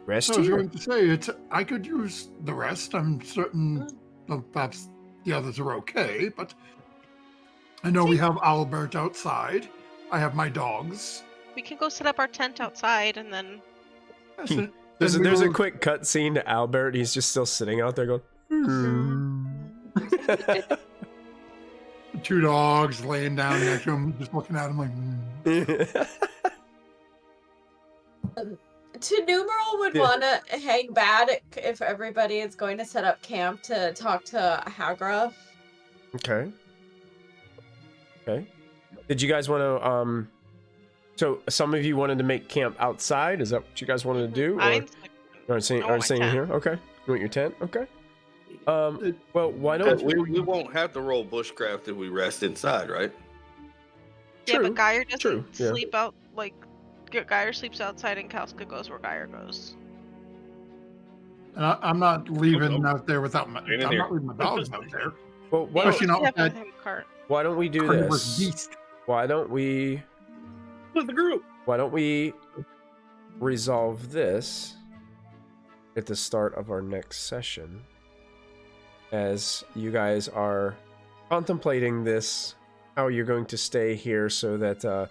Rest I was here. going to say I could use the rest. I'm certain, well, perhaps the others are okay, but I know we have Albert outside. I have my dogs. We can go set up our tent outside, and then Yes, and There's we a will- quick cut scene to Albert. He's just still sitting out there going. two dogs laying down next to him, just looking at him like. To Numeral would Yeah. want to hang bad if everybody is going to set up camp to talk to Hagra. Okay. Did you guys want to So some of you wanted to make camp outside. Is that what you guys wanted to do? Or mine's aren't staying, I want aren't my staying tent. here? Okay. You want your tent? Okay. Well, why Because don't we won't have to roll bushcraft if we rest inside, right? yeah, True, but Geyer doesn't true, yeah. sleep out. Like, Geyer sleeps outside, and Kauska goes where Geyer goes. And I'm not leaving Nope. out there without my. Ain't in I'm here. not leaving my dogs out there. Well, why Especially don't, not with Yeah, that him cart. why don't we do carnivorous this? beast. Why don't we With the group. resolve this at the start of our next session? as you guys are contemplating this, how you're going to stay here so that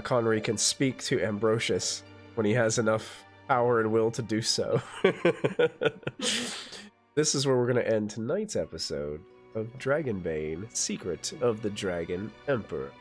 Connery can speak to Ambrosius when he has enough power and will to do so. This is where we're going to end tonight's episode of Dragonbane, Secret of the Dragon Emperor.